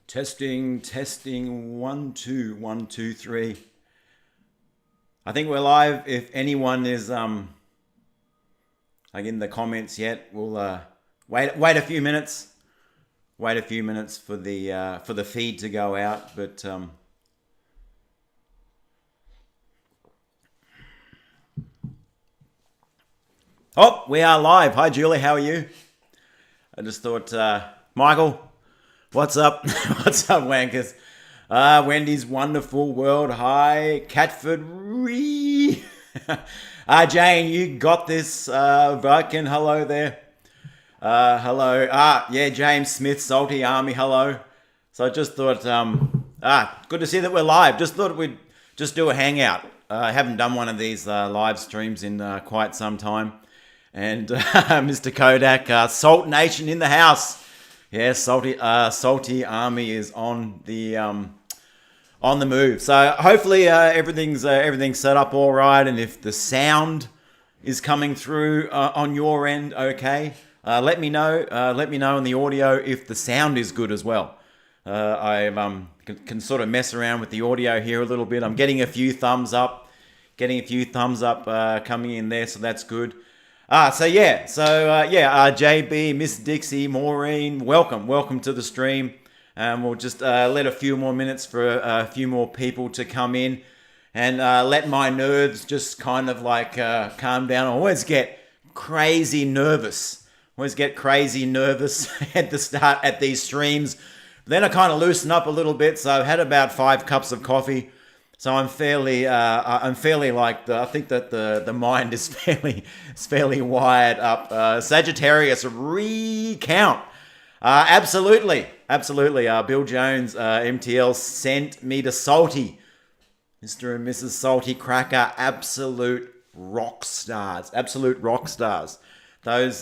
Testing, 1, 2, 1, 2, 3. I think we're live. If anyone is like in the comments yet, we'll wait a few minutes. Wait a few minutes for the feed to go out, but oh, we are live. Hi Julie, how are you? I just thought Michael, what's up? What's up, wankers? Wendy's Wonderful World. Hi, Catford. Jane, you got this. Viking, hello there. Hello. Yeah, James Smith, Salty Army, hello. So I just thought, good to see that we're live. Just thought we'd just do a hangout. I haven't done one of these live streams in quite some time. And Mr. Kodak, Salt Nation in the house. Yeah, Salty Army is on the move. So hopefully everything's set up all right, and if the sound is coming through on your end, okay. Let me know. Let me know on the audio if the sound is good as well. I can sort of mess around with the audio here a little bit. I'm getting a few thumbs up, coming in there, so that's good. JB, Miss Dixie, Maureen, welcome to the stream. We'll just let a few more minutes for a few more people to come in, and let my nerves just kind of like calm down. I always get crazy nervous at the start at these streams. Then I kind of loosen up a little bit. So I've had about 5 cups of coffee. So I'm fairly like I think that the mind is fairly wired up. Sagittarius, recount. Absolutely. Bill Jones, MTL sent me to Salty, Mr. and Mrs. Salty Cracker. Absolute rock stars. Those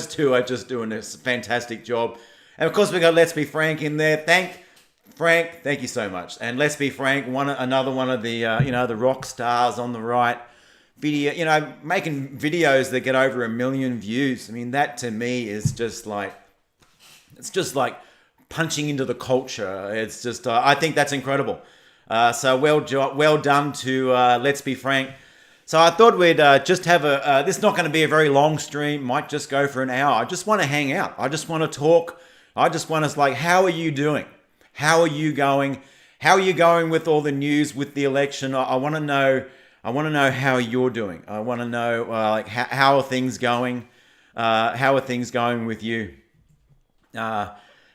two are just doing a fantastic job. And of course we got Let's Be Frank in there. Frank, thank you so much. And Let's Be Frank, another one of the the rock stars on the right. Video, making videos that get over 1 million views. I mean, that to me is just like, it's just like punching into the culture. It's just, I think that's incredible. So well done to Let's Be Frank. So I thought we'd just have this is not going to be a very long stream. Might just go for an hour. I just want to hang out. I just want to talk. I just want to how are you doing? How are you going? How are you going with all the news, with the election? I want to know how you're doing. I want to know how are things going? How are things going with you?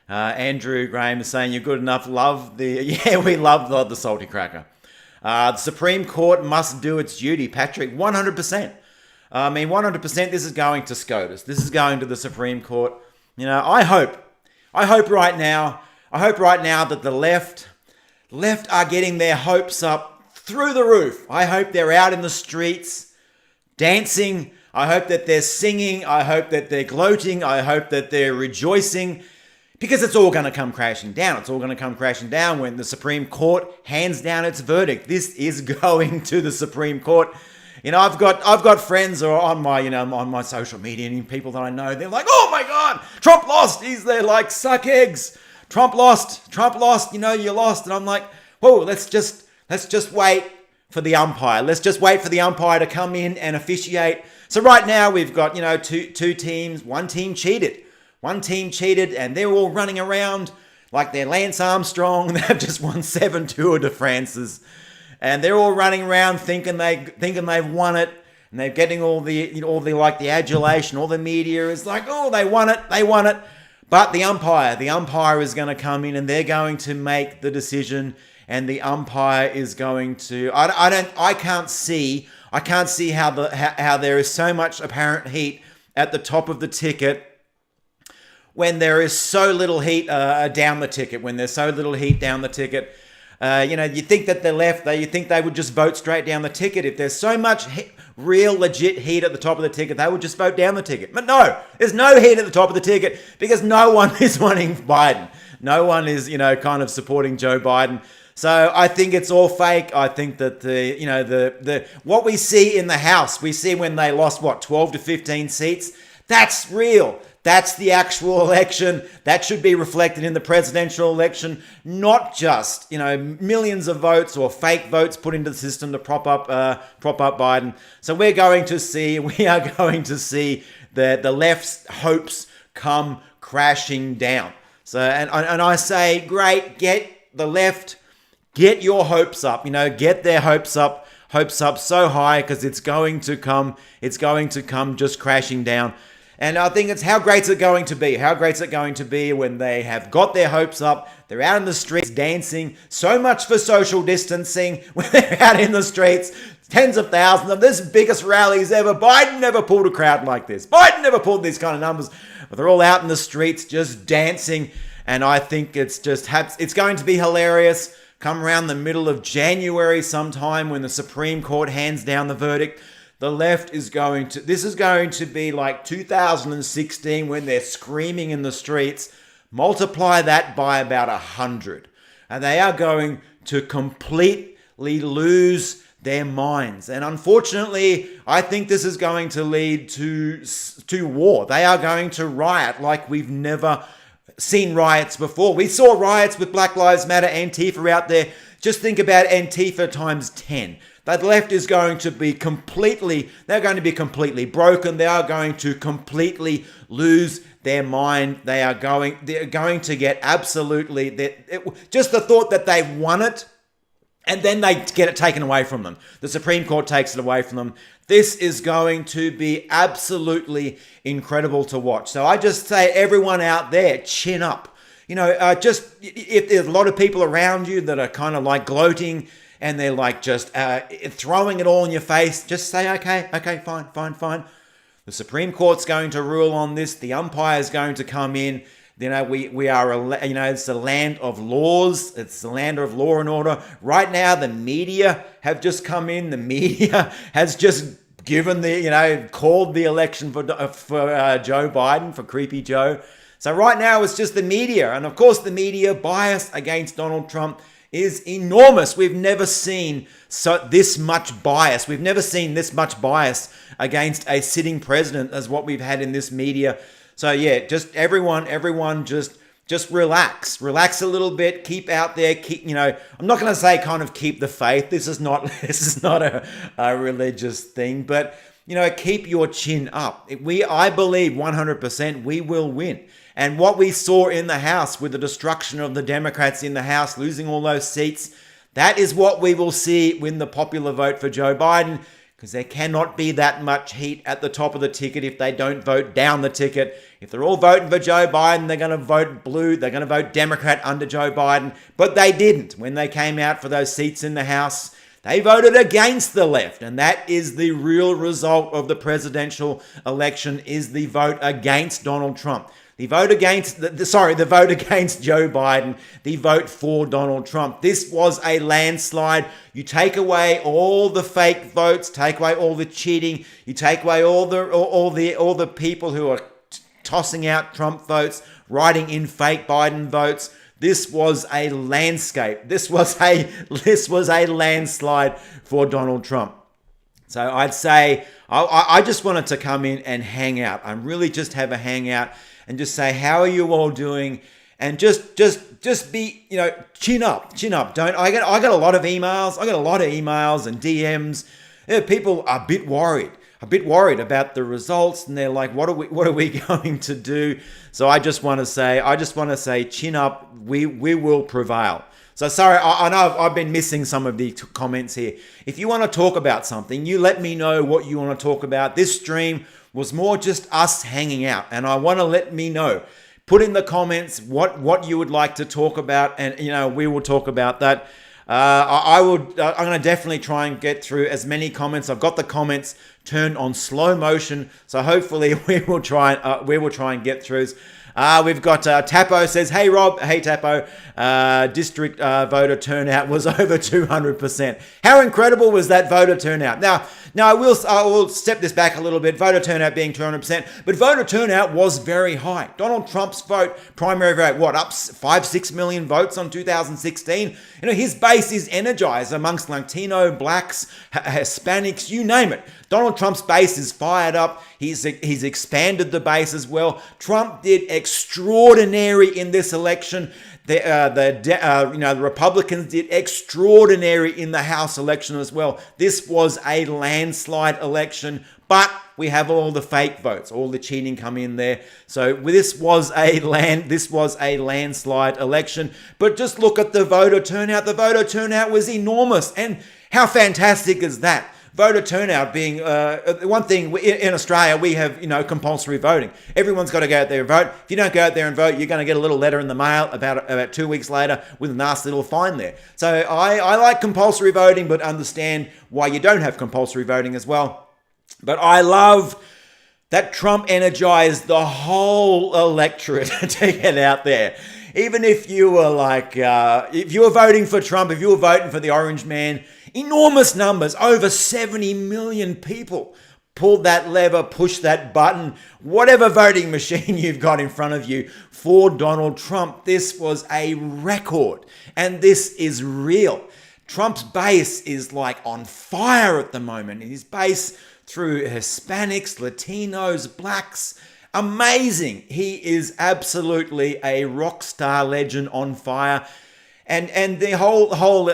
Andrew Graham is saying you're good enough. We love the Salty Cracker. The Supreme Court must do its duty, Patrick. 100%. I mean, 100%. This is going to SCOTUS. This is going to the Supreme Court. I hope right now that the left are getting their hopes up through the roof. I hope they're out in the streets dancing. I hope that they're singing. I hope that they're gloating. I hope that they're rejoicing, because it's all going to come crashing down. It's all going to come crashing down when the Supreme Court hands down its verdict. This is going to the Supreme Court. I've got friends or on my social media and people that I know, they're like, oh my God, Trump lost. He's there like, suck eggs. Trump lost. You lost. And I'm like, whoa, let's just wait for the umpire. Let's just wait for the umpire to come in and officiate. So right now we've got, two teams. One team cheated, and they're all running around like they're Lance Armstrong. They've just won 7 Tour de France's, and they're all running around thinking they've won it, and they're getting all the adulation. All the media is like, oh, they won it. But the umpire is going to come in, and they're going to make the decision. And the umpire is going to. I can't see how there is so much apparent heat at the top of the ticket when there is so little heat down the ticket. When there's so little heat down the ticket, you think that the left, you think they would just vote straight down the ticket. If there's so much real legit heat at the top of the ticket, they would just vote down the ticket. But no, there's no heat at the top of the ticket because no one is wanting Biden. No one is, kind of supporting Joe Biden. So I think it's all fake. I think that the what we see in the House, we see when they lost 12 to 15 seats. That's real. That's the actual election. That should be reflected in the presidential election, not just, millions of votes or fake votes put into the system to prop up Biden. So we are going to see the left's hopes come crashing down. So and I say, great, get the left, get your hopes up. Get their hopes up so high, because it's going to come just crashing down. And I think it's how great's it going to be? How great's it going to be when they have got their hopes up, they're out in the streets dancing, so much for social distancing, when they're out in the streets, tens of thousands of this biggest rallies ever. Biden never pulled a crowd like this. Biden never pulled these kind of numbers. But they're all out in the streets just dancing. And I think it's going to be hilarious. Come around the middle of January sometime when the Supreme Court hands down the verdict. The left is this is going to be like 2016 when they're screaming in the streets. Multiply that by about 100. And they are going to completely lose their minds. And unfortunately, I think this is going to lead to war. They are going to riot like we've never seen riots before. We saw riots with Black Lives Matter, Antifa out there. Just think about Antifa times 10. The left is going to be completely broken. They are going to completely lose their mind. They're going to get absolutely, just the thought that they won it, and then they get it taken away from them. The Supreme Court takes it away from them. This is going to be absolutely incredible to watch. So I just say, everyone out there, chin up. Just if there's a lot of people around you that are kind of like gloating, and they're like just throwing it all in your face, just say, okay, fine. The Supreme Court's going to rule on this. The umpire's going to come in. We are, it's the land of laws. It's the land of law and order. Right now, the media have just come in. The media has just given called the election for Joe Biden, for Creepy Joe. So right now, it's just the media. And of course, the media bias against Donald Trump is enormous. We've never seen this much bias. We've never seen this much bias against a sitting president as what we've had in this media. So yeah, just everyone just relax a little bit. Keep out there. I'm not going to say kind of keep the faith. This is not a religious thing, but keep your chin up. I believe 100% we will win. And what we saw in the House with the destruction of the Democrats in the House, losing all those seats, that is what we will see win the popular vote for Joe Biden, because there cannot be that much heat at the top of the ticket if they don't vote down the ticket. If they're all voting for Joe Biden, they're going to vote blue, they're going to vote Democrat under Joe Biden, but they didn't. When they came out for those seats in the House, they voted against the left, and that is the real result of the presidential election, is the vote against Donald Trump. The vote against the vote against Joe Biden, the vote for Donald Trump. This was a landslide. You take away all the fake votes, take away all the cheating, you take away all the people who are tossing out Trump votes, writing in fake Biden votes. This was a landscape. This was a landslide for Donald Trump. So I'd say I just wanted to come in and hang out. I really just have a hangout and just say, how are you all doing? And just be, chin up. I got a lot of emails and DMs. People are a bit worried about the results, and they're like, what are we going to do? So I just want to say, chin up. We will prevail. So sorry, I know I've been missing some of the comments here. If you want to talk about something, you let me know what you want to talk about. This stream was more just us hanging out, and I want to let me know. Put in the comments what you would like to talk about, and we will talk about that. I'm going to definitely try and get through as many comments. I've got the comments turned on slow motion, so hopefully we will try and get through. We've got Tapo says, hey Rob, hey Tapo, district voter turnout was over 200%. How incredible was that voter turnout? Now I will step this back a little bit, voter turnout being 200%, but voter turnout was very high. Donald Trump's primary vote, up 5-6 million votes on 2016? His base is energized amongst Latino, blacks, Hispanics, you name it. Donald Trump's base is fired up. He's expanded the base as well. Trump did extraordinary in this election. The Republicans did extraordinary in the House election as well. This was a landslide election, but we have all the fake votes, all the cheating come in there. So this was a landslide election. But just look at the voter turnout. The voter turnout was enormous, and how fantastic is that? Voter turnout being one thing in Australia, we have compulsory voting. Everyone's got to go out there and vote. If you don't go out there and vote, you're going to get a little letter in the mail about 2 weeks later with a nasty little fine there. So I like compulsory voting, but understand why you don't have compulsory voting as well. But I love that Trump energized the whole electorate to get out there. Even if you were if you were voting for Trump, if you were voting for the orange man, enormous numbers, over 70 million people pulled that lever, pushed that button, whatever voting machine you've got in front of you for Donald Trump. This was a record, and this is real. Trump's base is on fire at the moment. His base through Hispanics, Latinos, blacks, amazing. He is absolutely a rock star legend on fire. And the whole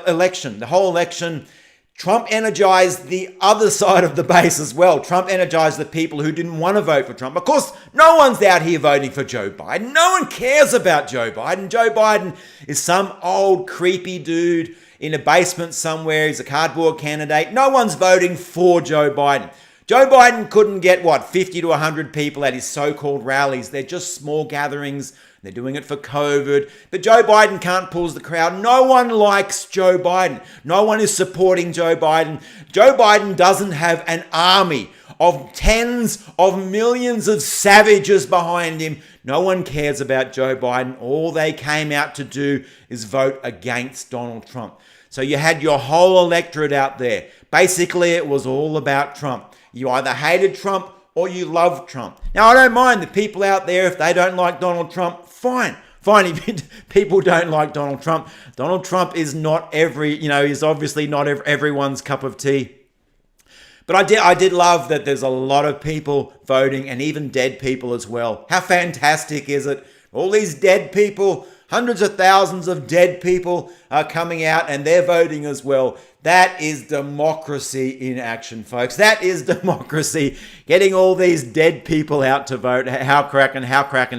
election, Trump energized the other side of the base as well. Trump energized the people who didn't want to vote for Trump. Of course, no one's out here voting for Joe Biden. No one cares about Joe Biden. Joe Biden is some old creepy dude in a basement somewhere. He's a cardboard candidate. No one's voting for Joe Biden. Joe Biden couldn't get, 50 to 100 people at his so-called rallies. They're just small gatherings. They're doing it for COVID. But Joe Biden can't pull the crowd. No one likes Joe Biden. No one is supporting Joe Biden. Joe Biden doesn't have an army of tens of millions of savages behind him. No one cares about Joe Biden. All they came out to do is vote against Donald Trump. So you had your whole electorate out there. Basically, it was all about Trump. You either hated Trump or you loved Trump. Now, I don't mind the people out there, if they don't like Donald Trump, fine. Fine, if people don't like Donald Trump. Donald Trump is not he's obviously not everyone's cup of tea. But I did love that there's a lot of people voting, and even dead people as well. How fantastic is it? All these dead people, hundreds of thousands of dead people are coming out, and they're voting as well. That is democracy in action, folks. That is democracy. Getting all these dead people out to vote. How cracking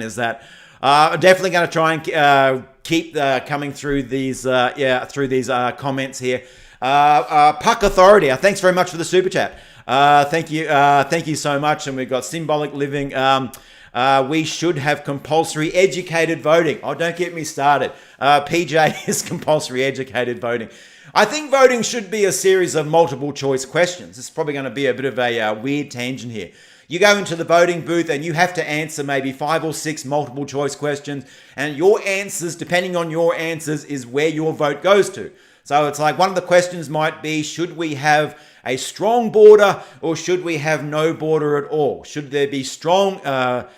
is that? I'm definitely going to try and keep coming through these comments here. Puck Authority, thanks very much for the super chat. Thank you so much. And we've got Symbolic Living. We should have compulsory educated voting. Oh, don't get me started. PJ is compulsory educated voting. I think voting should be a series of multiple choice questions. This is probably going to be a bit of a weird tangent here. You go into the voting booth and you have to answer maybe 5 or 6 multiple choice questions, and your answers, depending on your answers, is where your vote goes to. So it's like one of the questions might be, should we have a strong border or should we have no border at all? Should there be strong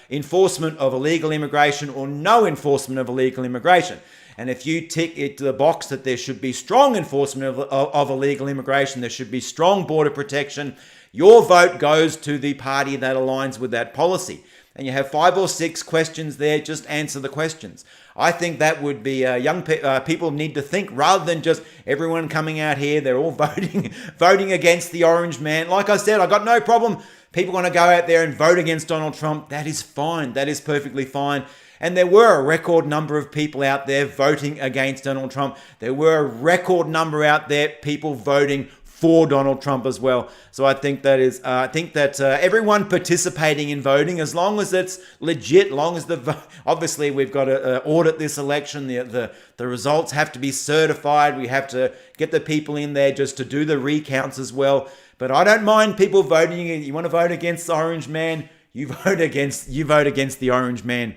enforcement of illegal immigration or no enforcement of illegal immigration? And if you tick it to the box that there should be strong enforcement of illegal immigration, there should be strong border protection, your vote goes to the party that aligns with that policy. And you have 5 or 6 questions there, just answer the questions. I think that would be young people need to think, rather than just everyone coming out here, they're all voting against the orange man. Like I said, I got no problem. People want to go out there and vote against Donald Trump. That is fine. That is perfectly fine. And there were a record number of people out there voting against Donald Trump. There were a record number out there, people voting for Donald Trump as well. So I think that everyone participating in voting, as long as it's legit, long as obviously we've got to audit this election. The results have to be certified. We have to get the people in there just to do the recounts as well. But I don't mind people voting. You want to vote against the orange man? You vote against the orange man.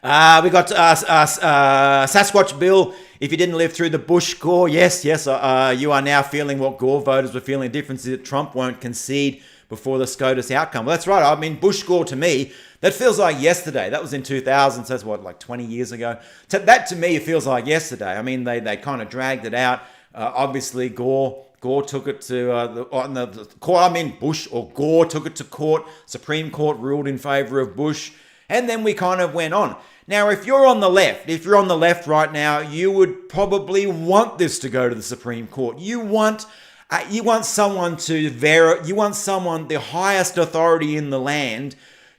We got Sasquatch Bill. If you didn't live through the Bush Gore, yes, you are now feeling what Gore voters were feeling. The difference is that Trump won't concede before the SCOTUS outcome. Well, that's right. I mean, Bush Gore, to me, that feels like yesterday. That was in 2000, so that's like 20 years ago. That to me feels like yesterday. I mean, they kind of dragged it out. Obviously, Gore Gore took it to the court. Bush or Gore took it to court. Supreme Court ruled in favor of Bush. And then we kind of went on. Now, if you're on the left right now, you would probably want this to go to the Supreme Court. You want someone the highest authority in the land,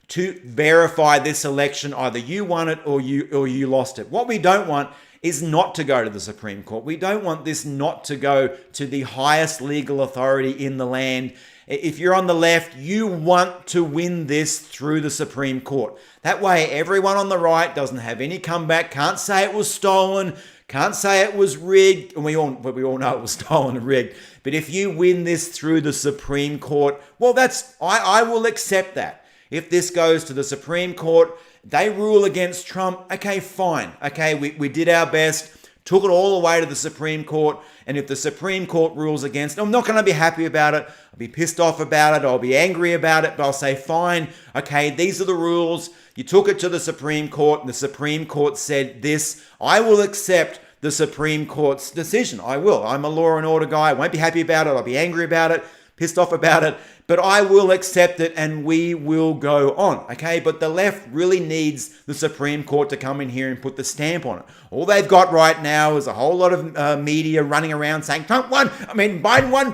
to verify this election. Either you won it or you lost it. What we don't want is not to go to the Supreme Court. We don't want this not to go to the highest legal authority in the land. If you're on the left, you want to win this through the Supreme Court. That way, everyone on the right doesn't have any comeback, can't say it was stolen, can't say it was rigged, and we all know it was stolen and rigged. But if you win this through the Supreme Court, well, I will accept that. If this goes to the Supreme Court, they rule against Trump, okay, fine. Okay, we did our best, took it all the way to the Supreme Court, and if the Supreme Court rules against it, I'm not going to be happy about it. I'll be pissed off about it. I'll be angry about it, but I'll say, fine, okay, these are the rules. You took it to the Supreme Court, and the Supreme Court said this. I will accept the Supreme Court's decision. I will. I'm a law and order guy. I won't be happy about it. I'll be angry about it, pissed off about it, but I will accept it and we will go on, okay? But the left really needs the Supreme Court to come in here and put the stamp on it. All they've got right now is a whole lot of media running around saying, Biden won,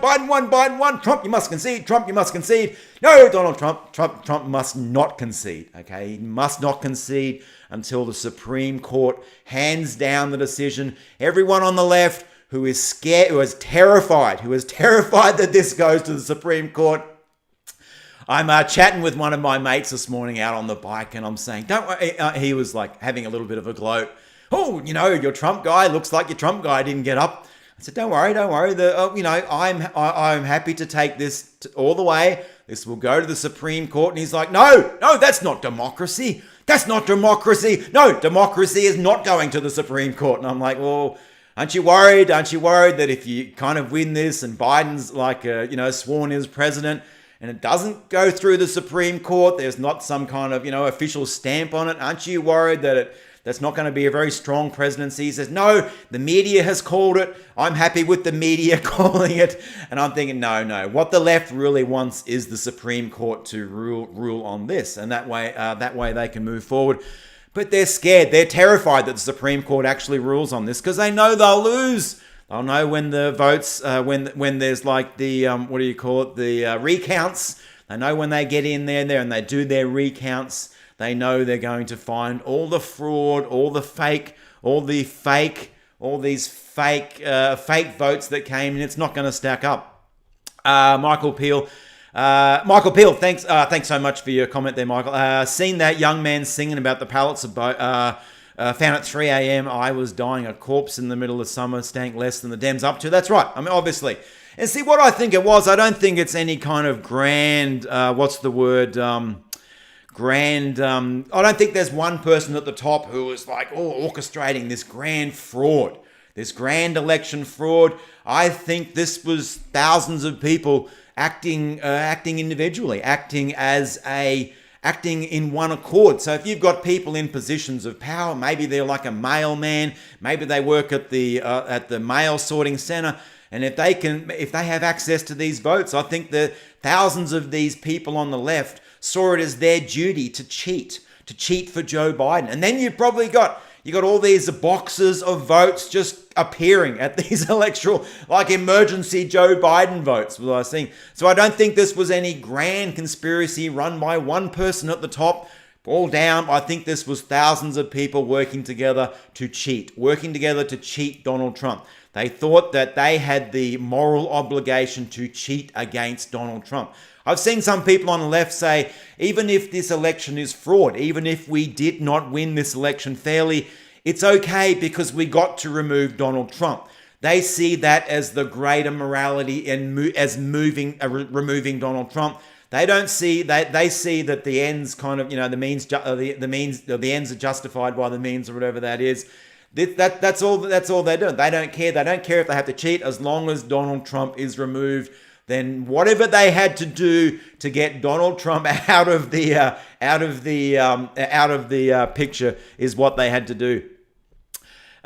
Trump, you must concede, Trump, you must concede. No, Donald Trump must not concede, okay? He must not concede until the Supreme Court hands down the decision. Everyone on the left who is scared, who is terrified that this goes to the Supreme Court. I'm chatting with one of my mates this morning out on the bike, and I'm saying, don't worry. He was like having a little bit of a gloat. Oh, your Trump guy, looks like your Trump guy didn't get up. I said, don't worry. I'm happy to take this all the way. This will go to the Supreme Court. And he's like, no, that's not democracy. That's not democracy. No, democracy is not going to the Supreme Court. And I'm like, well, aren't you worried? Aren't you worried that if you kind of win this and Biden's like, sworn as president, and it doesn't go through the Supreme Court, there's not some kind of, official stamp on it. Aren't you worried that that's not going to be a very strong presidency? He says, no, the media has called it. I'm happy with the media calling it. And I'm thinking, no. What the left really wants is the Supreme Court to rule on this. And that way they can move forward. But they're scared. They're terrified that the Supreme Court actually rules on this because they know they'll lose. They'll know when the votes, when there's like the, the recounts. They know when they get in there and they do their recounts, they know they're going to find all the fraud, all these fake votes that came in. It's not going to stack up. Michael Peel, thanks so much for your comment there, Michael. Seen that young man singing about the pallets of found at 3 a.m. I was dying a corpse in the middle of summer, stank less than the Dems up to. That's right. I mean, obviously. And see, what I think it was, I don't think it's any kind of grand, I don't think there's one person at the top who is like, orchestrating this grand fraud, this grand election fraud. I think this was thousands of people acting individually, acting in one accord. So if you've got people in positions of power, maybe they're like a mailman, maybe they work at the mail sorting center, and if they have access to these votes, I think the thousands of these people on the left saw it as their duty to cheat for Joe Biden. And then you got all these boxes of votes just appearing at these electoral, like emergency Joe Biden votes, was I was seeing. So I don't think this was any grand conspiracy run by one person at the top, all down. I think this was thousands of people working together to cheat Donald Trump. They thought that they had the moral obligation to cheat against Donald Trump. I've seen some people on the left say, even if this election is fraud, even if we did not win this election fairly, it's okay because we got to remove Donald Trump. They see that as the greater morality as removing Donald Trump. They don't see that. They see that the ends kind of, the ends are justified by the means or whatever that is. That's all they're doing. They don't care. They don't care if they have to cheat as long as Donald Trump is removed. Then whatever they had to do to get Donald Trump out of the picture is what they had to do.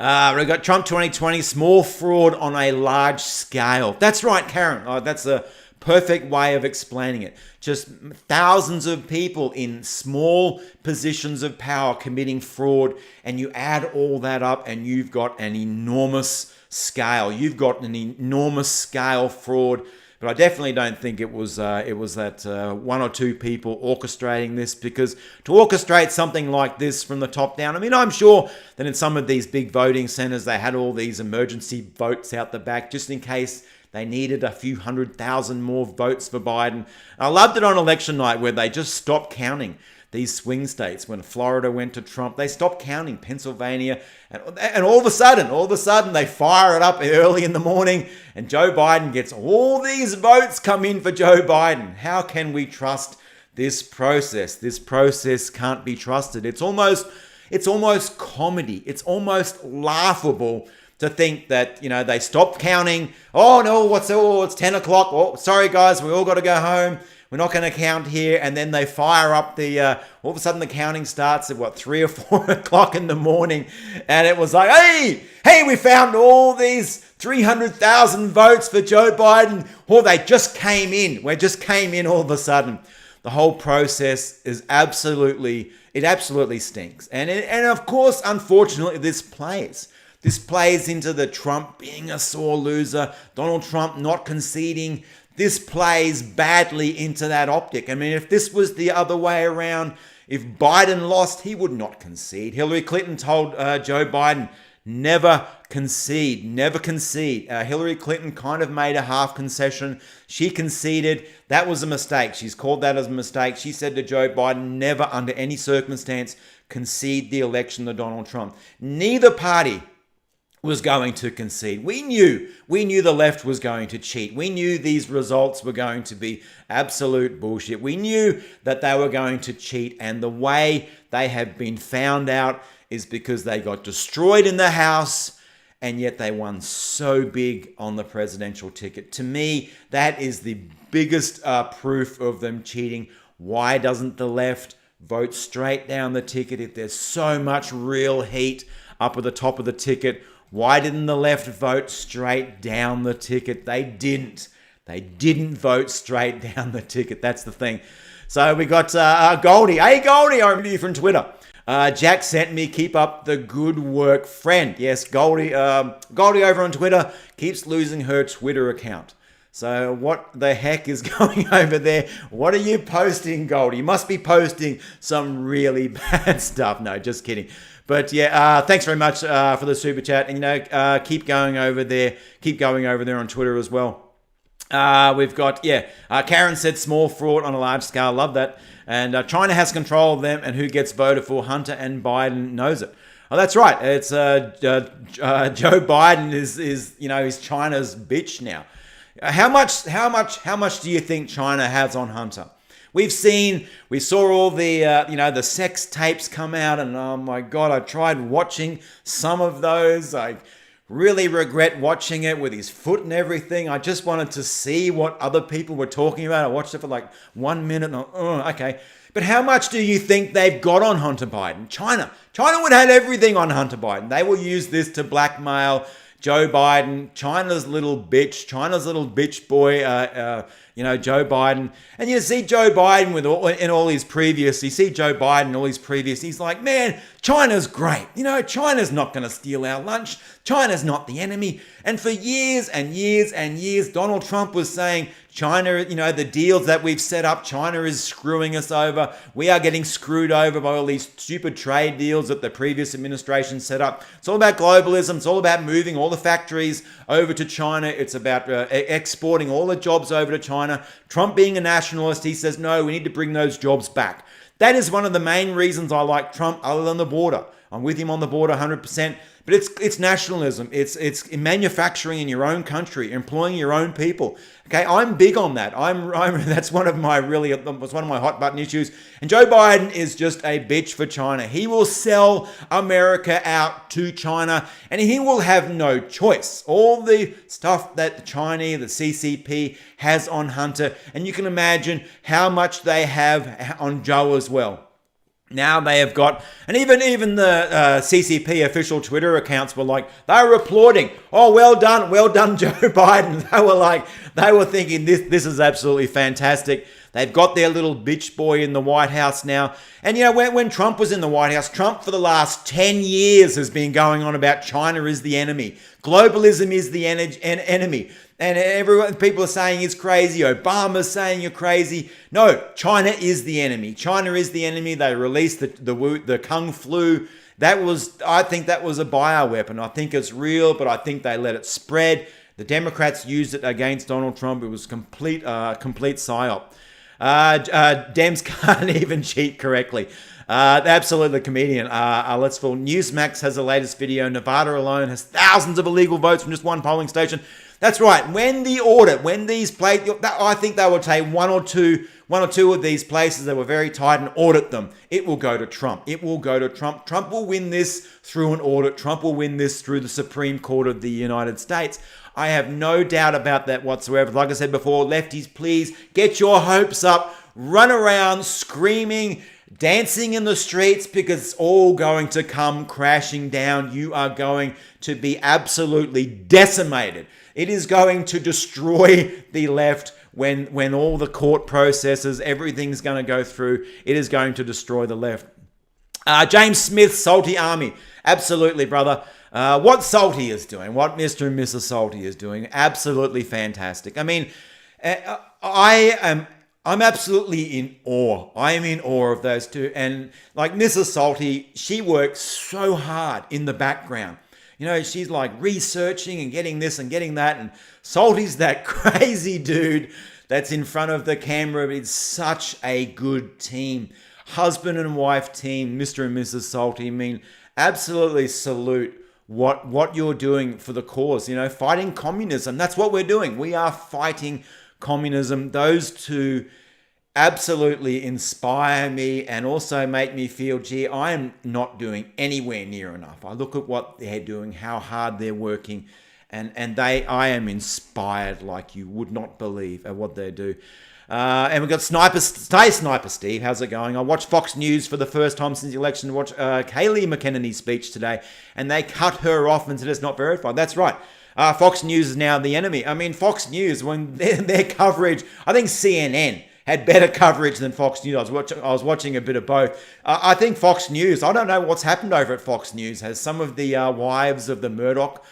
We've got Trump 2020, small fraud on a large scale. That's right, Karen. That's a perfect way of explaining it. Just thousands of people in small positions of power committing fraud, and you add all that up and you've got an enormous scale. You've got an enormous scale fraud. But I definitely don't think it was that one or two people orchestrating this, because to orchestrate something like this from the top down, I mean, I'm sure that in some of these big voting centers, they had all these emergency votes out the back just in case they needed a few 100,000 more votes for Biden. I loved it on election night where they just stopped counting these swing states. When Florida went to Trump, they stopped counting Pennsylvania, and all of a sudden they fire it up early in the morning, and Joe Biden gets all these votes come in for Joe Biden. How can we trust this process? This process can't be trusted. It's almost comedy. It's almost laughable to think that, they stopped counting. Oh no, it's 10 o'clock. Oh, sorry guys, we all got to go home. We're not going to count here. And then they fire up all of a sudden the counting starts at 3 or 4 o'clock in the morning. And it was like, hey, we found all these 300,000 votes for Joe Biden. Oh, they just came in. We just came in all of a sudden. The whole process is absolutely stinks. And of course, unfortunately, this plays into the Trump being a sore loser, Donald Trump not conceding. This plays badly into that optic. I mean, if this was the other way around, if Biden lost, he would not concede. Hillary Clinton told Joe Biden, never concede. Hillary Clinton kind of made a half concession. She conceded. That was a mistake. She's called that as a mistake. She said to Joe Biden, never under any circumstance concede the election to Donald Trump. Neither party was going to concede. We knew the left was going to cheat. We knew these results were going to be absolute bullshit. We knew that they were going to cheat, and the way they have been found out is because they got destroyed in the House, and yet they won so big on the presidential ticket. To me, that is the biggest proof of them cheating. Why doesn't the left vote straight down the ticket if there's so much real heat up at the top of the ticket? Why didn't the left vote straight down the ticket? They didn't. They didn't vote straight down the ticket. That's the thing. So we got Goldie. Hey, Goldie, I remember you from Twitter. Jack sent me, keep up the good work, friend. Yes, Goldie. Goldie over on Twitter keeps losing her Twitter account. So what the heck is going over there? What are you posting, Goldie? You must be posting some really bad stuff. No, just kidding. But yeah, thanks very much for the super chat. And, keep going over there. Keep going over there on Twitter as well. We've got, Karen said small fraud on a large scale. Love that. And China has control of them, and who gets voted for. Hunter and Biden knows it. Oh, that's right. It's Joe Biden is he's China's bitch now. How much do you think China has on Hunter? We saw all the sex tapes come out, and oh my God, I tried watching some of those. I really regret watching it with his foot and everything. I just wanted to see what other people were talking about. I watched it for like 1 minute, and okay. But how much do you think they've got on Hunter Biden? China would have everything on Hunter Biden. They will use this to blackmail Joe Biden, China's little bitch boy, Joe Biden. And you see Joe Biden in all his previous, he's like, man, China's great. China's not going to steal our lunch. China's not the enemy. And for years and years and years, Donald Trump was saying, China, the deals that we've set up, China is screwing us over. We are getting screwed over by all these stupid trade deals that the previous administration set up. It's all about globalism. It's all about moving all the factories over to China. It's about exporting all the jobs over to China. Trump being a nationalist, he says, no, we need to bring those jobs back. That is one of the main reasons I like Trump, other than the border. I'm with him on the border 100%. But it's nationalism. It's manufacturing in your own country, employing your own people. Okay, I'm big on that. That's one of my hot button issues. And Joe Biden is just a bitch for China. He will sell America out to China, and he will have no choice. All the stuff that the CCP has on Hunter, and you can imagine how much they have on Joe as well. Now they have got, and even the CCP official Twitter accounts were like, they were applauding. Oh, well done, Joe Biden. They were thinking this is absolutely fantastic. They've got their little bitch boy in the White House now. And when Trump was in the White House, Trump for the last 10 years has been going on about China is the enemy. Globalism is the enemy. And people are saying he's crazy. Obama's saying you're crazy. No, China is the enemy. China is the enemy. They released the Kung Flu. I think that was a bioweapon. I think it's real, but I think they let it spread. The Democrats used it against Donald Trump. It was complete psyop. Dems can't even cheat correctly. Absolutely comedian. Let's fall. Newsmax has the latest video. Nevada alone has thousands of illegal votes from just one polling station. That's right. When these places, I think they will take one or two of these places that were very tight and audit them. It will go to Trump. Trump will win this through an audit. Trump will win this through the Supreme Court of the United States. I have no doubt about that whatsoever. Like I said before, lefties, please get your hopes up. Run around screaming, dancing in the streets, because it's all going to come crashing down. You are going to be absolutely decimated. It is going to destroy the left when all the court processes, everything's going to go through. It is going to destroy the left. James Smith, Salty Army. Absolutely, brother. What Salty is doing, what Mr. and Mrs. Salty is doing, absolutely fantastic. I mean, I'm absolutely in awe. I am in awe of those two. And like Mrs. Salty, she works so hard in the background. She's like researching and getting this and getting that. And Salty's that crazy dude that's in front of the camera. It's such a good team. Husband and wife team, Mr. and Mrs. Salty. I mean, absolutely salute what you're doing for the cause. Fighting communism. That's what we're doing. We are fighting communism. Those two absolutely inspire me and also make me feel, gee, I am not doing anywhere near enough. I look at what they're doing, how hard they're working, and I am inspired like you would not believe at what they do. And we've got Sniper Steve. How's it going? I watched Fox News for the first time since the election to watch Kayleigh McEnany's speech today, and they cut her off and said it's not verified. That's right. Fox News is now the enemy. I mean, Fox News, when their coverage, I think CNN had better coverage than Fox News. I was watching a bit of both. I think Fox News, I don't know what's happened over at Fox News. Has some of the wives of the Murdoch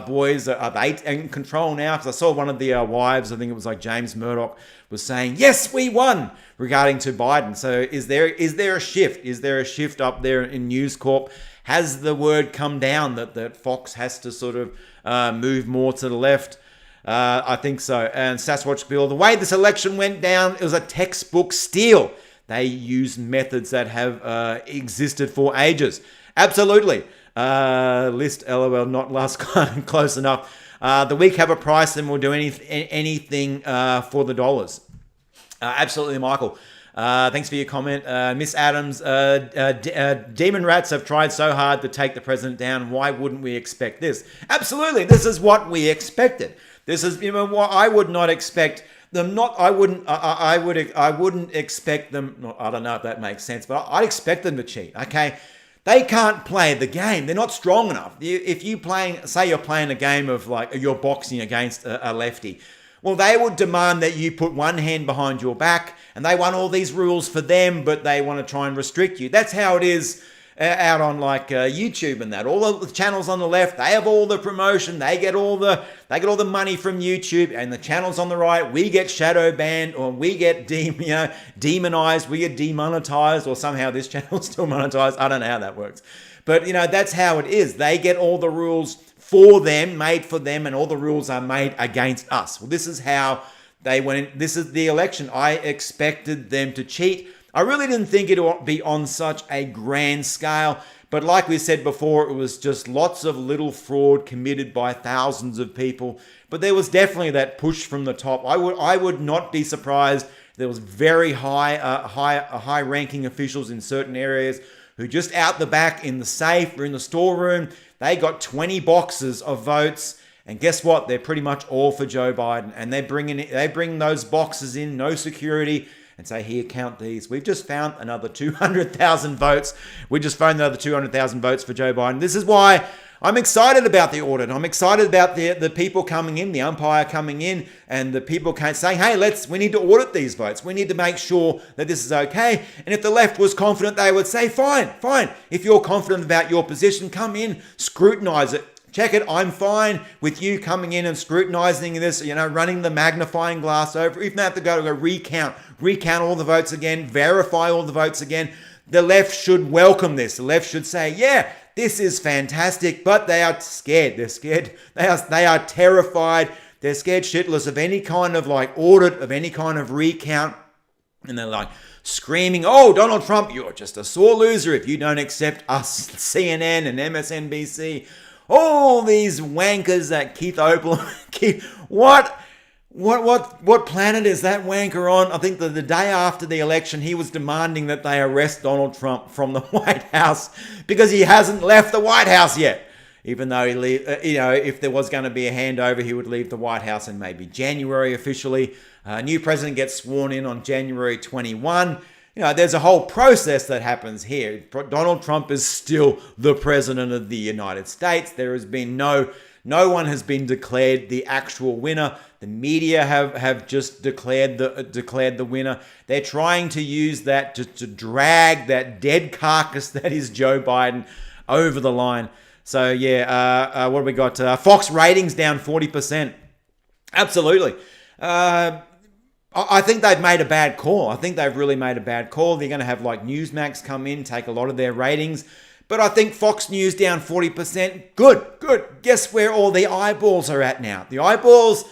boys, are they in control now? Because I saw one of the wives, I think it was like James Murdoch, was saying, yes, we won, regarding to Biden. So is there a shift? Is there a shift up there in News Corp? Has the word come down that Fox has to sort of move more to the left? I think so. And Sasquatch Bill, the way this election went down, it was a textbook steal. They used methods that have existed for ages. Absolutely. List, LOL, not last close enough. The week have a price and we'll do anything for the dollars. Absolutely, Michael. Thanks for your comment. Miss Adams, demon rats have tried so hard to take the president down. Why wouldn't we expect this? Absolutely. This is what we expected. This is, what I would not expect them not, I wouldn't expect them, I don't know if that makes sense, but I'd expect them to cheat, okay? They can't play the game. They're not strong enough. If say you're playing a game of like, you're boxing against a lefty, well, they would demand that you put one hand behind your back, and they want all these rules for them, but they want to try and restrict you. That's how it is out on like YouTube and that. All the channels on the left, they have all the promotion. They get all the money from YouTube, and the channels on the right, we get shadow banned, or we get demonized, we get demonetized, or somehow this channel's still monetized. I don't know how that works, but that's how it is. They get all the rules for them, made for them, and all the rules are made against us. Well, this is how they went in. This is the election. I expected them to cheat. I really didn't think it would be on such a grand scale, but like we said before, it was just lots of little fraud committed by thousands of people. But there was definitely that push from the top. I would not be surprised. There was very high-ranking officials in certain areas who just out the back in the safe or in the storeroom, they got 20 boxes of votes. And guess what? They're pretty much all for Joe Biden, and they bring those boxes in, no security. and say, here, count these. We've just found another 200,000 votes. We just found another 200,000 votes for Joe Biden. This is why I'm excited about the audit. I'm excited about the people coming in, the umpire coming in, and the people saying, hey, we need to audit these votes. We need to make sure that this is okay. And if the left was confident, they would say, fine. If you're confident about your position, come in, scrutinize it. Check it. I'm fine with you coming in and scrutinizing this, running the magnifying glass over. Even have to go recount all the votes again, verify all the votes again. The left should welcome this. The left should say, yeah, this is fantastic, but they are scared. They're scared. They are terrified. They're scared shitless of any kind of audit, of any kind of recount. And they're screaming, oh, Donald Trump, you're just a sore loser if you don't accept us, CNN and MSNBC. All these wankers that Keith Opel, What planet is that wanker on? I think that the day after the election, he was demanding that they arrest Donald Trump from the White House because he hasn't left the White House yet. Even though if there was going to be a handover, he would leave the White House in maybe January officially. A new president gets sworn in on January 21. There's a whole process that happens here. Donald Trump is still the president of the United States. There has been no one has been declared the actual winner. The media have just declared the winner. They're trying to use that to drag that dead carcass that is Joe Biden over the line. So yeah, what have we got? Fox ratings down 40%. Absolutely. I think they've made a bad call. I think they've really made a bad call. They're going to have Newsmax come in, take a lot of their ratings. But I think Fox News down 40%. Good. Guess where all the eyeballs are at now? The eyeballs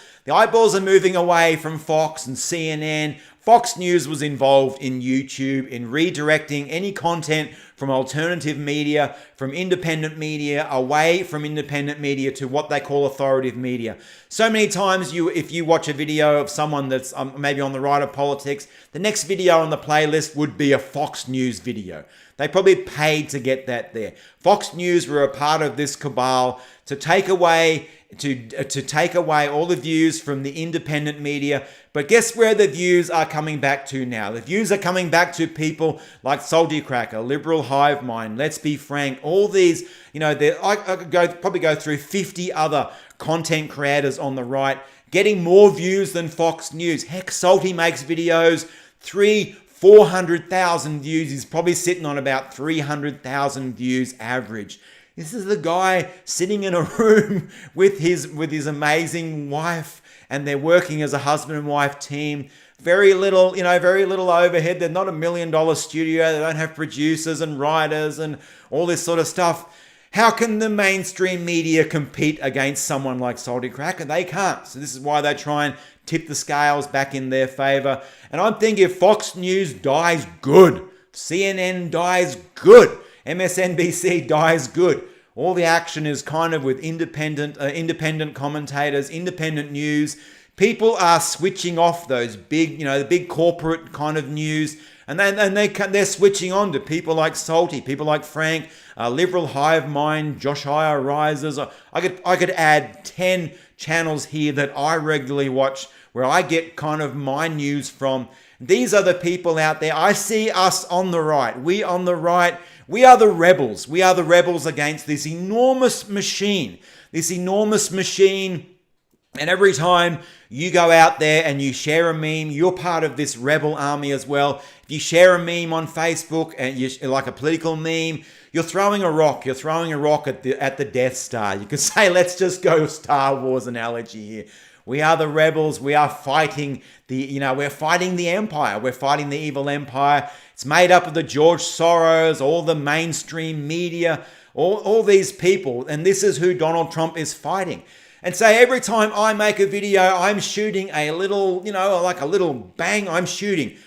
are moving away from Fox and CNN. Fox News was involved in YouTube, in redirecting any content from alternative media, from independent media, away from independent media to what they call authoritative media. So many times if you watch a video of someone that's maybe on the right of politics, the next video on the playlist would be a Fox News video. They probably paid to get that there. Fox News were a part of this cabal to take away all the views from the independent media. But guess where the views are coming back to now? The views are coming back to people like Salty Cracker, Liberal Hive Mind, Let's Be Frank, all these, I could probably go through 50 other content creators on the right, getting more views than Fox News. Heck, Salty makes videos, 400,000 views. He's probably sitting on about 300,000 views average. This is the guy sitting in a room with his amazing wife, and they're working as a husband and wife team. Very little overhead. They're not $1 million studio. They don't have producers and writers and all this sort of stuff. How can the mainstream media compete against someone like Salty Cracker? They can't. So this is why they try and tip the scales back in their favor. And I'm thinking if Fox News dies, good. CNN dies, good. MSNBC dies, good. All the action is kind of with independent commentators, independent news. People are switching off those big, the big corporate kind of news, and they're switching on to people like Salty, people like Frank, Liberal Hive Mind, Josh Hire Risers. I could add 10 channels here that I regularly watch where I get kind of my news from. These are the people out there. I see us on the right. We on the right. We are the rebels. We are the rebels against this enormous machine. And every time you go out there and you share a meme, you're part of this rebel army as well. If you share a meme on Facebook, and like a political meme, you're throwing a rock. You're throwing a rock at the Death Star. You could say, let's just go Star Wars analogy here. We are the rebels. We are fighting we're fighting the empire. We're fighting the evil empire. It's made up of the George Soros, all the mainstream media, all these people. And this is who Donald Trump is fighting. And so every time I make a video, I'm shooting a little, like a little bang. I'm shooting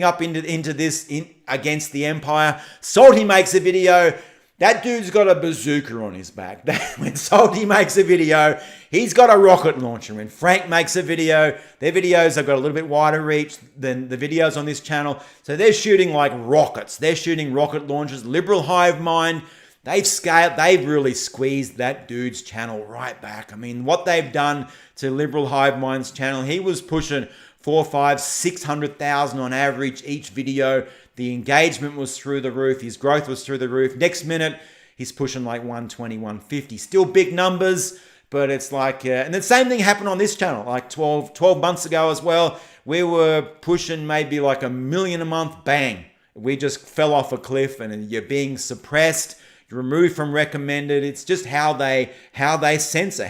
up into this against the empire. Salty makes a video. That dude's got a bazooka on his back. When Salty makes a video, he's got a rocket launcher. When Frank makes a video, their videos have got a little bit wider reach than the videos on this channel. So they're shooting like rockets. They're shooting rocket launchers. Liberal Hive Mind, they've really squeezed that dude's channel right back. I mean, what they've done to Liberal Hive Mind's channel, he was pushing 4, 5, 600,000 on average each video. The engagement was through the roof. His growth was through the roof. Next minute, he's pushing like 120, 150. Still big numbers, but it's like, and the same thing happened on this channel, like 12 months ago as well. We were pushing maybe like 1 million a month, bang. We just fell off a cliff and you're being suppressed. You're removed from recommended. It's just how they censor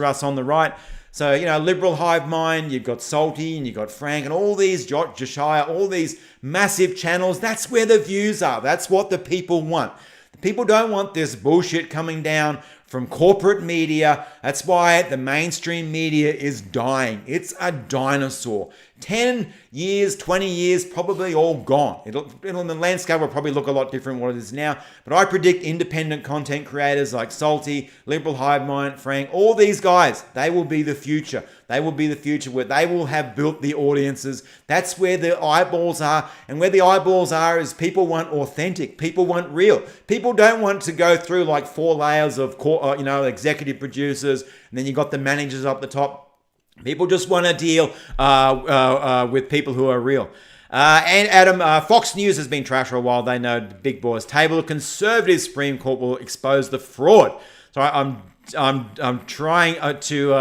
us on the right. So, liberal hive mind, you've got Salty and you've got Frank and all these, Josiah, all these massive channels. That's where the views are. That's what the people want. The people don't want this bullshit coming down from corporate media. That's why the mainstream media is dying. It's a dinosaur. 10 years, 20 years, probably all gone. The landscape will probably look a lot different than what it is now. But I predict independent content creators like Salty, Liberal Hive Mind, Frank, all these guys, they will be the future. They will be the future where they will have built the audiences. That's where the eyeballs are. And where the eyeballs are is people want authentic. People want real. People don't want to go through like 4 layers of executive producers, and then you got the managers up the top. People just want to deal with people who are real. And Adam, Fox News has been trash for a while. They know the big boys table. The conservative Supreme Court will expose the fraud. So I'm trying to.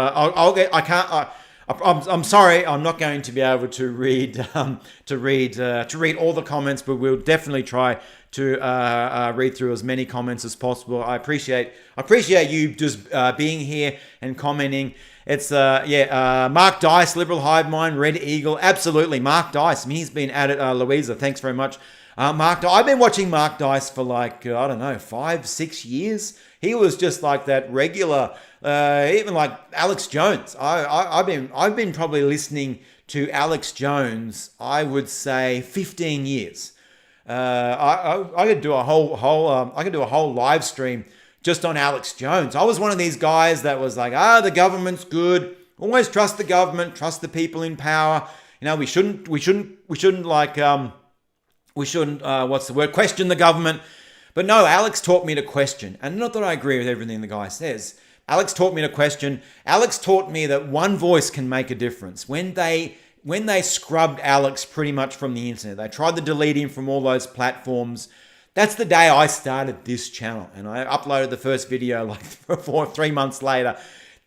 I'm sorry. I'm not going to be able to read all the comments, but we'll definitely try to read through as many comments as possible. I appreciate you just being here and commenting. It's Mark Dice, Liberal Hive Mind, Red Eagle, absolutely Mark Dice. I mean, he's been at it. Louisa, thanks very much. Mark, I've been watching Mark Dice for like 5-6 years. He was just like that regular, even like Alex Jones. I've been probably listening to Alex Jones, I would say 15 years. I could do a whole live stream just on Alex Jones. I was one of these guys that was like, the government's good. Always trust the government, trust the people in power. We shouldn't question the government. But no, Alex taught me to question. And not that I agree with everything the guy says. Alex taught me to question. Alex taught me that one voice can make a difference. When they scrubbed Alex pretty much from the internet, they tried to delete him from all those platforms. That's the day I started this channel. And I uploaded the first video like 3 months later.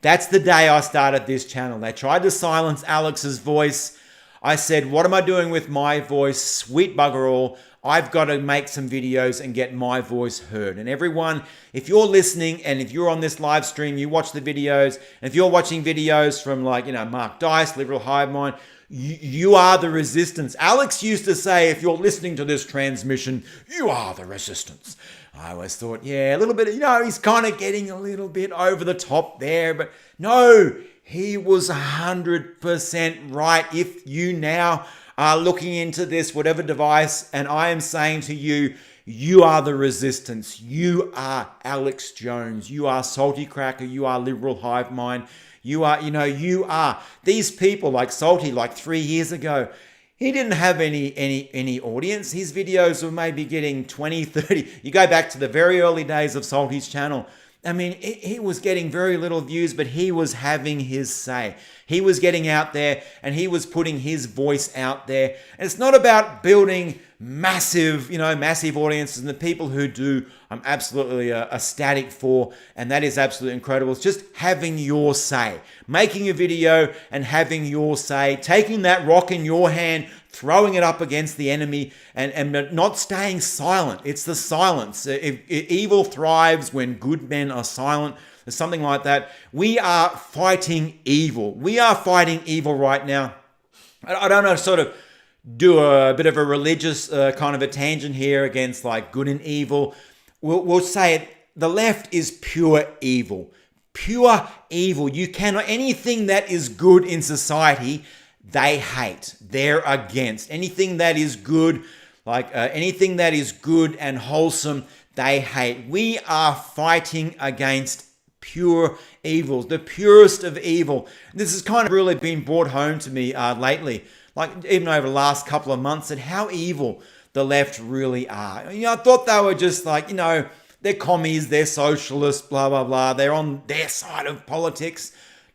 That's the day I started this channel. They tried to silence Alex's voice. I said, what am I doing with my voice? Sweet bugger all. I've got to make some videos and get my voice heard. And everyone, if you're listening and if you're on this live stream, you watch the videos. And if you're watching videos from Mark Dice, Liberal Hive Mind, you are the resistance. Alex used to say, if you're listening to this transmission, you are the resistance. I always thought, a little bit, he's kind of getting a little bit over the top there. But no, he was 100% right. If you now are looking into this, whatever device, and I am saying to you, you are the resistance. You are Alex Jones. You are Salty Cracker. You are Liberal Hive Mind. You are these people like Salty, like 3 years ago. He didn't have any audience. His videos were maybe getting 20, 30. You go back to the very early days of Salty's channel. I mean, he was getting very little views, but he was having his say. He was getting out there and he was putting his voice out there. And it's not about building massive audiences, and the people who do, I'm absolutely ecstatic for, and that is absolutely incredible. It's just having your say, making a video and having your say, taking that rock in your hand, throwing it up against the enemy, and not staying silent. It's the silence. If evil thrives when good men are silent. There's something like that. We are fighting evil. We are fighting evil right now. I don't know, sort of do a bit of a religious kind of a tangent here against like good and evil. We'll say it. The left is pure evil. Pure evil. You cannot, anything that is good in society, they hate. They're against. Anything that is good, anything that is good and wholesome, they hate. We are fighting against pure evils, the purest of evil. This has kind of really been brought home to me lately, like even over the last couple of months, at how evil the left really are. I thought they were just they're commies, they're socialists, blah, blah, blah. They're on their side of politics.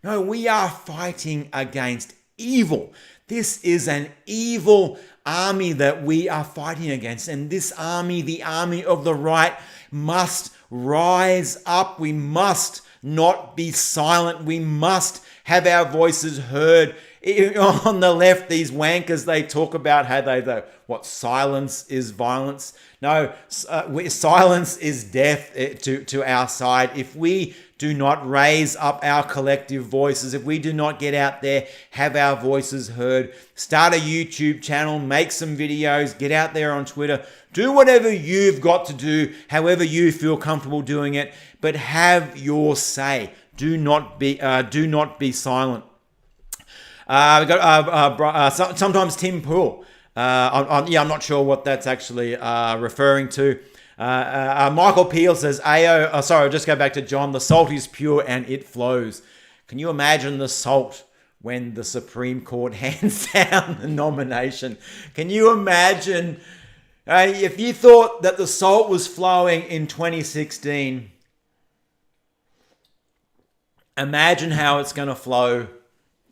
No, we are fighting against evil. This is an evil army that we are fighting against. And this army, the army of the right, must rise up. We must not be silent. We must have our voices heard. On the left, these wankers, they talk about how what silence is violence. No, silence is death to our side. If we do not raise up our collective voices, if we do not get out there, have our voices heard, start a YouTube channel, make some videos, get out there on Twitter, do whatever you've got to do, however you feel comfortable doing it, but have your say. Do not be silent. We got sometimes Tim Pool. I'm not sure what that's actually referring to. Michael Peel says, I'll just go back to John. The salt is pure and it flows. Can you imagine the salt when the Supreme Court hands down the nomination? Can you imagine if you thought that the salt was flowing in 2016? Imagine how it's going to flow.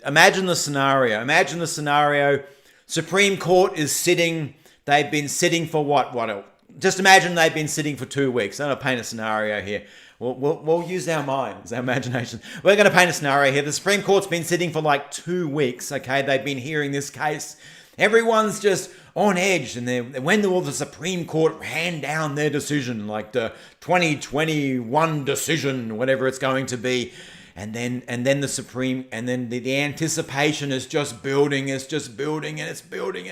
Imagine the scenario. Supreme Court is sitting. They've been sitting for what? Just imagine they've been sitting for 2 weeks. I'm going to paint a scenario here. We'll use our minds, our imagination. We're going to paint a scenario here. The Supreme Court's been sitting for like 2 weeks, okay? They've been hearing this case. Everyone's just on edge. And when will the Supreme Court hand down their decision, like the 2021 decision, whatever it's going to be? And then the anticipation is just building, and it's building.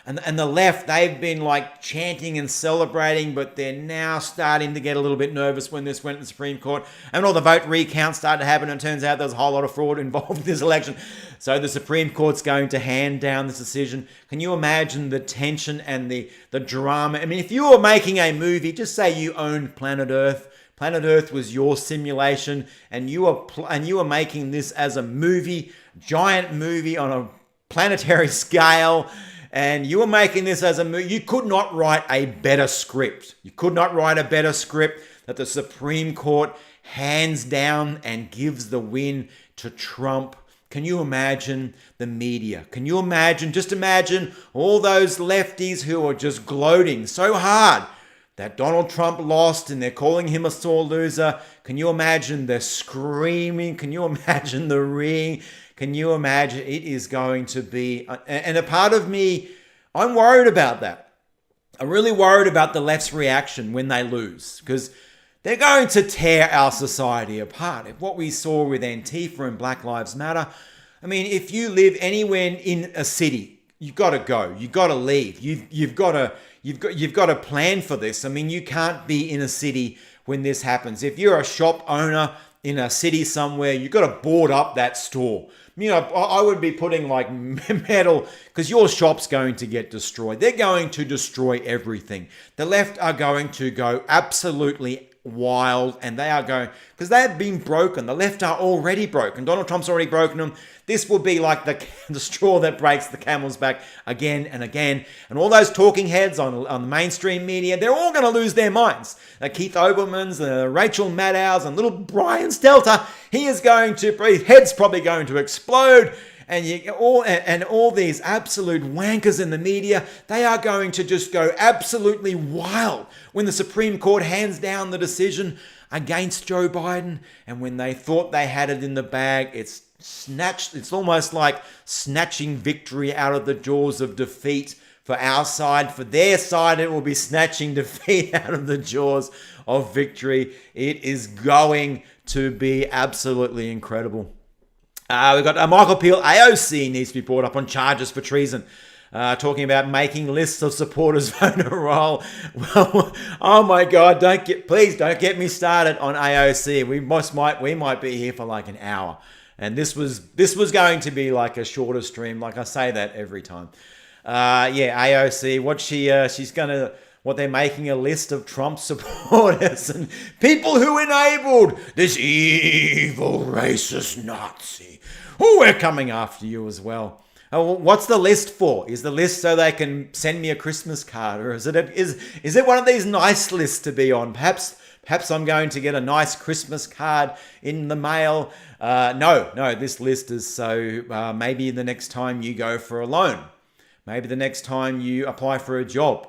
And the left, they've been like chanting and celebrating, but they're now starting to get a little bit nervous when this went to the Supreme Court. And all the vote recounts started to happen, and it turns out there's a whole lot of fraud involved in this election. So the Supreme Court's going to hand down this decision. Can you imagine the tension and the drama? I mean, if you were making a movie, just say you owned Planet Earth. Planet Earth was your simulation, and you were making this as a movie, giant movie on a planetary scale, and you were making this as a movie. You could not write a better script. You could not write a better script that the Supreme Court hands down and gives the win to Trump. Can you imagine the media? Can you imagine, just imagine all those lefties who are just gloating so hard that Donald Trump lost and they're calling him a sore loser. Can you imagine the screaming? Can you imagine the ring? Can you imagine? It is going to be... And a part of me, I'm worried about that. I'm really worried about the left's reaction when they lose, because they're going to tear our society apart. If what we saw with Antifa and Black Lives Matter, I mean, if you live anywhere in a city, you've got to go. You've got to leave. You've got to plan for this. I mean, you can't be in a city when this happens. If you're a shop owner in a city somewhere, you've got to board up that store. You know, I would be putting like metal, because your shop's going to get destroyed. They're going to destroy everything. The left are going to go absolutely wild, and they are going, because they have been broken. The left are already broken. Donald Trump's already broken them. This will be like the straw that breaks the camel's back again and again. And all those talking heads on the mainstream media, they're all going to lose their minds. Keith Olbermann's, Rachel Maddow's, and little Brian Stelter, his head's probably going to explode. And all these absolute wankers in the media, they are going to just go absolutely wild when the Supreme Court hands down the decision against Joe Biden. And when they thought they had it in the bag, it's snatched. It's almost like snatching victory out of the jaws of defeat for our side. For their side, it will be snatching defeat out of the jaws of victory. It is going to be absolutely incredible. We've got Michael Peel, AOC needs to be brought up on charges for treason. Talking about making lists of supporters voter roll. Well, oh my God, please don't get me started on AOC. We might be here for like an hour. And this was going to be like a shorter stream. Like I say that every time. AOC, they're making a list of Trump supporters and people who enabled this evil racist Nazi. Oh, we're coming after you as well. Oh, what's the list for? Is the list so they can send me a Christmas card, or is it one of these nice lists to be on? Perhaps Perhaps I'm going to get a nice Christmas card in the mail. No, this list is so maybe the next time you go for a loan, maybe the next time you apply for a job,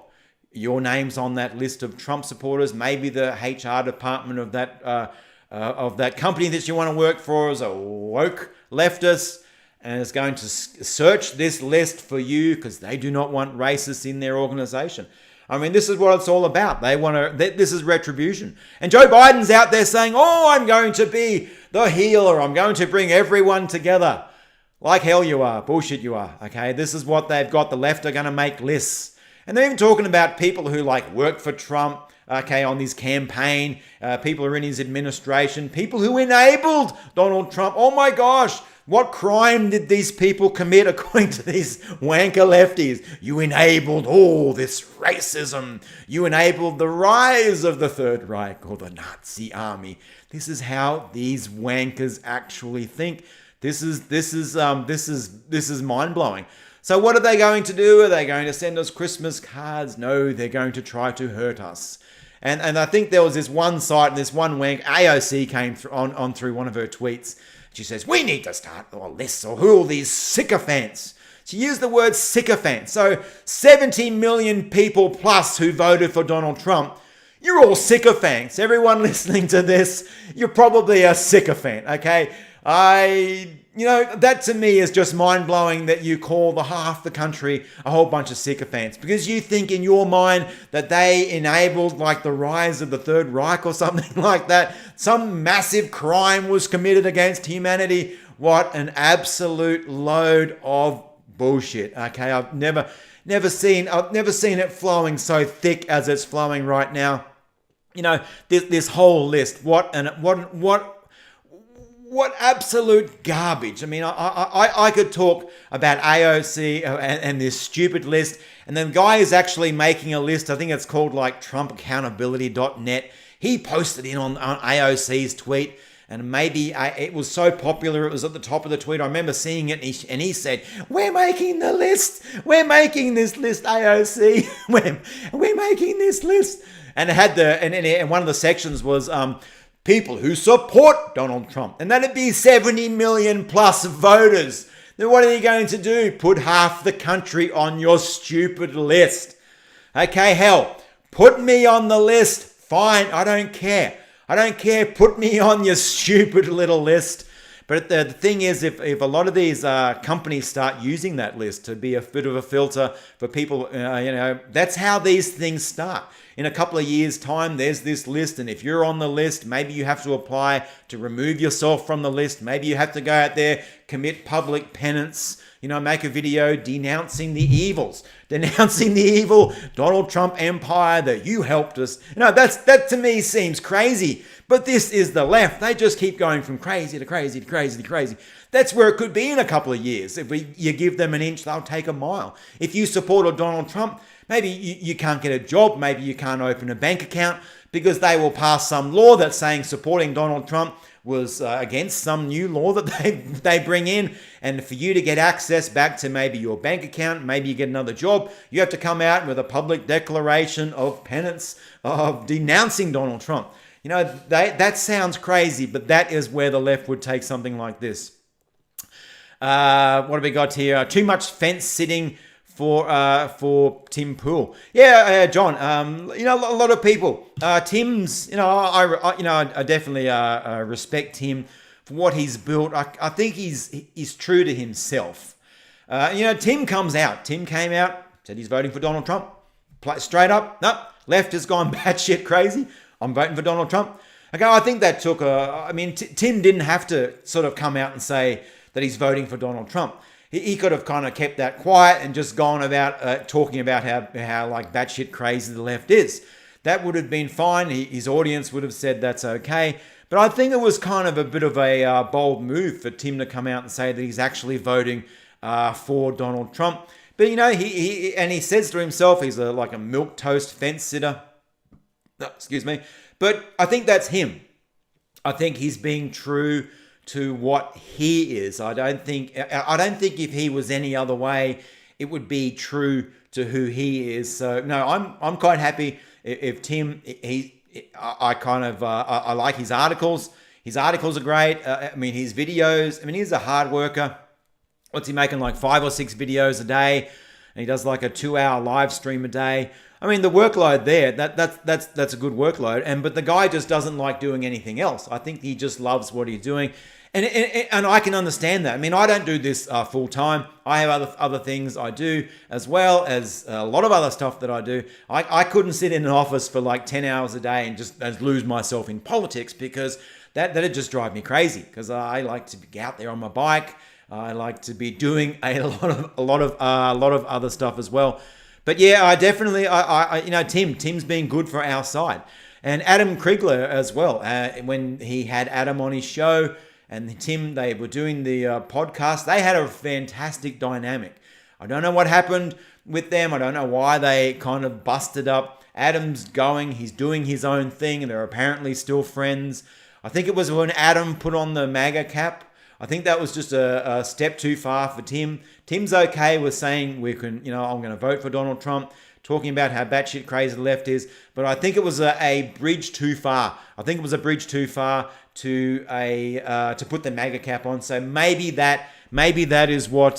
your name's on that list of Trump supporters. Maybe the HR department of that company that you want to work for is a woke leftist and is going to search this list for you because they do not want racists in their organization. I mean, this is what it's all about. This is retribution. And Joe Biden's out there saying, I'm going to be the healer. I'm going to bring everyone together. Like hell you are. Bullshit you are. Okay, this is what they've got. The left are going to make lists. And they're even talking about people who work for Trump, okay, on his campaign, people who are in his administration, people who enabled Donald Trump. Oh my gosh, what crime did these people commit according to these wanker lefties? You enabled all this racism. You enabled the rise of the Third Reich or the Nazi army. This is how these wankers actually think. This is mind-blowing. So what are they going to do? Are they going to send us Christmas cards? No, they're going to try to hurt us. And I think there was this one site and this one wank, AOC came on through one of her tweets. She says, we need to start a list of who are these sycophants. She used the word sycophant. So 70 million people plus who voted for Donald Trump. You're all sycophants. Everyone listening to this, you're probably a sycophant, okay? That to me is just mind-blowing that you call half the country a whole bunch of sycophants because you think in your mind that they enabled the rise of the Third Reich or something like that. Some massive crime was committed against humanity. What an absolute load of bullshit. Okay, I've never seen it flowing so thick as it's flowing right now. This whole list. What absolute garbage. I mean, I could talk about AOC and this stupid list. And then the guy is actually making a list. I think it's called TrumpAccountability.net. He posted in on AOC's tweet. And maybe it was so popular, it was at the top of the tweet. I remember seeing it and he said, we're making the list. We're making this list, AOC. We're making this list. And it had and one of the sections was people who support Donald Trump. And that'd be 70 million plus voters. Then what are you going to do? Put half the country on your stupid list. Okay, hell, put me on the list. Fine, I don't care. Put me on your stupid little list. But the thing is, if a lot of these companies start using that list to be a bit of a filter for people, that's how these things start. In a couple of years' time, there's this list, and if you're on the list, maybe you have to apply to remove yourself from the list. Maybe you have to go out there, commit public penance, make a video denouncing the evils, denouncing the evil Donald Trump empire that you helped us. That to me seems crazy. But this is the left. They just keep going from crazy to crazy to crazy to crazy. That's where it could be in a couple of years. If you give them an inch, they'll take a mile. If you support Donald Trump, maybe you can't get a job. Maybe you can't open a bank account because they will pass some law that's saying supporting Donald Trump was against some new law that they bring in. And for you to get access back to maybe your bank account, maybe you get another job, you have to come out with a public declaration of penance of denouncing Donald Trump. That sounds crazy, but that is where the left would take something like this. What have we got here? Too much fence sitting for Tim Pool. Yeah, John. A lot of people. Tim's. I definitely respect him for what he's built. I think he's true to himself. Tim comes out. Tim came out, said he's voting for Donald Trump. Straight up, no, left has gone batshit crazy. I'm voting for Donald Trump. Okay, I think that took Tim didn't have to sort of come out and say that he's voting for Donald Trump. He could have kind of kept that quiet and just gone about talking about how batshit crazy the left is. That would have been fine. His audience would have said that's okay. But I think it was kind of a bit of a bold move for Tim to come out and say that he's actually voting for Donald Trump. But he says to himself he's like a milquetoast fence sitter. Excuse me. But I think that's him. I think he's being true to what he is. I don't think if he was any other way, it would be true to who he is. So no, I'm quite happy if Tim I kind of I like his articles. His articles are great. I mean, his videos. I mean, he's a hard worker. What's he making, like 5 or 6 videos a day? And he does like a 2-hour live stream a day. I mean, the workload there, that's a good workload. But the guy just doesn't like doing anything else. I think he just loves what he's doing. And I can understand that. I mean, I don't do this full time. I have other things I do, as well as a lot of other stuff that I do. I couldn't sit in an office for like 10 hours a day and just lose myself in politics, because that'd just drive me crazy. Because I like to be out there on my bike. I like to be doing a lot of other stuff as well. But yeah, I definitely, Tim's been good for our side, and Adam Krigler as well. When he had Adam on his show, and Tim, they were doing the podcast, they had a fantastic dynamic. I don't know what happened with them. I don't know why they kind of busted up. Adam's going, he's doing his own thing, and they're apparently still friends. I think it was when Adam put on the MAGA cap. I think that was just a step too far for Tim. Tim's okay with saying I'm going to vote for Donald Trump, talking about how batshit crazy the left is. But I think it was a bridge too far. I think it was a bridge too far to put the MAGA cap on. So maybe that's what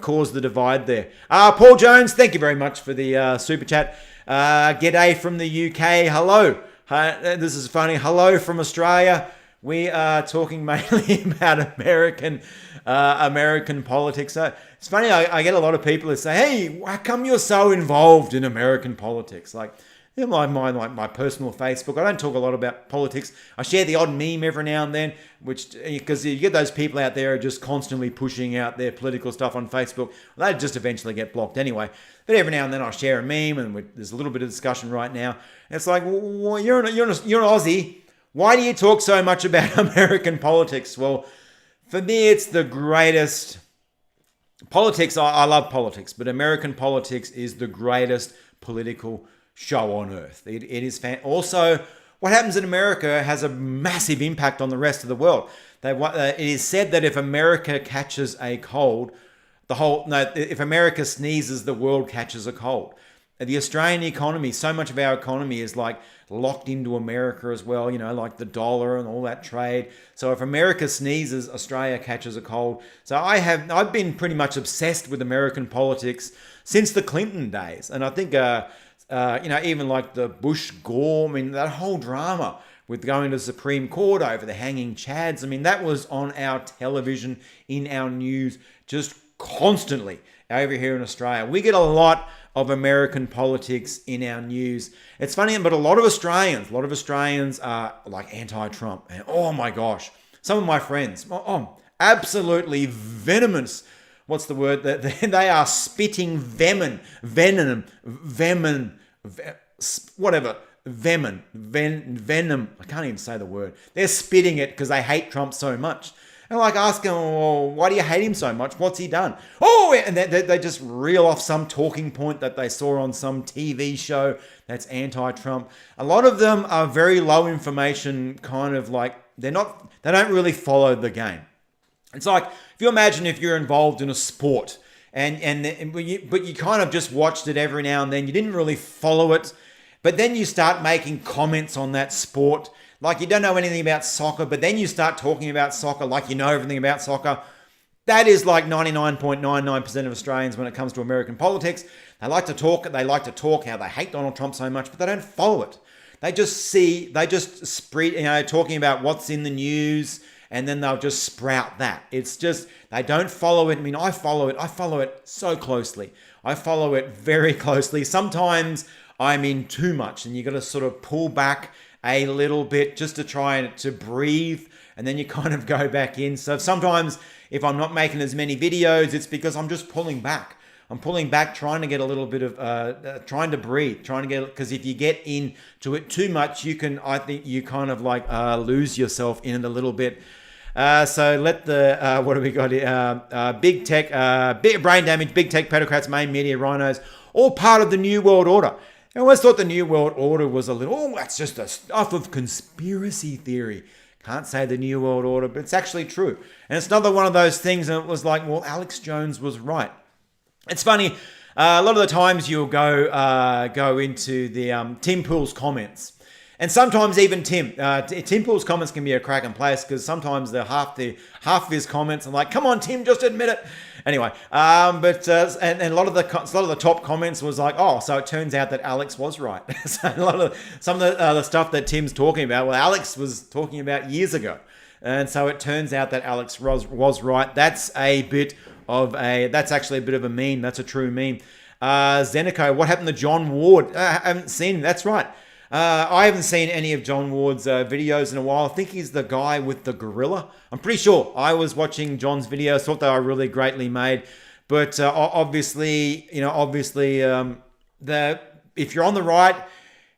caused the divide there. Paul Jones, thank you very much for the super chat. G'day from the UK. Hello. This is funny. Hello from Australia. We are talking mainly about American politics. So it's funny, I get a lot of people who say, hey, how come you're so involved in American politics? Like, my personal Facebook, I don't talk a lot about politics. I share the odd meme every now and then, because you get those people out there who are just constantly pushing out their political stuff on Facebook. Well, they just eventually get blocked anyway. But every now and then I share a meme, and there's a little bit of discussion right now. And it's like, well, you're an Aussie. Why do you talk so much about American politics? Well, for me, it's the greatest. Politics, I love politics, but American politics is the greatest political show on earth. It is also, what happens in America has a massive impact on the rest of the world. It is said that if America catches a cold, if America sneezes, the world catches a cold. The Australian economy, so much of our economy is like locked into America as well, like the dollar and all that trade. So if America sneezes, Australia catches a cold. So I've been pretty much obsessed with American politics since the Clinton days. And I think, even like the Bush-Gore, that whole drama with going to the Supreme Court over the hanging Chads, that was on our television, in our news, just constantly over here in Australia. We get a lot of American politics in our news. It's funny, but a lot of Australians are like anti-Trump. And oh my gosh, some of my friends, absolutely venomous. What's the word? They are spitting venom, whatever. Venom. I can't even say the word. They're spitting it because they hate Trump so much. And like asking, oh, why do you hate him so much? What's he done? Oh, and they just reel off some talking point that they saw on some TV show that's anti-Trump. A lot of them are very low information, kind of like they don't really follow the game. It's like, if you imagine if you're involved in a sport but you kind of just watched it every now and then, you didn't really follow it, but then you start making comments on that sport. Like you don't know anything about soccer, but then you start talking about soccer like you know everything about soccer. That is like 99.99% of Australians when it comes to American politics. They like to talk how they hate Donald Trump so much, but they don't follow it. They just spread, talking about what's in the news, and then they'll just sprout that. It's just, they don't follow it. I follow it so closely. I follow it very closely. Sometimes I'm in too much, and you got to sort of pull back a little bit just to try to breathe, and then you kind of go back in. So sometimes if I'm not making as many videos, it's because I'm just pulling back. I'm pulling back, trying to get a little bit of, trying to breathe, because if you get into it too much, I think you kind of like lose yourself in it a little bit. So let the, what do we got here? Big tech, brain damage, big tech, pedocrats, main media, rhinos, all part of the New World Order. I always thought the New World Order was that's just a stuff of conspiracy theory. Can't say the New World Order, but it's actually true. And it's another one of those things, and it was like, well, Alex Jones was right. It's funny, A lot of the times you'll go into the Tim Pool's comments. And sometimes even Tim Pool's comments can be a cracking place because sometimes half of his comments are like, "Come on, Tim, just admit it." Anyway, and a lot of the top comments was like, "Oh, so it turns out that Alex was right." So some of the stuff that Tim's talking about, well, Alex was talking about years ago, and so it turns out that Alex was right. That's actually a bit of a meme. That's a true meme. Zenico, what happened to John Ward? I haven't seen him. That's right. I haven't seen any of John Ward's videos in a while. I think he's the guy with the gorilla. I'm pretty sure. I was watching John's videos, thought they were really greatly made. But obviously, if you're on the right,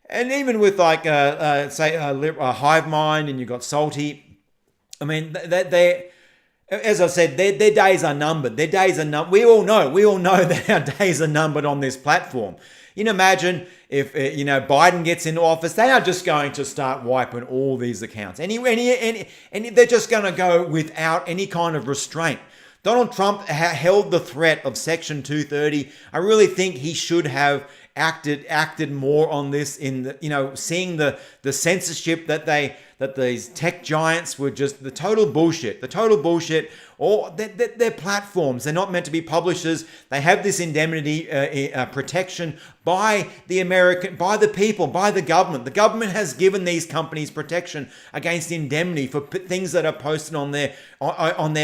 and even with like, say, a Hive Mind and you've got Salty, I mean, they as I said, their days are numbered. Their days are numbered. We all know that our days are numbered on this platform. You can imagine if Biden gets into office, they are just going to start wiping all these accounts. And they're just going to go without any kind of restraint. Donald Trump held the threat of Section 230. I really think he should have acted more on this in seeing the censorship that these tech giants were just the total bullshit. Or they're platforms. They're not meant to be publishers. They have this indemnity protection by the people, by the government. The government has given these companies protection against indemnity for things that are posted on their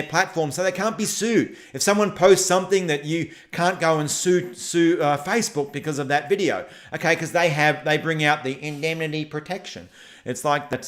platform, so they can't be sued. If someone posts something that you can't go and sue Facebook because of that video, okay, because they bring out the indemnity protection. It's like that,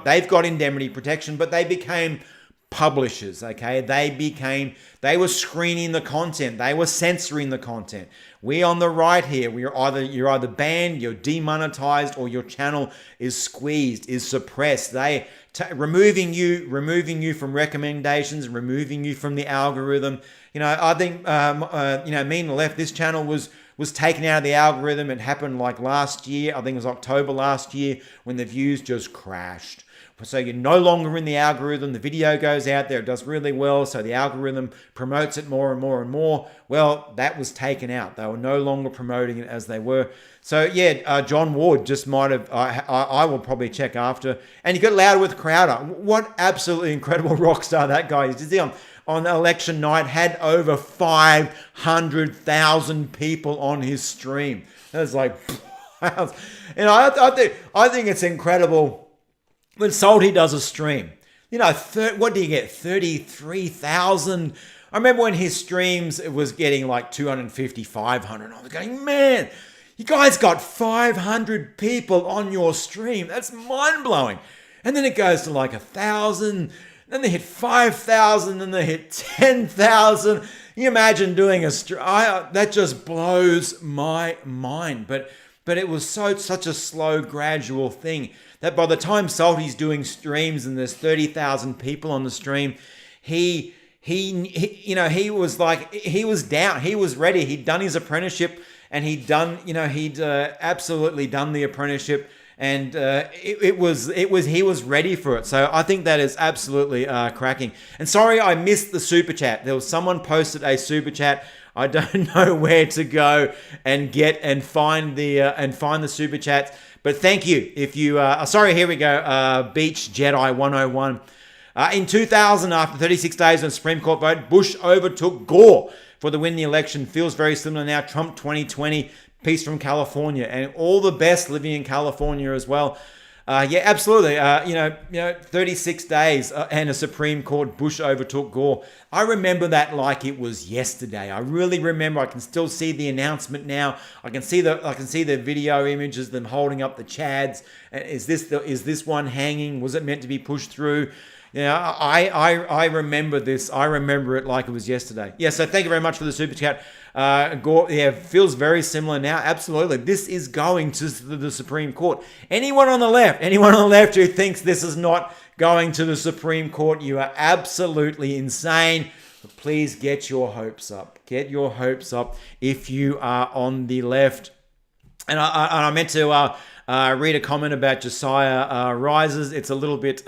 they've got indemnity protection, but they became publishers, okay? They were screening the content. They were censoring the content. We on the right here, you're either banned, you're demonetized, or your channel is squeezed, is suppressed. They removing you from recommendations, removing you from the algorithm. I think me and the left, this channel was taken out of the algorithm. It happened like last year. I think it was October last year when the views just crashed. So you're no longer in the algorithm. The video goes out there. It does really well. So the algorithm promotes it more and more and more. Well, that was taken out. They were no longer promoting it as they were. So yeah, John Ward just might have, I will probably check after. And you got Louder with Crowder. What absolutely incredible rock star that guy is. You see on election night, had over 500,000 people on his stream. That's like, I think it's incredible. When Salty does a stream, what do you get? 33,000. I remember when his streams, it was getting like 250, 500. I was going, man, you guys got 500 people on your stream. That's mind blowing. And then it goes to like 1,000. Then they hit 5,000. Then they hit 10,000. Can you imagine doing a stream? That just blows my mind. But it was such a slow, gradual thing that by the time Salty's doing streams and there's 30,000 people on the stream, he was down. He was ready. He'd done his apprenticeship and he'd absolutely done the apprenticeship, and he was ready for it. So I think that is absolutely cracking. And sorry, I missed the super chat. There was someone posted a super chat. I don't know where to go and find the super chats. But thank you. If you, sorry, here we go. Beach Jedi 101. In 2000, after 36 days on the Supreme Court vote, Bush overtook Gore for the win the election. Feels very similar now. Trump 2020. Peace from California, and all the best living in California as well. Yeah, absolutely. 36 days and a Supreme Court, Bush overtook Gore. I remember that like it was yesterday. I really remember. I can still see the announcement now. I can see the video images, them holding up the Chads. Is this one hanging? Was it meant to be pushed through? I remember this. I remember it like it was yesterday. Yeah, so thank you very much for the super chat. Gore, feels very similar now. Absolutely. This is going to the Supreme Court. Anyone on the left who thinks this is not going to the Supreme Court, you are absolutely insane. But please get your hopes up. Get your hopes up if you are on the left. And I meant to read a comment about Josiah Rises. It's a little bit...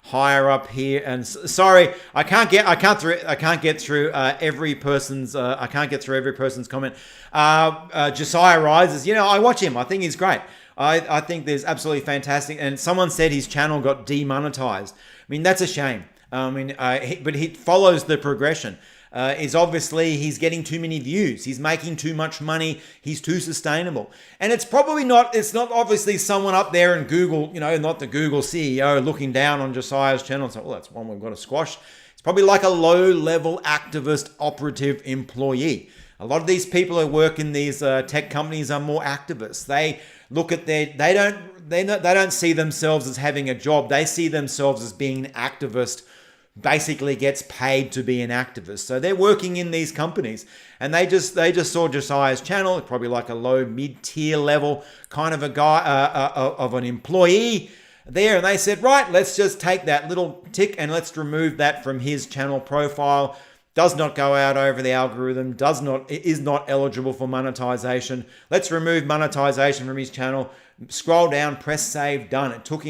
higher up here. And sorry, I can't get through every person's comment. Josiah Rises, I watch him. I think he's great. I think there's absolutely fantastic. And someone said his channel got demonetized. I mean, that's a shame. But he follows the progression. Is obviously he's getting too many views. He's making too much money. He's too sustainable. And it's not obviously someone up there in Google, not the Google CEO looking down on Josiah's channel and saying, well, that's one we've got to squash. It's probably like a low-level activist operative employee. A lot of these people who work in these tech companies are more activists. They look at they don't see themselves as having a job. They see themselves as being an activist, basically gets paid to be an activist. So they're working in these companies, and they just saw Josiah's channel, probably like a low mid-tier level kind of a guy of an employee there, and they said, right, let's just take that little tick and let's remove that from his channel profile. Does not go out over the algorithm, is not eligible for monetization. Let's remove monetization from his channel. Scroll down, press save, done. It took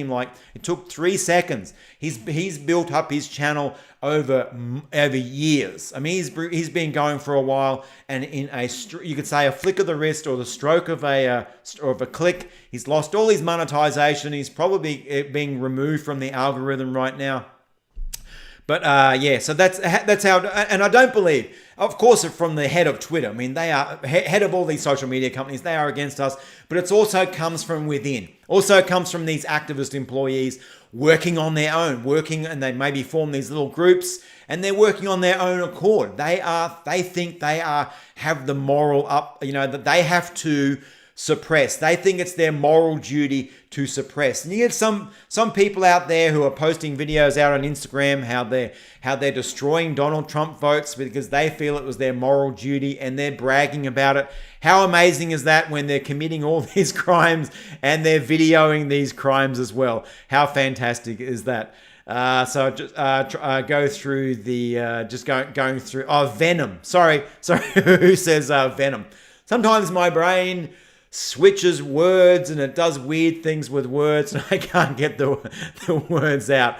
3 seconds. He's built up his channel over years. I mean, he's been going for a while, and in you could say a flick of the wrist or the stroke of a click, he's lost all his monetization. He's probably being removed from the algorithm right now. But so that's how, and I don't believe, of course, from the head of Twitter. I mean, they are head of all these social media companies. They are against us, but it also comes from within. Also comes from these activist employees working on their own, and they maybe form these little groups, and they're working on their own accord. They think they have the moral that they have to suppress. They think it's their moral duty to suppress. And you get some people out there who are posting videos out on Instagram how they're destroying Donald Trump votes because they feel it was their moral duty, and they're bragging about it. How amazing is that when they're committing all these crimes and they're videoing these crimes as well? How fantastic is that? So just go through the going through Venom. Sorry, who says Venom? Sometimes my brain switches words and it does weird things with words, and I can't get the words out.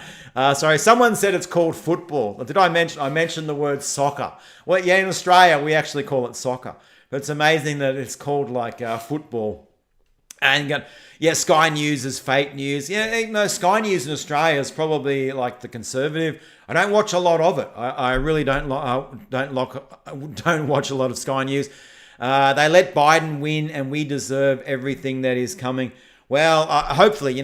Sorry, someone said it's called football. Did I mentioned the word soccer? Well, yeah, in Australia we actually call it soccer, but it's amazing that it's called like football. And Sky News is fake news. Sky News in Australia is probably like the conservative. I don't watch a lot of it. I really don't watch a lot of Sky News. They let Biden win, and we deserve everything that is coming. Well, hopefully, we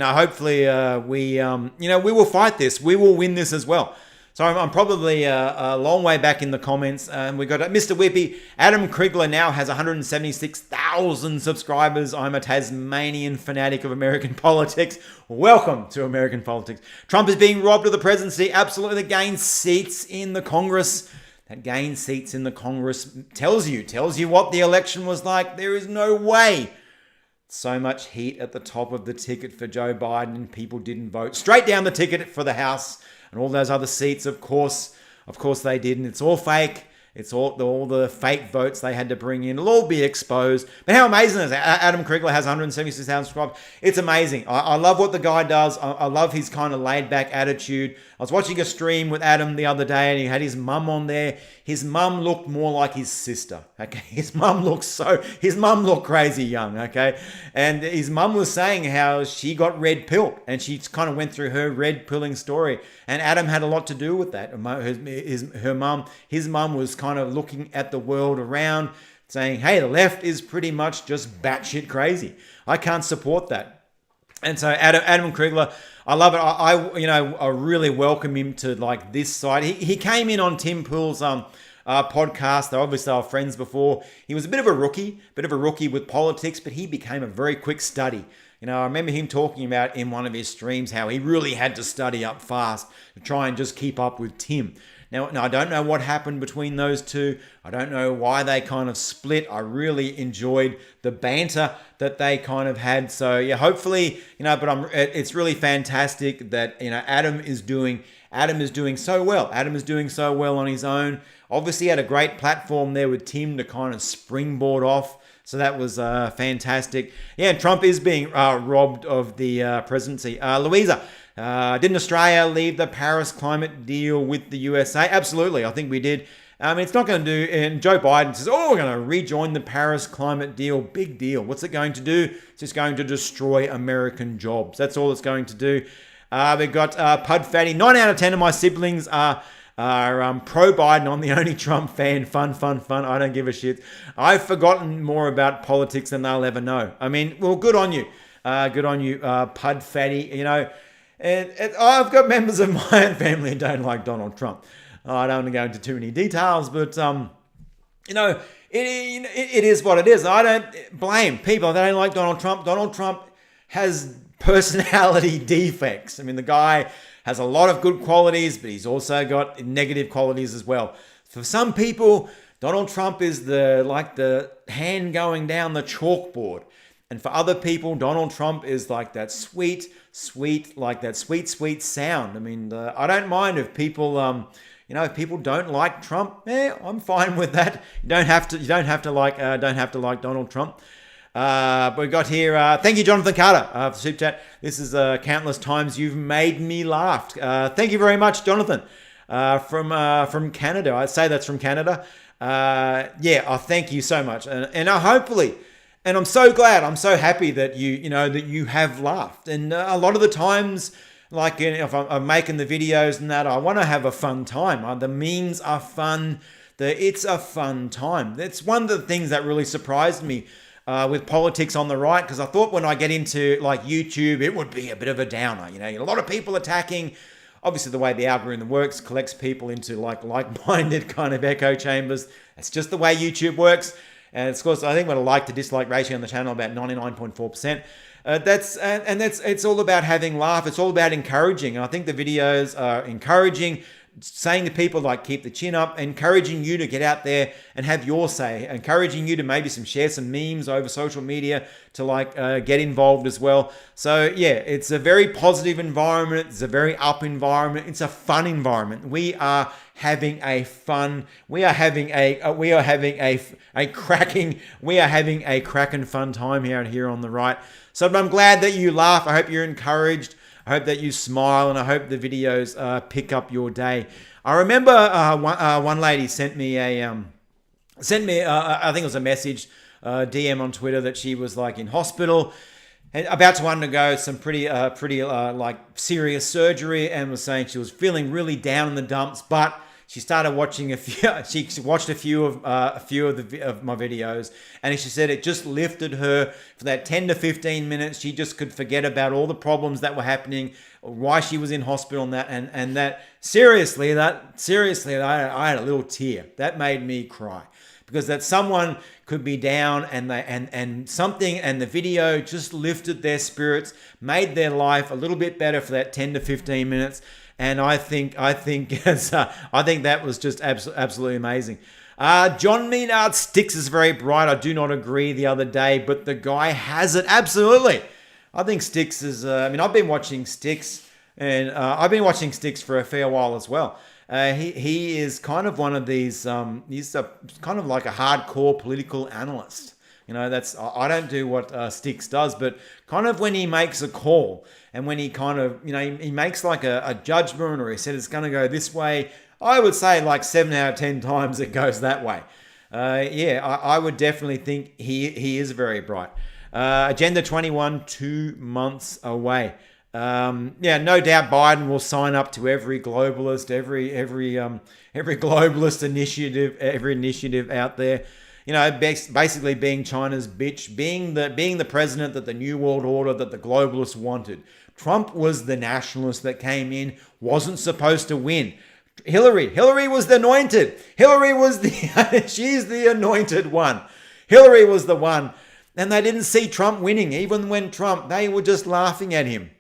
will fight this. We will win this as well. So I'm probably a long way back in the comments. We got Mr. Whippy. Adam Krigler now has 176,000 subscribers. I'm a Tasmanian fanatic of American politics. Welcome to American politics. Trump is being robbed of the presidency. Absolutely gains seats in the Congress. That gain seats in the Congress tells you what the election was like. There is no way. So much heat at the top of the ticket for Joe Biden, and people didn't vote. Straight down the ticket for the House and all those other seats, of course they didn't. It's all fake. It's all the fake votes they had to bring in. It'll all be exposed. But how amazing is that? Adam Krigler has 176,000 subscribers. It's amazing. I love what the guy does. I love his kind of laid-back attitude. I was watching a stream with Adam the other day, and he had his mum on there. His mum looked more like his sister. Okay, his mum looked crazy young. Okay, and his mum was saying how she got red pilled, and she kind of went through her red pilling story. And Adam had a lot to do with that. His mum was kind of looking at the world around, saying, "Hey, the left is pretty much just batshit crazy. I can't support that." And so Adam Krigler, I love it. I really welcome him to like this side. He came in on Tim Pool's podcast. They obviously are friends before. He was a bit of a rookie with politics, but he became a very quick study. I remember him talking about in one of his streams how he really had to study up fast to try and just keep up with Tim. Now, I don't know what happened between those two. I don't know why they kind of split. I really enjoyed the banter that they kind of had. So yeah, hopefully, it's really fantastic that Adam is doing so well. Adam is doing so well on his own. Obviously, he had a great platform there with Tim to kind of springboard off. So that was fantastic. Yeah, Trump is being robbed of the presidency. Louisa, didn't Australia leave the Paris climate deal with the USA? Absolutely, I think we did. It's not going to do, and Joe Biden says, we're going to rejoin the Paris climate deal. Big deal. What's it going to do? It's just going to destroy American jobs. That's all it's going to do. We've got Pud Fatty. 9 out of 10 of my siblings are pro-Biden. I'm the only Trump fan. Fun. I don't give a shit. I've forgotten more about politics than they'll ever know. I mean, well, good on you. Pud Fatty. You know, I've got members of my own family who don't like Donald Trump. I don't want to go into too many details, but, you know, it is what it is. I don't blame people that don't like Donald Trump. Donald Trump has personality defects. I mean, the guy has a lot of good qualities, but he's also got negative qualities as well. For some people, Donald Trump is like the hand going down the chalkboard. And for other people, Donald Trump is like that sweet sound. I mean, I don't mind if people, if people don't like Trump, I'm fine with that. You don't have to like Donald Trump. But we got here, thank you, Jonathan Carter, for Super Chat. This is countless times you've made me laugh. Thank you very much, Jonathan, from Canada. I'd say that's from Canada. Thank you so much. And hopefully, and I'm so glad, I'm so happy that you have laughed. And a lot of the times, like if I'm making the videos and that, I want to have a fun time. The memes are fun. It's a fun time. That's one of the things that really surprised me with politics on the right, because I thought when I get into like YouTube, it would be a bit of a downer. You know, a lot of people attacking. Obviously, the way the algorithm works collects people into like-minded kind of echo chambers. That's just the way YouTube works. And of course, I think what a like to dislike ratio on the channel about 99.4%. It's all about having laugh. It's all about encouraging. And I think the videos are encouraging, saying to people like keep the chin up, encouraging you to get out there and have your say, encouraging you to maybe share some memes over social media to get involved as well. So yeah, it's a very positive environment. It's a very up environment. It's a fun environment. We are having a cracking fun time here on the right. So I'm glad that you laugh. I hope you're encouraged. I hope that you smile, and I hope the videos pick up your day. I remember one lady sent me I think it was a message, DM on Twitter, that she was like in hospital and about to undergo some pretty serious surgery, and was saying she was feeling really down in the dumps, but she started watching she watched a few of my videos, and she said it just lifted her for that 10 to 15 minutes. She just could forget about all the problems that were happening, why she was in hospital, and that seriously, I had a little tear. That made me cry, because that someone could be down and the video just lifted their spirits, made their life a little bit better for that 10 to 15 minutes. And I think that was just absolutely amazing. John Maynard, Sticks is very bright. I do not agree the other day, but the guy has it. Absolutely. I think Sticks is, I've been watching Sticks, and I've been watching Sticks for a fair while as well. He is kind of one of these, he's kind of like a hardcore political analyst. I don't do what Sticks does, but kind of when he makes a call, and when he kind of, he makes like a judgment, or he said it's going to go this way, I would say like 7 out of 10 times it goes that way. I would definitely think he is very bright. Agenda 21, 2 months away. No doubt Biden will sign up to every globalist, every globalist initiative out there. Basically being China's bitch, being the president that the New World Order, that the globalists wanted. Trump was the nationalist that came in, wasn't supposed to win. Hillary was the anointed. She's the anointed one. Hillary was the one. And they didn't see Trump winning. Even when they were just laughing at him.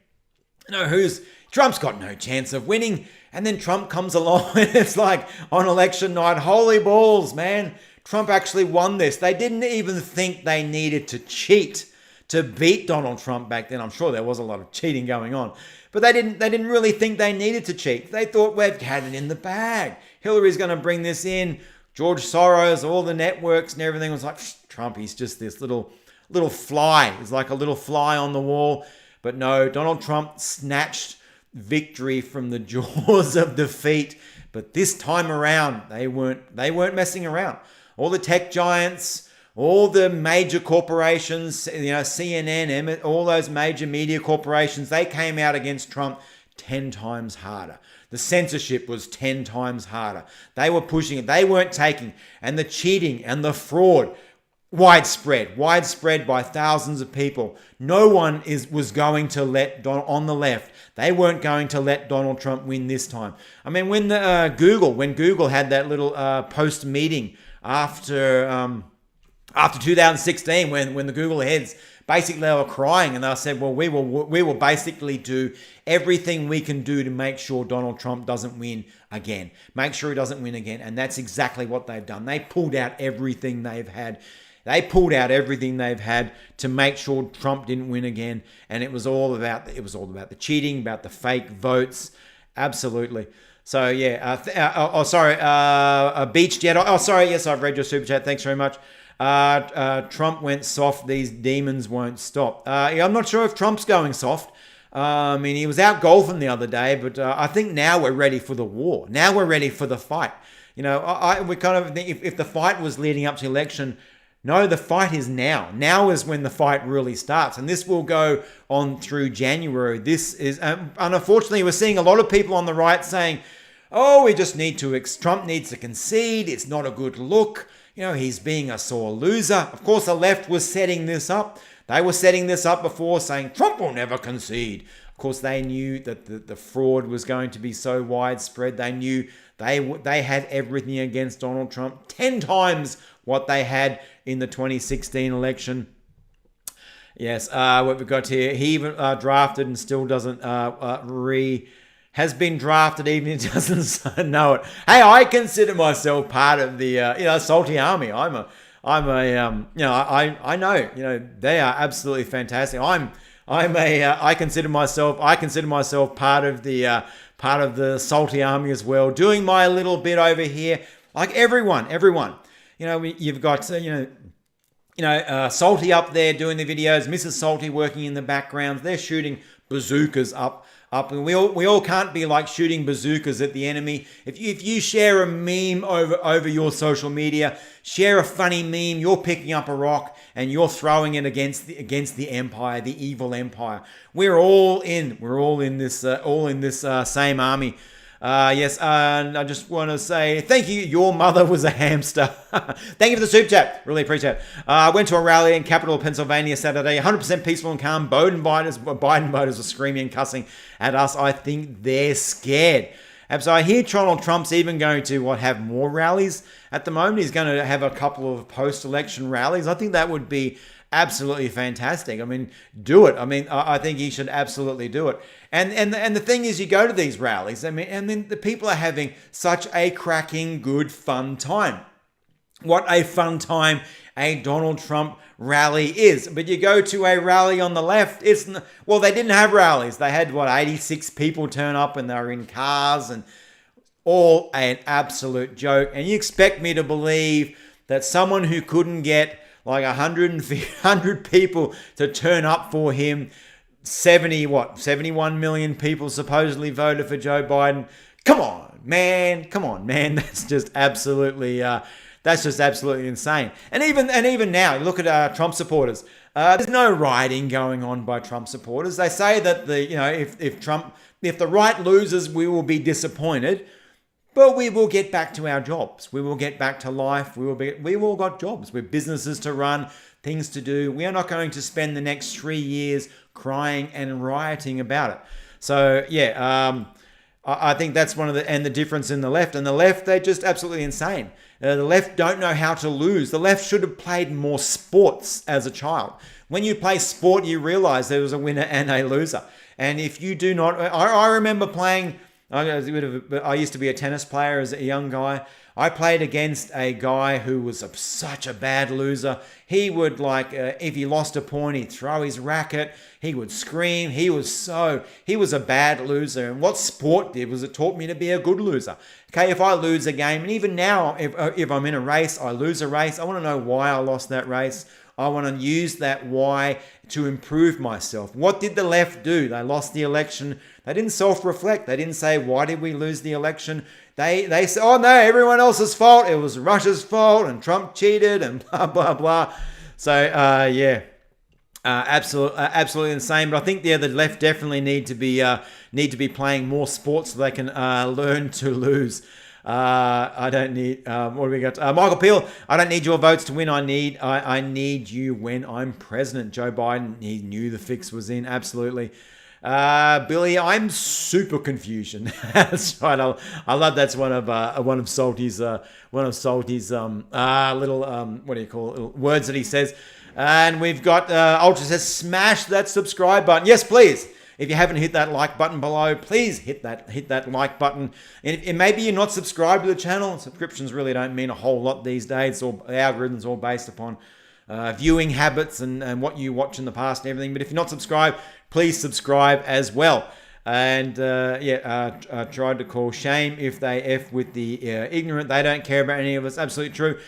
Trump's got no chance of winning. And then Trump comes along, and it's like on election night, holy balls, man. Trump actually won this. They didn't even think they needed to cheat to beat Donald Trump back then. I'm sure there was a lot of cheating going on, but they didn't really think they needed to cheat. They thought, we've had it in the bag. Hillary's going to bring this in. George Soros, all the networks and everything was like, Trump, he's just this little fly. He's like a little fly on the wall. But no, Donald Trump snatched victory from the jaws of defeat. But this time around, they weren't messing around. All the tech giants, all the major corporations, CNN, all those major media corporations, they came out against Trump 10 times harder. The censorship was 10 times harder. They were pushing it. They weren't taking. And the cheating and the fraud, widespread by thousands of people. No one was going to let, on the left, they weren't going to let Donald Trump win this time. I mean, when Google had that little post meeting after 2016, when the Google heads basically they were crying and they said, well, we will basically do everything we can do to make sure Donald Trump doesn't win again. Make sure he doesn't win again. And that's exactly what they've done. They pulled out everything they've had. They pulled out everything they've had to make sure Trump didn't win again. And it was all about the cheating, about the fake votes. Absolutely. So yeah, Beach Jet. Oh, sorry. Yes, I've read your super chat. Thanks very much. Trump went soft. These demons won't stop. I'm not sure if Trump's going soft. I mean, he was out golfing the other day, but I think now we're ready for the war. Now we're ready for the fight. We kind of think if the fight was leading up to the election, no, the fight is now. Now is when the fight really starts. And this will go on through January. This is, and unfortunately, we're seeing a lot of people on the right saying, oh, Trump needs to concede. It's not a good look. He's being a sore loser. Of course, the left was setting this up. They were setting this up before saying Trump will never concede. Of course, they knew that the fraud was going to be so widespread. They knew they had everything against Donald Trump, 10 times what they had in the 2016 election. Yes, what we've got here, he even drafted and still doesn't has been drafted even if he doesn't know it. Hey, I consider myself part of the Salty Army. I know, they are absolutely fantastic. I consider myself part of the Salty Army as well, doing my little bit over here. Like everyone, you've got Salty up there doing the videos, Mrs. Salty working in the background. They're shooting bazookas up. And we all can't be like shooting bazookas at the enemy. If you share a meme over your social media, share a funny meme, you're picking up a rock and you're throwing it against the empire, the evil empire. We're all in this same army. Yes, and I just want to say thank you. Your mother was a hamster. Thank you for the super chat. Really appreciate it. I went to a rally in Capital, Pennsylvania Saturday. 100% peaceful and calm. Biden voters were screaming and cussing at us. I think they're scared. And so I hear Donald Trump's even going to have more rallies at the moment. He's going to have a couple of post-election rallies. I think that would be absolutely fantastic. I mean, do it. I mean, I think he should absolutely do it. And the thing is, you go to these rallies, and then the people are having such a cracking good fun time. What a fun time a Donald Trump rally is. But you go to a rally on the left, they didn't have rallies. They had 86 people turn up, and they were in cars, and all an absolute joke. And you expect me to believe that someone who couldn't get like 100 people to turn up for him, 71 million people supposedly voted for Joe Biden. Come on, man. That's just absolutely insane. And even now, you look at Trump supporters. There's no rioting going on by Trump supporters. They say that if the right loses, we will be disappointed. But we will get back to our jobs. We will get back to life. We all got jobs. We've businesses to run, things to do. We are not going to spend the next 3 years crying and rioting about it. So yeah, I think that's the difference in the left. And the left, they're just absolutely insane. The left don't know how to lose. The left should have played more sports as a child. When you play sport, you realize there was a winner and a loser. And if you do not, I remember playing I used to be a tennis player as a young guy. I played against a guy who was such a bad loser. He would if he lost a point, he'd throw his racket. He would scream. He was a bad loser. And what sport did was it taught me to be a good loser. Okay, if I lose a game, and even now, if I'm in a race, I lose a race, I want to know why I lost that race. I want to use that why to improve myself. What did the left do? They lost the election. They didn't self-reflect. They didn't say, why did we lose the election? They said, oh no, everyone else's fault. It was Russia's fault and Trump cheated and blah, blah, blah. So, absolutely insane. But I think the left definitely need to be playing more sports so they can learn to lose. I don't need. What do we got? Michael Peel. I don't need your votes to win. I need you when I'm president. Joe Biden. He knew the fix was in. Absolutely. Billy, I'm super confusion. That's right. I love that's one of Salty's little what do you call it? Words that he says. And we've got Ultra says smash that subscribe button. Yes, please. If you haven't hit that like button below, please hit that like button. And maybe you're not subscribed to the channel. Subscriptions really don't mean a whole lot these days. The algorithm's all based upon viewing habits and what you watch in the past and everything. But if you're not subscribed, please subscribe as well. And tried to call shame if they F with the ignorant. They don't care about any of us. Absolutely true.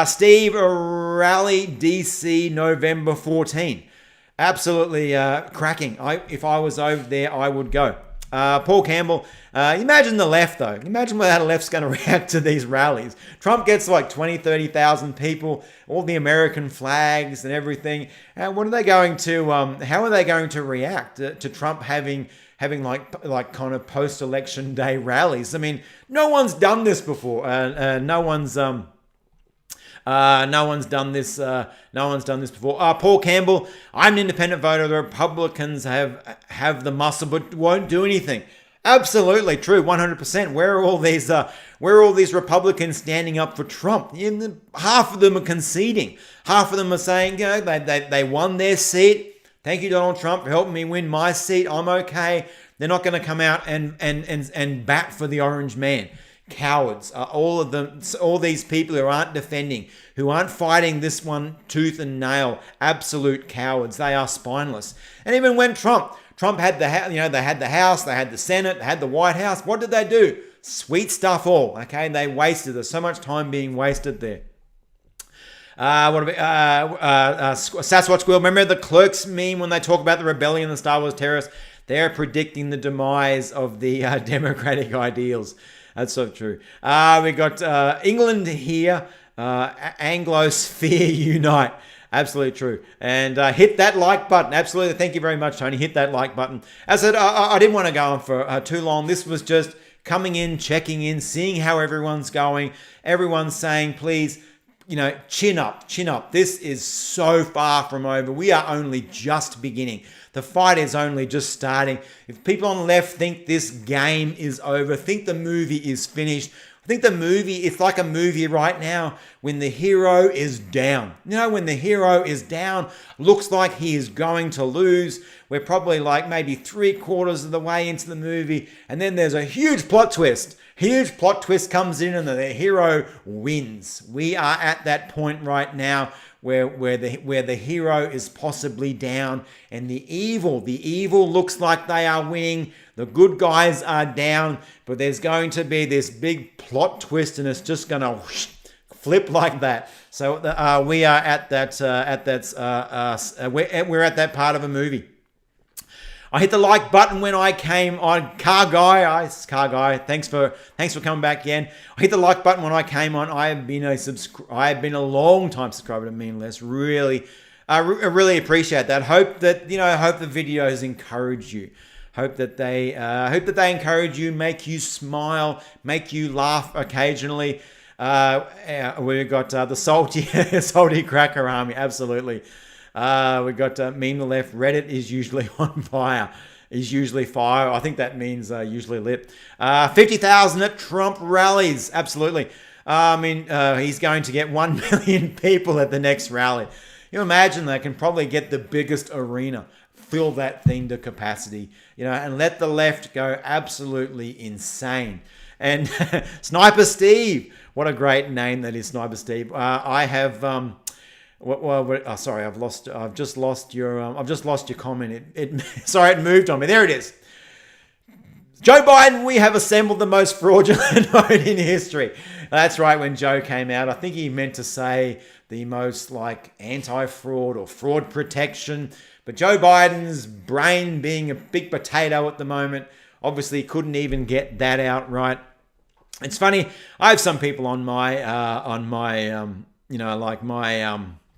Steve, Rally DC November 14. Absolutely cracking. If I was over there, I would go. Paul Campbell. Imagine the left, though. Imagine how the left's going to react to these rallies. Trump gets 20, 30,000 people, all the American flags and everything. And what are they going to? How are they going to react to Trump having like kind of post-election day rallies? I mean, no one's done this before. No one's done this. No one's done this before. Paul Campbell. I'm an independent voter. The Republicans have the muscle, but won't do anything. Absolutely true. 100%. Where are all these Republicans standing up for Trump? Half of them are conceding. Half of them are saying, they won their seat. Thank you, Donald Trump, for helping me win my seat. I'm okay. They're not going to come out and bat for the orange man. Cowards, all of them, all these people who aren't defending, who aren't fighting this one tooth and nail, absolute cowards. They are spineless. And even when Trump had they had the House, they had the Senate, they had the White House. What did they do? Sweet stuff all. Okay, they wasted. There's so much time being wasted there. Sasquatch Squirrel. Remember the Clerks meme when they talk about the rebellion and the Star Wars terrorists? They're predicting the demise of the democratic ideals. That's so true. We got England here. Anglosphere unite. Absolutely true. And hit that like button. Absolutely. Thank you very much, Tony. Hit that like button. As I said, I didn't want to go on for too long. This was just coming in, checking in, seeing how everyone's going. Everyone's saying, please, chin up, chin up. This is so far from over. We are only just beginning. The fight is only just starting. If people on the left think this game is over, think the movie is finished, I think it's like a movie right now when the hero is down. When the hero is down, looks like he is going to lose. We're probably maybe 3/4 of the way into the movie, and then there's a huge plot twist. Huge plot twist comes in and the hero wins. We are at that point right now where the hero is possibly down and the evil looks like they are winning. The good guys are down, but there's going to be this big plot twist and it's just going to flip like that. So we are at that we're at that part of a movie. I hit the like button when I came on. Car guy, thanks for coming back again. I hit the like button when I came on. I have been a long time subscriber to Meaningless. Really, I really appreciate that. Hope that hope the videos encourage you. Hope that they encourage you, make you smile, make you laugh occasionally. We've got the salty cracker army. Absolutely. We got meme the left. Reddit is usually on fire. I think that means usually lit. 50,000 at Trump rallies. Absolutely. He's going to get 1 million people at the next rally. You imagine they can probably get the biggest arena. fill that thing to capacity, and let the left go absolutely insane. And Sniper Steve, what a great name that is, Sniper Steve. I have sorry, I've just lost your comment. Sorry, it moved on me. There it is. Joe Biden, we have assembled the most fraudulent vote in history. That's right, when Joe came out, I think he meant to say the most anti-fraud or fraud protection. But Joe Biden's brain being a big potato at the moment, obviously couldn't even get that out right. It's funny, I have some people on my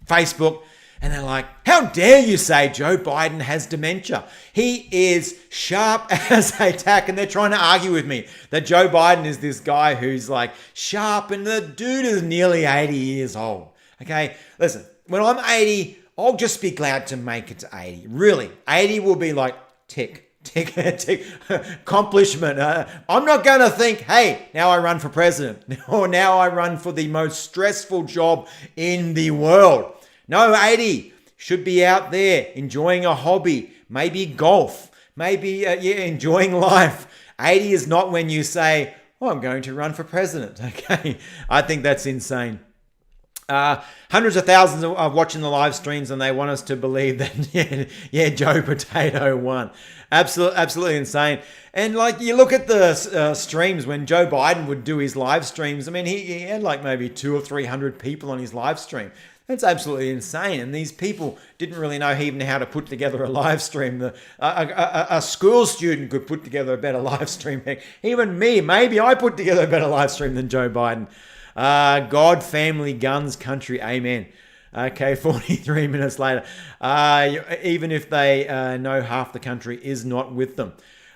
Facebook, and they're like, how dare you say Joe Biden has dementia? He is sharp as a tack. And they're trying to argue with me that Joe Biden is this guy who's sharp, and the dude is nearly 80 years old. Okay, listen, when I'm 80, I'll just be glad to make it to 80. Really, 80 will be tick, accomplishment. I'm not going to think, hey, now I run for president, or now I run for the most stressful job in the world. No, 80 should be out there enjoying a hobby, maybe golf, maybe enjoying life. 80 is not when you say, oh, I'm going to run for president. Okay, I think that's insane. Hundreds of thousands are watching the live streams, and they want us to believe that, Joe Potato won. Absolutely insane. And you look at the streams when Joe Biden would do his live streams. I mean, he had maybe 200 or 300 people on his live stream. That's absolutely insane. And these people didn't really know even how to put together a live stream. A school student could put together a better live stream. Even me, maybe I put together a better live stream than Joe Biden. God, family, guns, country, amen. Okay, 43 minutes later. Even if they know half the country is not with them.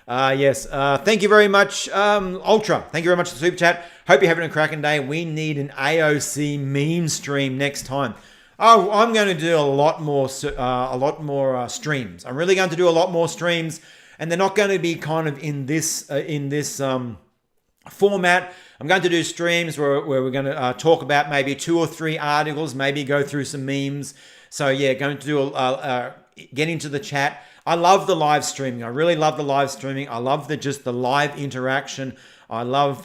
Yes, thank you very much, Ultra. Thank you very much for the super chat. Hope you're having a cracking day. We need an AOC meme stream next time. Oh, I'm going to do a lot more streams. I'm really going to do a lot more streams, and they're not going to be kind of in this format. I'm going to do streams where we're going to talk about maybe 2 or 3 articles, maybe go through some memes. So yeah, going to do get into the chat. I love the live streaming. I really love the live streaming. I love the live interaction. I love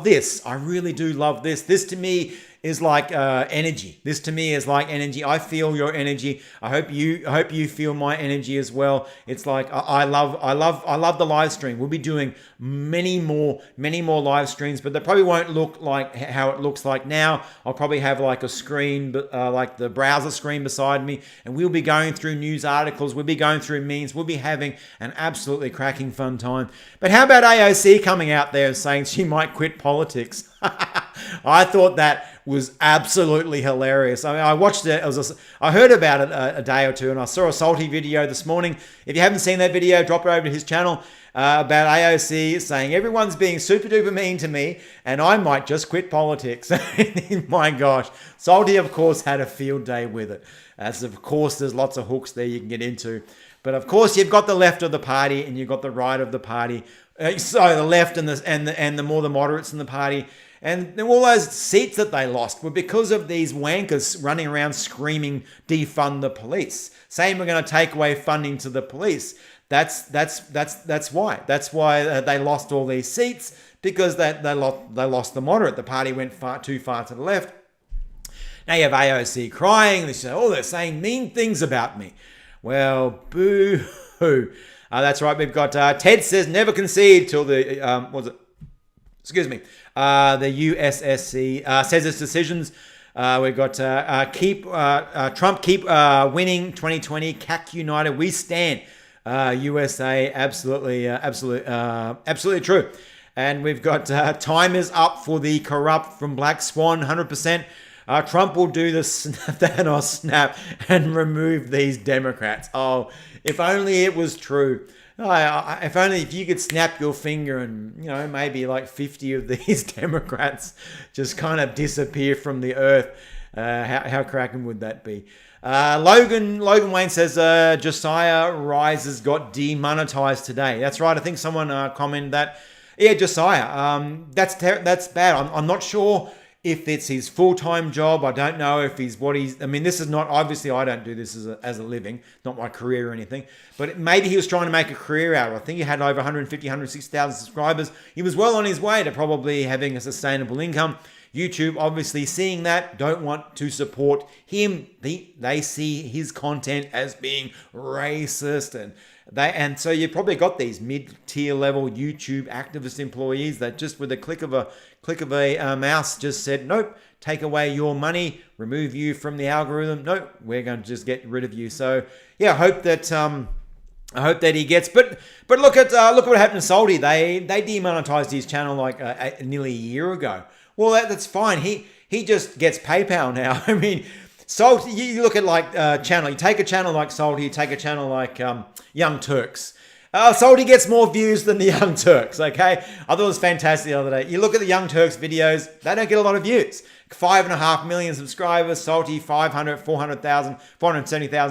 this. I really do love this. This to me is like energy. This to me is like energy. I feel your energy. I hope you feel my energy as well. It's like I love the live stream. We'll be doing many more live streams, but they probably won't look like how it looks like now. I'll probably have a screen, like the browser screen beside me, and we'll be going through news articles. We'll be going through memes. We'll be having an absolutely cracking fun time. But how about AOC coming out there and saying she might quit politics? I thought that was absolutely hilarious. I mean, I watched it. I heard about it a day or two, and I saw a Salty video this morning. If you haven't seen that video, drop it over to his channel about AOC saying everyone's being super duper mean to me, and I might just quit politics. My gosh, Salty, of course, had a field day with it. As of course, there's lots of hooks there you can get into, but of course, you've got the left of the party and you've got the right of the party. So the left and the more the moderates in the party. And all those seats that they lost were because of these wankers running around screaming, defund the police, saying we're going to take away funding to the police. That's why. That's why they lost all these seats, because they lost the moderate. The party went too far to the left. Now you have AOC crying. They say, they're saying mean things about me. Well, boo-hoo. That's right. We've got Ted says never concede till the the USSC says its decisions. We've got Trump keep winning 2020. CAC United, we stand. USA, absolutely true. And we've got time is up for the corrupt from Black Swan, 100%. Trump will do the Thanos snap and remove these Democrats. Oh, if only it was true. If you could snap your finger and, maybe 50 of these Democrats just kind of disappear from the earth, how cracking would that be? Logan Wayne says Josiah Rises got demonetized today. That's right. I think someone commented that. Yeah, Josiah. That's bad. I'm not sure if it's his full-time job. I don't know if I mean, this is not, obviously I don't do this as a living, not my career or anything, but maybe he was trying to make a career out of it. I think he had over 150, 160,000 subscribers. He was well on his way to probably having a sustainable income. YouTube, obviously seeing that, don't want to support him. They see his content as being racist, and so you probably got these mid-tier level YouTube activist employees that just with a click of a mouse just said, nope, take away your money, remove you from the algorithm. Nope, we're going to just get rid of you. So yeah, I hope that he gets. But look what happened to Salty. They demonetized his channel like nearly a year ago. Well, that's fine. He just gets PayPal now. I mean, Salty, you look at like channel. You take a channel like Salty, you take a channel like Young Turks. Salty gets more views than the Young Turks, okay? I thought it was fantastic the other day. You look at the Young Turks videos, they don't get a lot of views. 5.5 million subscribers, Salty 470,000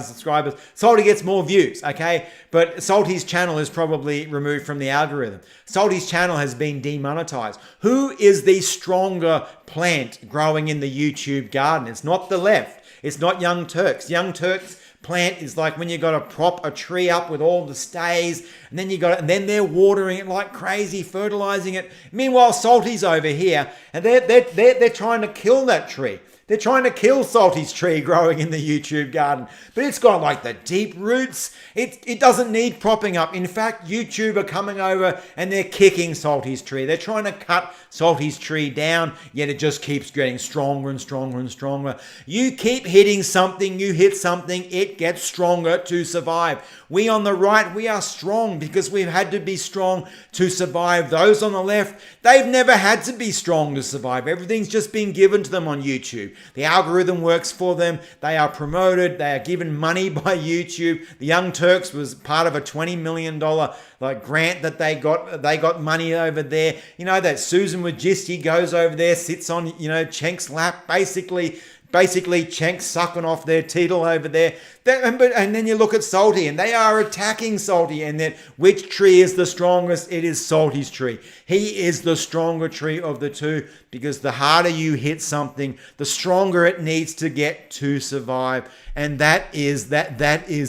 subscribers. Salty gets more views, okay? But Salty's channel is probably removed from the algorithm. Salty's channel has been demonetized. Who is the stronger plant growing in the YouTube garden? It's not the left. It's not Young Turks. Young Turks plant is like when you got to prop a tree up with all the stays, and then they're watering it like crazy, fertilizing it. Meanwhile, Salty's over here, and they're trying to kill that tree. They're trying to kill Salty's tree growing in the YouTube garden. But it's got like the deep roots. It doesn't need propping up. In fact, YouTube are coming over and they're kicking Salty's tree. They're trying to cut Salty's tree down, yet it just keeps getting stronger and stronger and stronger. You keep hitting something, you hit something, it gets stronger to survive. We on the right, we are strong because we've had to be strong to survive. Those on the left, they've never had to be strong to survive. Everything's just been given to them on YouTube. The algorithm works for them. They are promoted. They are given money by YouTube. The Young Turks was part of a $20 million grant that they got. They got money over there. You know that Susan Wojcicki goes over there, sits on Chenk's lap, basically Chenk's sucking off their teetle over there. And then you look at Salty, and they are attacking Salty. And then which tree is the strongest? It is Salty's tree. He is the stronger tree of the two, because the harder you hit something, the stronger it needs to get to survive. And that is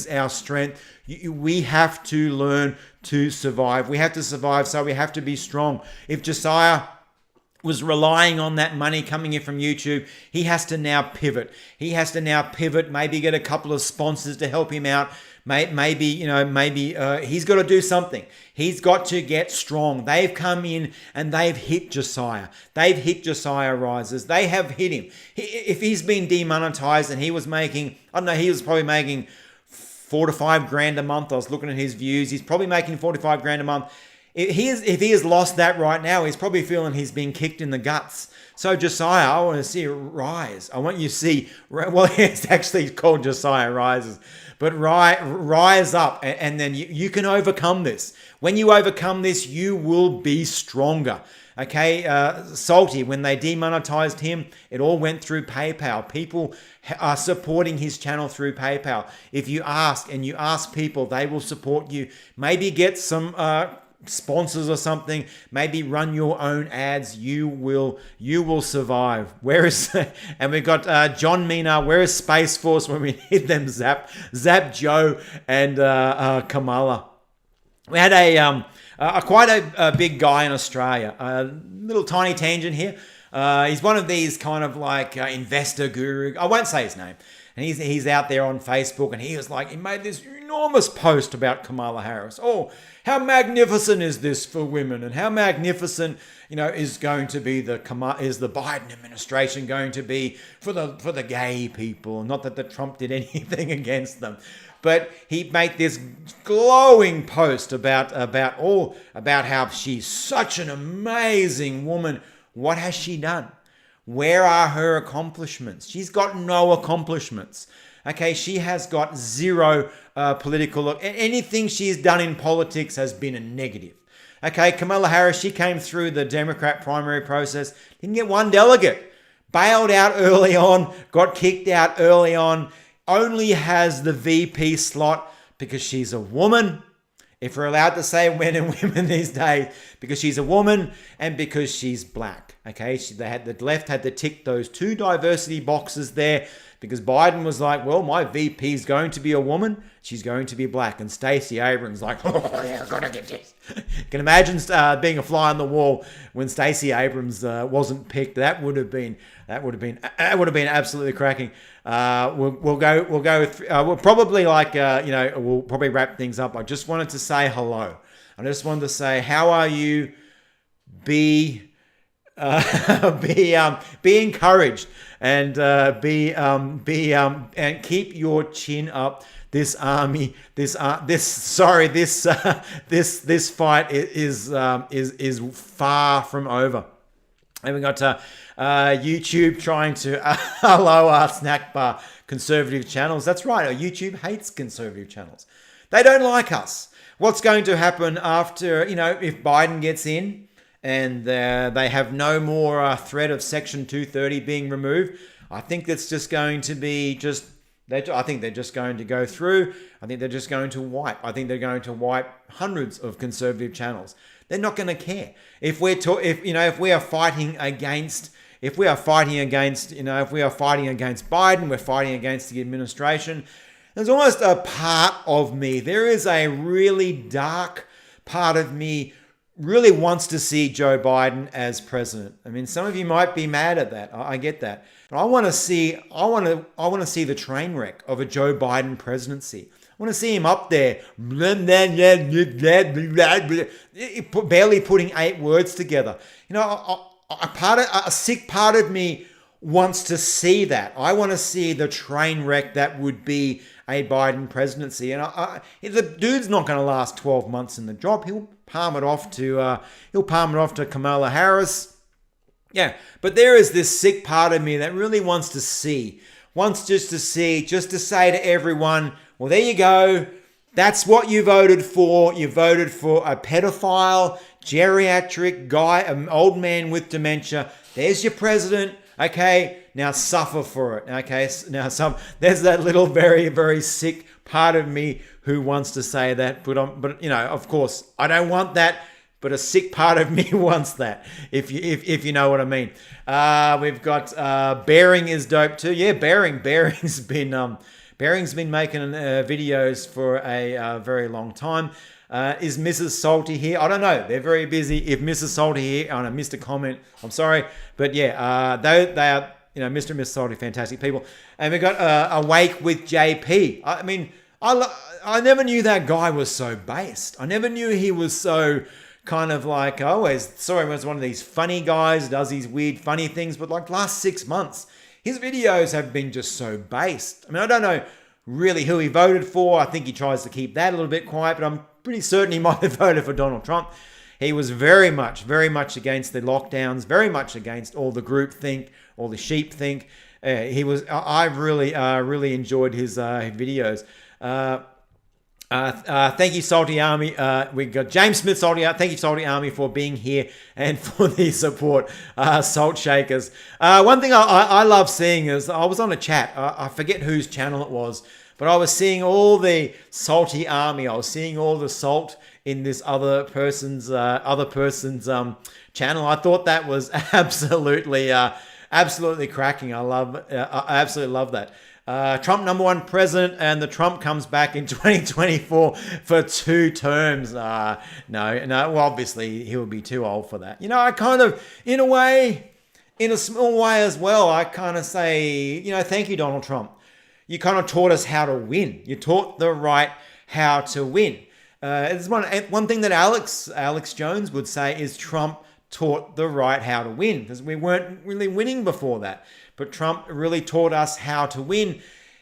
our strength. We have to learn to survive. We have to survive, so we have to be strong. If Josiah was relying on that money coming in from YouTube, he has to now pivot. Maybe get a couple of sponsors to help him out. Maybe he's got to do something. He's got to get strong. They've come in and they've hit Josiah. They've hit Josiah Rises. They have hit him. If he's been demonetized and he was making, he was probably making $4 to $5 grand a month. I was looking at his views. He's probably making $4 to $5 grand a month. If he has lost that right now, he's probably feeling he's being kicked in the guts. So Josiah, I want to see rise. I want you to see, well, it's actually called Josiah Rises, but rise up, and then you can overcome this. When you overcome this, you will be stronger. Okay, Salty, when they demonetized him, it all went through PayPal. People are supporting his channel through PayPal. If you ask people, they will support you. Maybe get some sponsors or something. Maybe run your own ads. You will survive. And we've got John Mina. Where is Space Force when we need them? Zap Joe and Kamala. We had quite a big guy in Australia. A little tiny tangent here. He's one of these kind of like investor guru. I won't say his name. And he's out there on Facebook, and he made this enormous post about Kamala Harris. Oh, how magnificent is this for women, and how magnificent, is going to be the Biden administration going to be for the gay people? Not that the Trump did anything against them, but he made this glowing post about how she's such an amazing woman. What has she done? Where are her accomplishments? She's got no accomplishments. Okay, she has got zero political. Anything she's done in politics has been a negative. Okay, Kamala Harris, she came through the Democrat primary process, didn't get one delegate, bailed out early on, got kicked out early on, only has the VP slot because she's a woman. If we're allowed to say men and women these days, because she's a woman and because she's black. Okay, the left had to tick those 2 diversity boxes there, because Biden was like, well, my VP is going to be a woman, she's going to be black, and Stacey Abrams like, oh yeah, I've got to get this. You can imagine being a fly on the wall when Stacey Abrams wasn't picked. That would have been absolutely cracking. We'll probably we'll probably wrap things up. I just wanted to say hello. I just wanted to say, how are you? Be encouraged and and keep your chin up. This fight is far from over. And we got YouTube trying to allow our snack bar conservative channels. That's right. YouTube hates conservative channels. They don't like us. What's going to happen after, if Biden gets in and they have no more threat of Section 230 being removed? I think that's just going to be I think they're just going to go through. I think they're just going to wipe. I think they're going to wipe hundreds of conservative channels. They're not going to care if we are fighting against Biden, we're fighting against the administration. There's almost a part of me. There is a really dark part of me really wants to see Joe Biden as president. I mean, some of you might be mad at that. I get that. But I want to see the train wreck of a Joe Biden presidency. I want to see him up there, barely putting 8 words together. A sick part of me wants to see that. I want to see the train wreck that would be a Biden presidency. And the dude's not going to last 12 months in the job. He'll palm it off to Kamala Harris. Yeah, but there is this sick part of me that really wants to say to everyone, well, there you go. That's what you voted for. You voted for a pedophile, geriatric guy, an old man with dementia. There's your president. Okay, now suffer for it. Okay, now there's that little very, very sick part of me who wants to say that. But of course, I don't want that. But a sick part of me wants that, if you know what I mean. We've got Bearing is dope too. Yeah, Bearing's been making videos for a very long time. Is Mrs. Salty here? I don't know. They're very busy. If Mrs. Salty here, I missed a comment. I'm sorry, but yeah, they are Mr. and Mrs. Salty, fantastic people. And we got Awake with JP. I mean, I never knew that guy was so based. I never knew he was so kind of like, I always saw him as one of these funny guys, does these weird funny things, but like last 6 months, his videos have been just so based. I mean, I don't know really who he voted for. I think he tries to keep that a little bit quiet, but I'm pretty certain he might have voted for Donald Trump. He was very much against the lockdowns, very much against all the group think, all the sheep think. I've really enjoyed his videos. Thank you, Salty Army. We got James Smith, Salty Army. Thank you, Salty Army, for being here and for the support, Salt Shakers. One thing I love seeing is I was on a chat. I forget whose channel it was, but I was seeing all the Salty Army. I was seeing all the salt in this other person's channel. I thought that was absolutely cracking. I absolutely love that. Trump #1 president, and the Trump comes back in 2024 for 2 terms. No. Well, obviously he would be too old for that. I kind of, in a small way as well, I kind of say, thank you, Donald Trump. You kind of taught us how to win. You taught the right how to win. It's one thing that Alex Jones would say is Trump taught the right how to win, because we weren't really winning before that. But Trump really taught us how to win.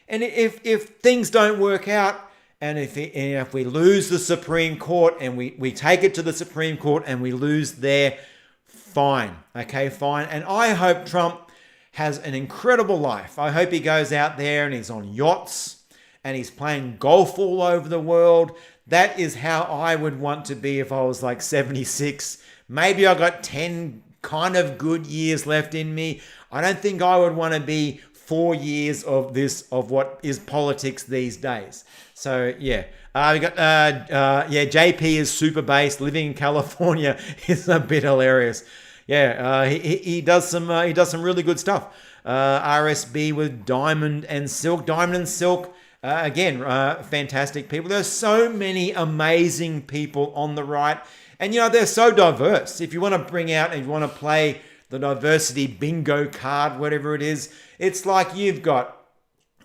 And if things don't work out, and if we lose the Supreme Court and we take it to the Supreme Court and we lose there, fine. Okay, fine. And I hope Trump has an incredible life. I hope he goes out there and he's on yachts and he's playing golf all over the world. That is how I would want to be if I was like 76. Maybe I got 10 kind of good years left in me. I don't think I would want to be 4 years of what is politics these days. So yeah, We got JP is super based. Living in California is a bit hilarious. Yeah, he does some really good stuff. RSB with Diamond and Silk. Diamond and Silk, again, fantastic people. There's so many amazing people on the right. And, they're so diverse. If you want to bring out and you want to play the diversity bingo card, whatever it is, it's like you've got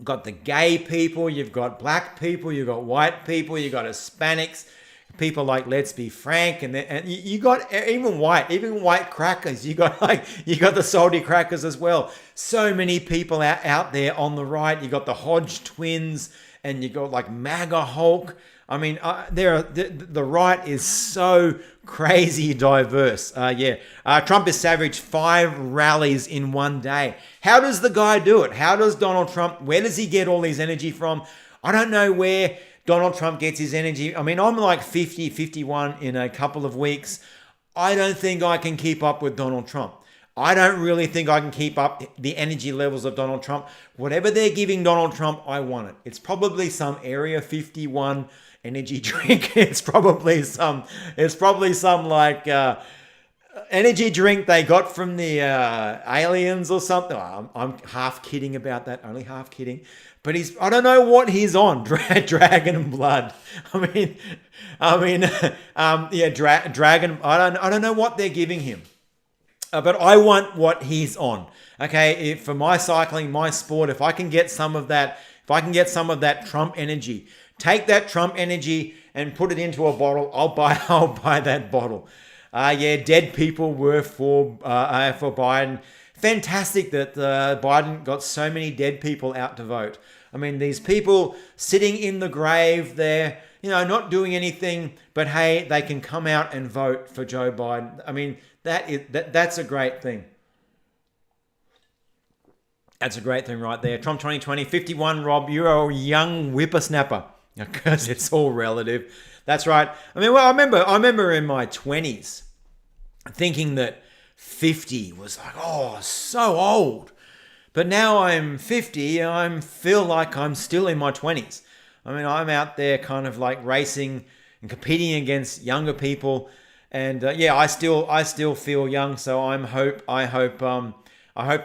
the gay people, you've got black people, you've got white people, you've got Hispanics, people like Let's Be Frank, and you got even white crackers. You got the salty crackers as well. So many people out there on the right. You got the Hodge twins, and you got like MAGA Hulk. I mean, the right is so crazy diverse. Trump is savage. 5 rallies in one day. How does the guy do it? How does Donald Trump, where does he get all his energy from? I don't know where Donald Trump gets his energy. I mean, I'm like 50, 51 in a couple of weeks. I don't think I can keep up with Donald Trump. I don't really think I can keep up the energy levels of Donald Trump. Whatever they're giving Donald Trump, I want it. It's probably some Area 51 energy drink. It's probably some like energy drink they got from the aliens or something. I'm half kidding about that, only half kidding. But I don't know what he's on. Dragon blood. Dragon. I don't know what they're giving him. But I want what he's on. Okay, for my cycling, my sport, if I can get some of that Trump energy, take that Trump energy and put it into a bottle, I'll buy that bottle. Dead people were for Biden. Fantastic that Biden got so many dead people out to vote. I mean, these people sitting in the grave there, not doing anything, but hey, they can come out and vote for Joe Biden. I mean, that's a great thing. That's a great thing right there. Trump 2020, 51, Rob, you're a young whippersnapper. Because it's all relative. That's right. I mean, well, I remember in my 20s thinking that 50 was like, oh, so old. But now I'm 50, I feel like I'm still in my 20s. I mean, I'm out there kind of like racing and competing against younger people, and I still feel young. So I hope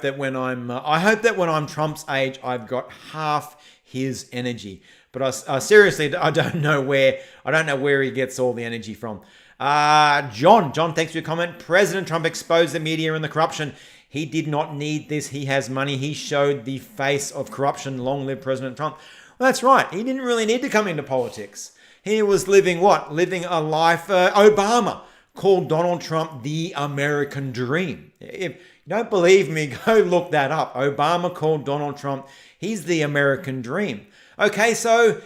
that when I'm Trump's age, I've got half his energy. But seriously, I don't know where he gets all the energy from. John, thanks for your comment. President Trump exposed the media and the corruption. He did not need this. He has money. He showed the face of corruption. Long live President Trump. Well, that's right. He didn't really need to come into politics. He was living what? Living a life. Obama called Donald Trump the American dream. If you don't believe me, go look that up. Obama called Donald Trump, he's the American dream. Okay, so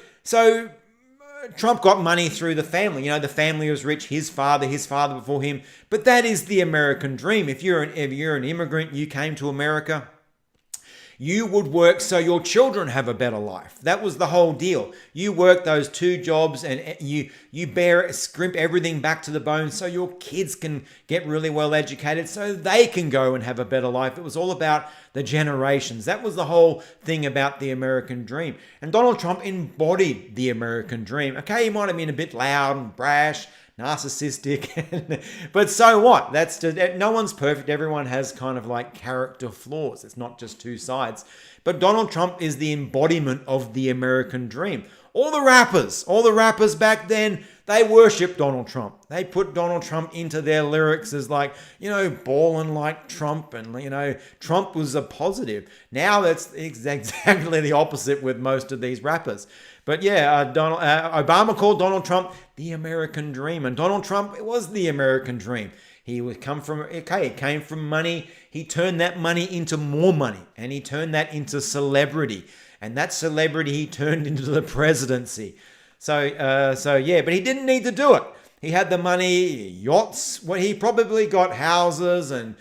Trump got money through the family. The family was rich. His father before him. But that is the American dream. If you're an immigrant, you came to America, you would work so your children have a better life. That was the whole deal. You work those 2 jobs and you scrimp everything back to the bone so your kids can get really well educated so they can go and have a better life. It was all about the generations. That was the whole thing about the American dream. And Donald Trump embodied the American dream. Okay, he might have been a bit loud and brash, narcissistic, but so what? No one's perfect. Everyone has kind of like character flaws. It's not just 2 sides. But Donald Trump is the embodiment of the American dream. All the rappers back then, they worshiped Donald Trump. They put Donald Trump into their lyrics as like, ballin' like Trump, and Trump was a positive. Now that's exactly the opposite with most of these rappers. But Obama called Donald Trump the American dream, and Donald Trump, it was the American dream. He came from money. He turned that money into more money, and he turned that into celebrity, and that celebrity he turned into the presidency. But he didn't need to do it. He had the money, yachts. Well, he probably got houses and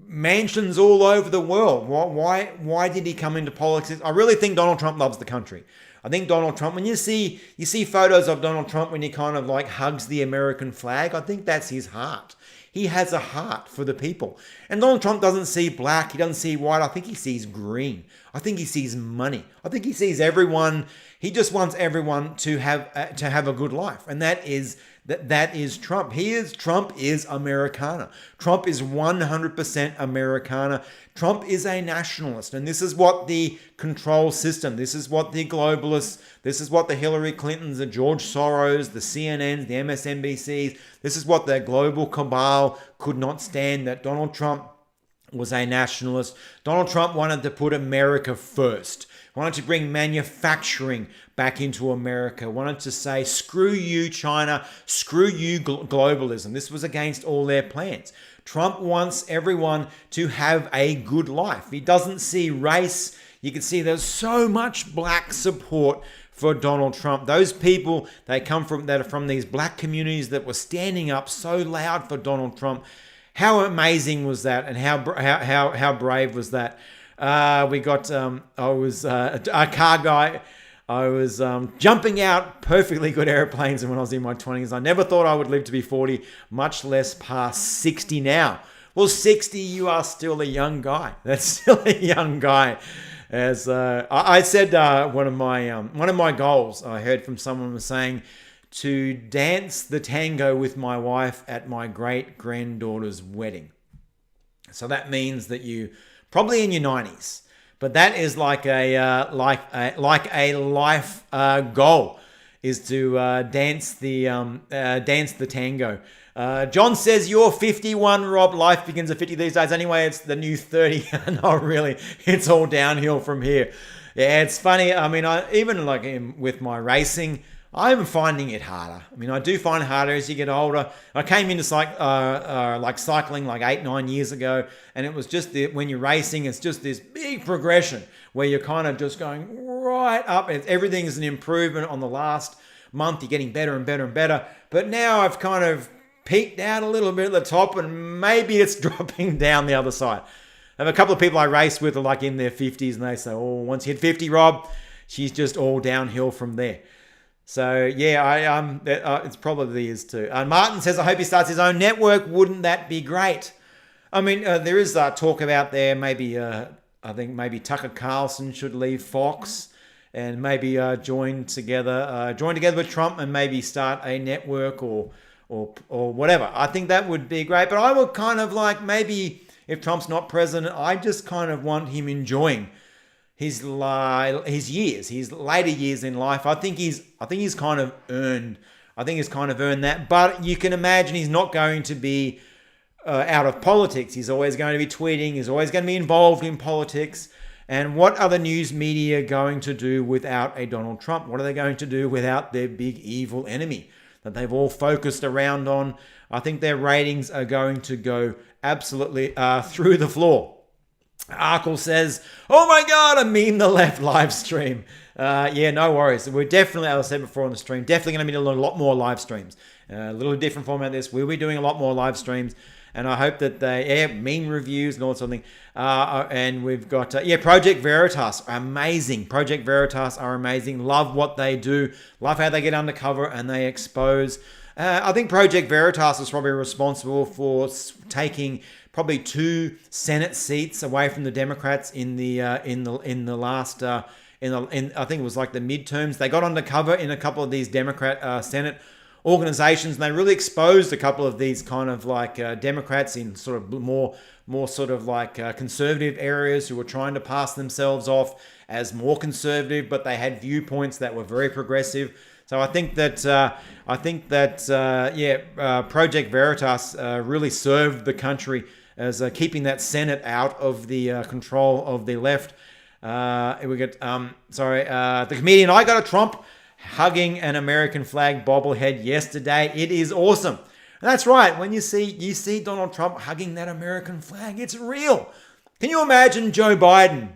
mansions all over the world. Why did he come into politics? I really think Donald Trump loves the country. I think Donald Trump, when you see photos of Donald Trump when he kind of like hugs the American flag, I think that's his heart. He has a heart for the people. And Donald Trump doesn't see black. He doesn't see white. I think he sees green. I think he sees money. I think he sees everyone. He just wants everyone to have a good life. And that is Trump. Trump is Americana. Trump is 100% Americana. Trump is a nationalist. And this is what the control system, this is what the globalists, this is what the Hillary Clintons, the George Soros, the CNNs, the MSNBCs, this is what the global cabal could not stand, that Donald Trump was a nationalist. Donald Trump wanted to put America first. Wanted to bring manufacturing back into America. Wanted to say, screw you, China. Screw you, globalism. This was against all their plans. Trump wants everyone to have a good life. He doesn't see race. You can see there's so much black support for Donald Trump. Those people, that are from these black communities that were standing up so loud for Donald Trump. How amazing was that, and how brave was that? We got, I was a car guy. I was jumping out perfectly good airplanes when I was in my 20s. I never thought I would live to be 40, much less past 60 now. Well, 60, you are still a young guy. That's still a young guy. As I said, one of my goals, I heard from someone was saying, to dance the tango with my wife at my great-granddaughter's wedding. So that means that you probably in your 90s, but that is like a life goal, is to dance the tango. John says you're 51, Rob. Life begins at 50 these days. Anyway, it's the new 30. Not really. It's all downhill from here. Yeah, it's funny. I mean, with my racing, I'm finding it harder. I mean, I do find it harder as you get older. I came into cycling like 8-9 years ago, and it was just when you're racing, it's just this big progression where you're kind of just going right up. Everything is an improvement on the last month. You're getting better and better and better. But now I've kind of peaked out a little bit at the top, and maybe it's dropping down the other side. I have a couple of people I race with are like in their 50s, and they say, "Oh, once you hit 50, Rob, she's just all downhill from there." So yeah, it probably is too. Martin says, I hope he starts his own network. Wouldn't that be great? I mean, there is talk about there. Maybe I think maybe Tucker Carlson should leave Fox and maybe join together with Trump and maybe start a network or whatever. I think that would be great. But I would kind of like, maybe if Trump's not president, I just kind of want him enjoying his later years in life. I think he's kind of earned that. But you can imagine he's not going to be out of politics. He's always going to be tweeting. He's always going to be involved in politics. And what are the news media going to do without a Donald Trump? What are they going to do without their big evil enemy that they've all focused around on? I think their ratings are going to go absolutely through the floor. Arkle says, oh my God, I mean the left live stream. Yeah, no worries. We're definitely, as I said before on the stream, definitely going to be doing a lot more live streams. A little different format this. We'll be doing a lot more live streams. And I hope that meme reviews and all that sort of thing. And we've got, Project Veritas, amazing. Project Veritas are amazing. Love what they do. Love how they get undercover and they expose. I think Project Veritas is probably responsible for taking probably 2 Senate seats away from the Democrats in the last I think it was like the midterms. They got undercover in a couple of these Democrat Senate organizations, and they really exposed a couple of these kind of like Democrats in sort of more sort of like conservative areas who were trying to pass themselves off as more conservative, but they had viewpoints that were very progressive. So I think that Project Veritas really served the country as keeping that Senate out of the control of the left. The comedian I Got a Trump hugging an American flag bobblehead yesterday. It is awesome. And that's right. When you see Donald Trump hugging that American flag, it's real. Can you imagine Joe Biden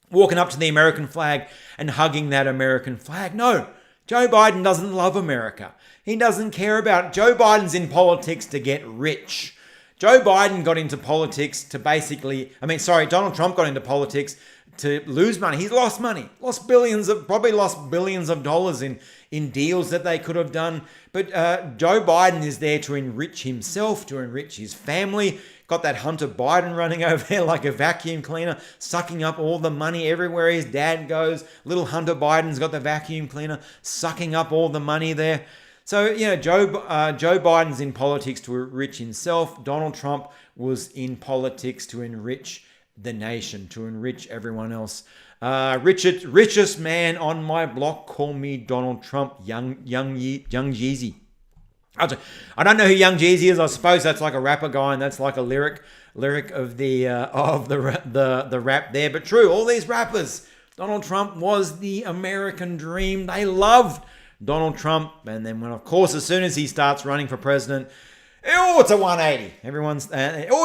walking up to the American flag and hugging that American flag? No. Joe Biden doesn't love America. He doesn't care about it. Joe Biden's in politics to get rich. Joe Biden got into politics to Donald Trump got into politics to lose money. He's lost money, probably lost billions of dollars in deals that they could have done. But Joe Biden is there to enrich himself, to enrich his family. Got that Hunter Biden running over there like a vacuum cleaner, sucking up all the money everywhere his dad goes. Little Hunter Biden's got the vacuum cleaner, sucking up all the money there. So, Joe Biden's in politics to enrich himself. Donald Trump was in politics to enrich the nation, to enrich everyone else. Richest man on my block, call me Donald Trump, Young Jeezy. I don't know who Young Jeezy is. I suppose that's like a rapper guy, and that's like a lyric of the rap there. But true, all these rappers, Donald Trump was the American dream. They loved Donald Trump, and then when, of course, as soon as he starts running for president, it's a 180.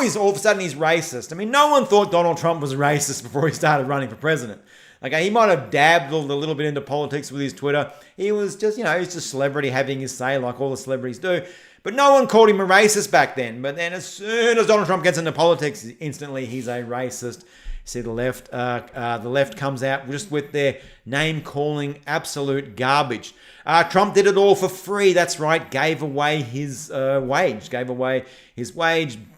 He's all of a sudden he's racist. I mean, no one thought Donald Trump was racist before he started running for president. Okay, he might have dabbled a little bit into politics with his Twitter. He was just, he's just a celebrity having his say like all the celebrities do. But no one called him a racist back then. But then as soon as Donald Trump gets into politics, instantly he's a racist. See, the left comes out just with their name-calling absolute garbage. Trump did it all for free. That's right. Gave away his wage.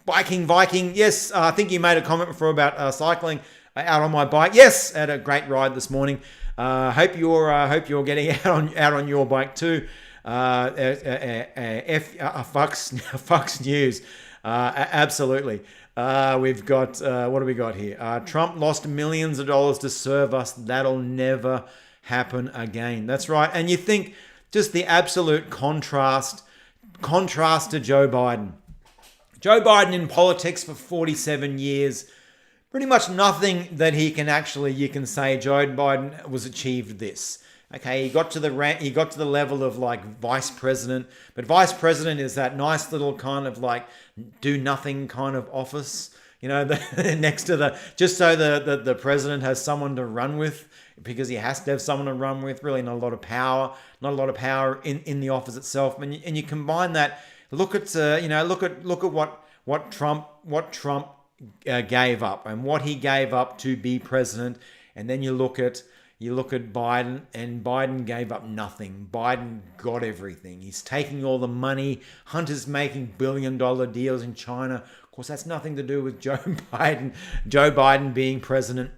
Biking Viking. Yes, I think you made a comment before about cycling out on my bike. Yes, had a great ride this morning. Hope you're getting out on your bike too. Fox News. Absolutely. We've got, what do we got here? Trump lost millions of dollars to serve us. That'll never happen again. That's right. And you think just the absolute contrast to Joe Biden. Joe Biden in politics for 47 years. Pretty much nothing that you can say Joe Biden was achieved this. Okay, he got to the level of like vice president, but vice president is that nice little kind of like do nothing kind of office, next to just so the president has someone to run with, because he has to have someone to run with. Really, not a lot of power in the office itself. And you combine that. Look at what Trump gave up and what he gave up to be president, and then you look at Biden, and Biden gave up nothing. Biden got everything. He's taking all the money. Hunter's making billion-dollar deals in China. Of course, that's nothing to do with Joe Biden. Joe Biden being president.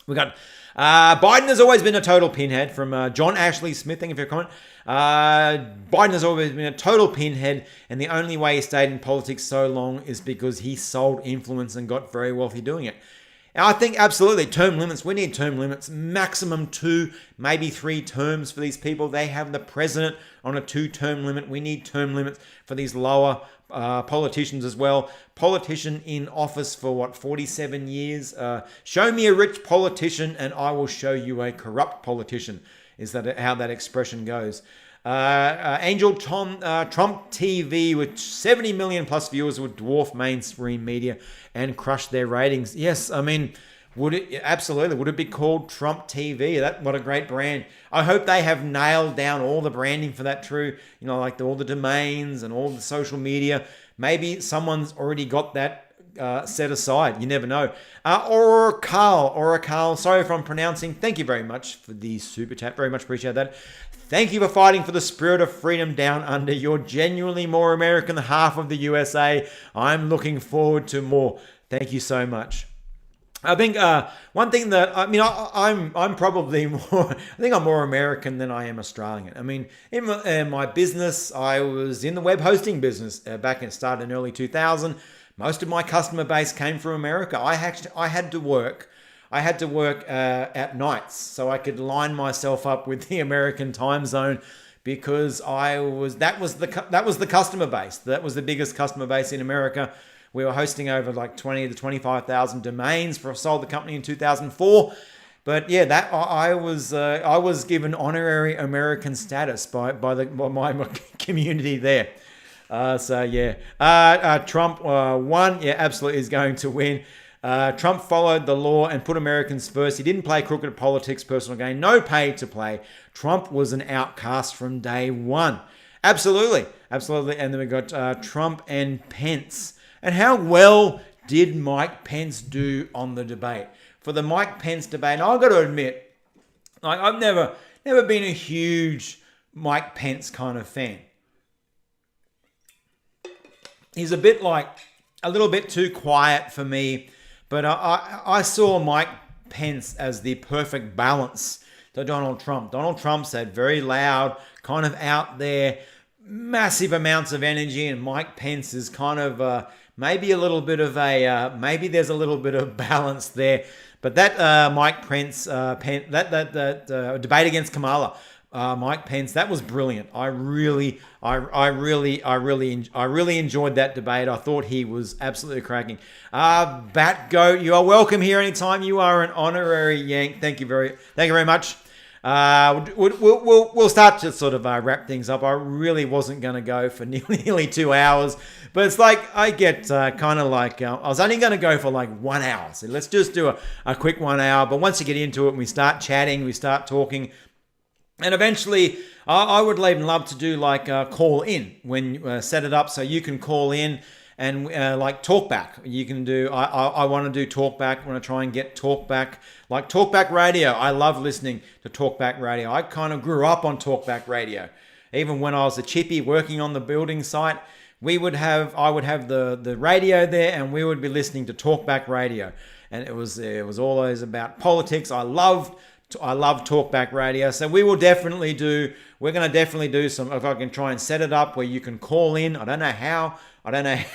We got Biden has always been a total pinhead, from John Ashley Smith. Thank you for your comment. Biden has always been a total pinhead, and the only way he stayed in politics so long is because he sold influence and got very wealthy doing it. And I think absolutely term limits. We need term limits, maximum 2, maybe 3 terms for these people. They have the president on a 2-term limit. We need term limits for these lower politicians as well. Politician in office for 47 years. Show me a rich politician and I will show you a corrupt politician. Is that how that expression goes? Angel Trump TV with 70 million plus viewers would dwarf mainstream media and crush their ratings. Yes, I mean, would it be called Trump TV? What a great brand. I hope they have nailed down all the branding for that. True, like all the domains and all the social media. Maybe someone's already got that set aside. You never know. Oracle, sorry if I'm pronouncing. Thank you very much for the super chat. Very much appreciate that. Thank you for fighting for the spirit of freedom down under. You're genuinely more American than half of the USA. I'm looking forward to more. Thank you so much. I think one thing that I'm probably more. I think I'm more American than I am Australian. I mean, in my business, I was in the web hosting business back and started in early 2000. Most of my customer base came from America. I had to work at nights so I could line myself up with the American time zone, because that was the customer base. That was the biggest customer base in America. We were hosting over like 20 to 25,000 domains. Sold the company in 2004. But yeah, that I was given honorary American status by my community there. Trump won. Yeah, absolutely is going to win. Trump followed the law and put Americans first. He didn't play crooked politics, personal gain, no pay to play. Trump was an outcast from day one. Absolutely. And then we got Trump and Pence. And how well did Mike Pence do on the debate? for the Mike Pence debate. And I've got to admit, like, I've never been a huge Mike Pence kind of fan. He's a little bit too quiet for me, but I saw Mike Pence as the perfect balance to Donald Trump. Donald Trump said very loud, kind of out there, massive amounts of energy, and Mike Pence is kind of maybe a little bit of maybe there's a little bit of balance there. But that Mike Pence that debate against Kamala, Mike Pence, that was brilliant. I really enjoyed that debate. I thought he was absolutely cracking. Bat Goat, you are welcome here anytime. You are an honorary Yank. Thank you very much. We'll start to sort of wrap things up. I really wasn't going to go for nearly 2 hours, but it's like I get kind of like I was only going to go for like 1 hour. So let's just do a quick 1 hour. But once you get into it, and we start chatting, we start talking. And eventually, I would even love to do like call in when you set it up so you can call in and like talk back. You can do, I want to do talk back. I want to try and get talk back, like talkback radio. I love listening to talkback radio. I kind of grew up on talkback radio. Even when I was a chippy working on the building site, I would have the radio there and we would be listening to talkback radio. And it was always about politics. I love talkback radio. So we're going to definitely do some, if I can try and set it up where you can call in. I don't know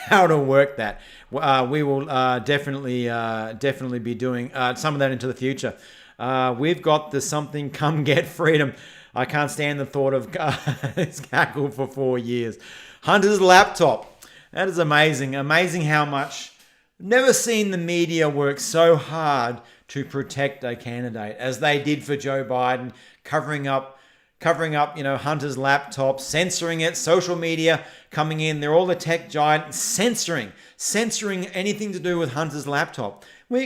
how to work that. We will definitely be doing some of that into the future. We've got the something, come get freedom. I can't stand the thought of it's cackled for 4 years. Hunter's laptop. That is amazing. Amazing how much. Never seen the media work so hard to protect a candidate as they did for Joe Biden, covering up, Hunter's laptop, censoring it, social media coming in. They're all the tech giant censoring anything to do with Hunter's laptop.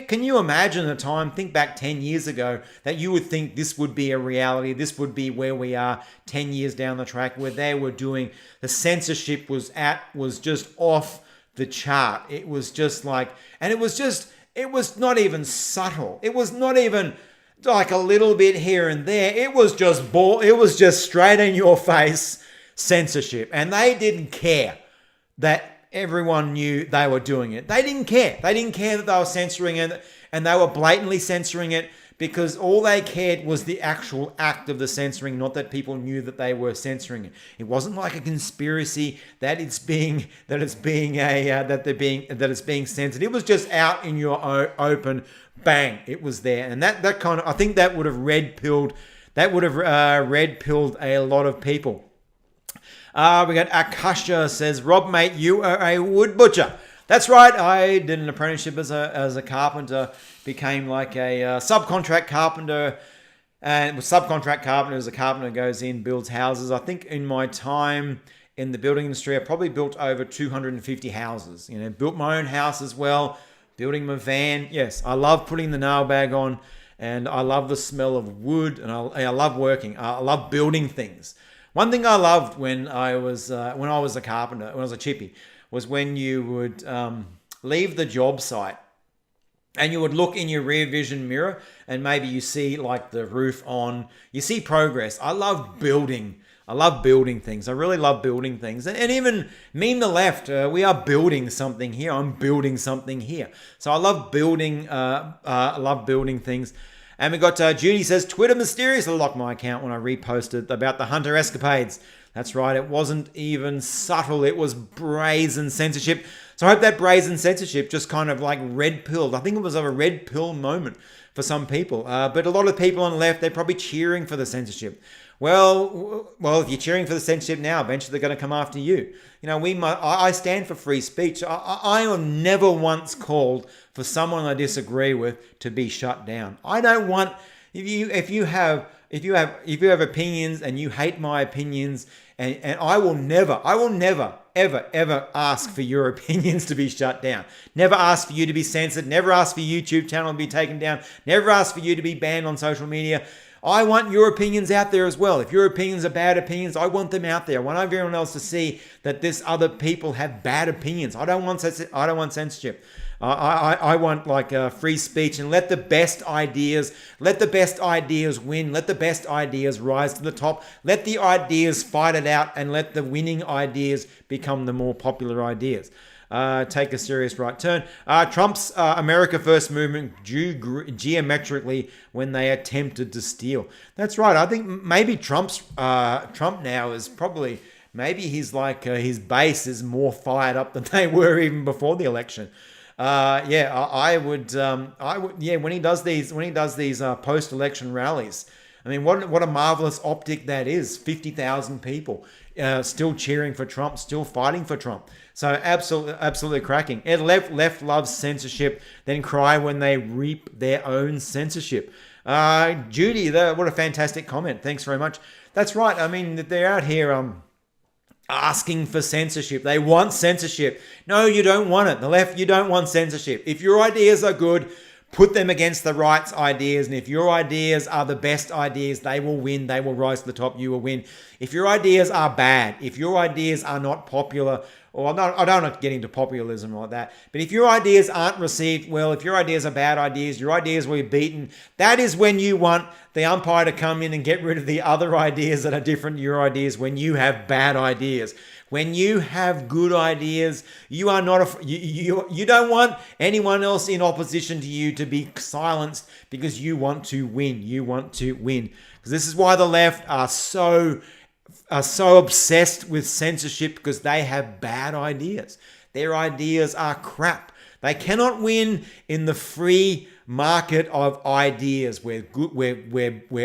Can you imagine a time, think back 10 years ago, that you would think this would be a reality, this would be where we are 10 years down the track, where they were doing, the censorship was just off the chart. It was just like, and it was not even subtle. It was not even like a little bit here and there. It was just straight in your face censorship. And they didn't care that everyone knew they were doing it. They didn't care. They didn't care that they were censoring it, and they were blatantly censoring it because all they cared was the actual act of the censoring, not that people knew that they were censoring it. It wasn't like a conspiracy that it's being censored. It was just out in your open, bang, it was there. And that kind of, I think that would have red-pilled a lot of people. We got Akasha says, Rob, mate, you are a wood butcher. That's right. I did an apprenticeship as a carpenter, became like a subcontract carpenter. And with subcontract carpenters, a carpenter goes in, builds houses. I think in my time in the building industry, I probably built over 250 houses. Built my own house as well, building my van. Yes, I love putting the nail bag on, and I love the smell of wood, and I love working. I love building things. One thing I loved when I was a carpenter, when I was a chippy, was when you would leave the job site and you would look in your rear vision mirror and maybe you see like the roof on, you see progress. I love building. I love building things. I really love building things. And even me on the left, we are building something here. I'm building something here. So I love building. I love building things. And we got Judy says, Twitter mysterious. I locked my account when I reposted about the Hunter escapades. That's right. It wasn't even subtle. It was brazen censorship. So I hope that brazen censorship just kind of like red-pilled. I think it was a red pill moment for some people. But a lot of people on the left, they're probably cheering for the censorship. Well, if you're cheering for the censorship now, eventually they're going to come after you. I stand for free speech. I have never once called for someone I disagree with to be shut down. I don't want, if you have opinions and you hate my opinions, and I will never, ever ask for your opinions to be shut down. Never ask for you to be censored. Never ask for your YouTube channel to be taken down. Never ask for you to be banned on social media. I want your opinions out there as well. If your opinions are bad opinions, I want them out there. I want everyone else to see that this other people have bad opinions. I don't want censorship. I want like free speech, and let the best ideas win. Let the best ideas rise to the top. Let the ideas fight it out, and let the winning ideas become the more popular ideas. Take a serious right turn. Trump's America First movement grew geometrically when they attempted to steal. That's right. I think maybe Trump now is probably, maybe he's like his base is more fired up than they were even before the election. I would. Yeah, when he does these post-election rallies, I mean, what a marvelous optic that is. 50,000 people still cheering for Trump, still fighting for Trump. So absolutely cracking. And left loves censorship, then cry when they reap their own censorship. Judy, what a fantastic comment. Thanks very much. That's right. I mean, they're out here asking for censorship. They want censorship. No, you don't want it. The left, you don't want censorship. If your ideas are good, put them against the right's ideas. And if your ideas are the best ideas, they will win. They will rise to the top. You will win. If your ideas are bad, if your ideas are not popular, or I don't want to get into populism like that, but if your ideas aren't received well, if your ideas are bad ideas, your ideas will be beaten, that is when you want the umpire to come in and get rid of the other ideas that are different to your ideas. When you have bad ideas, when you have good ideas, you are not you don't want anyone else in opposition to you to be silenced, because you want to win. You want to win, because this is why the left are so obsessed with censorship, because they have bad ideas. Their ideas are crap. They cannot win in the free market of ideas, where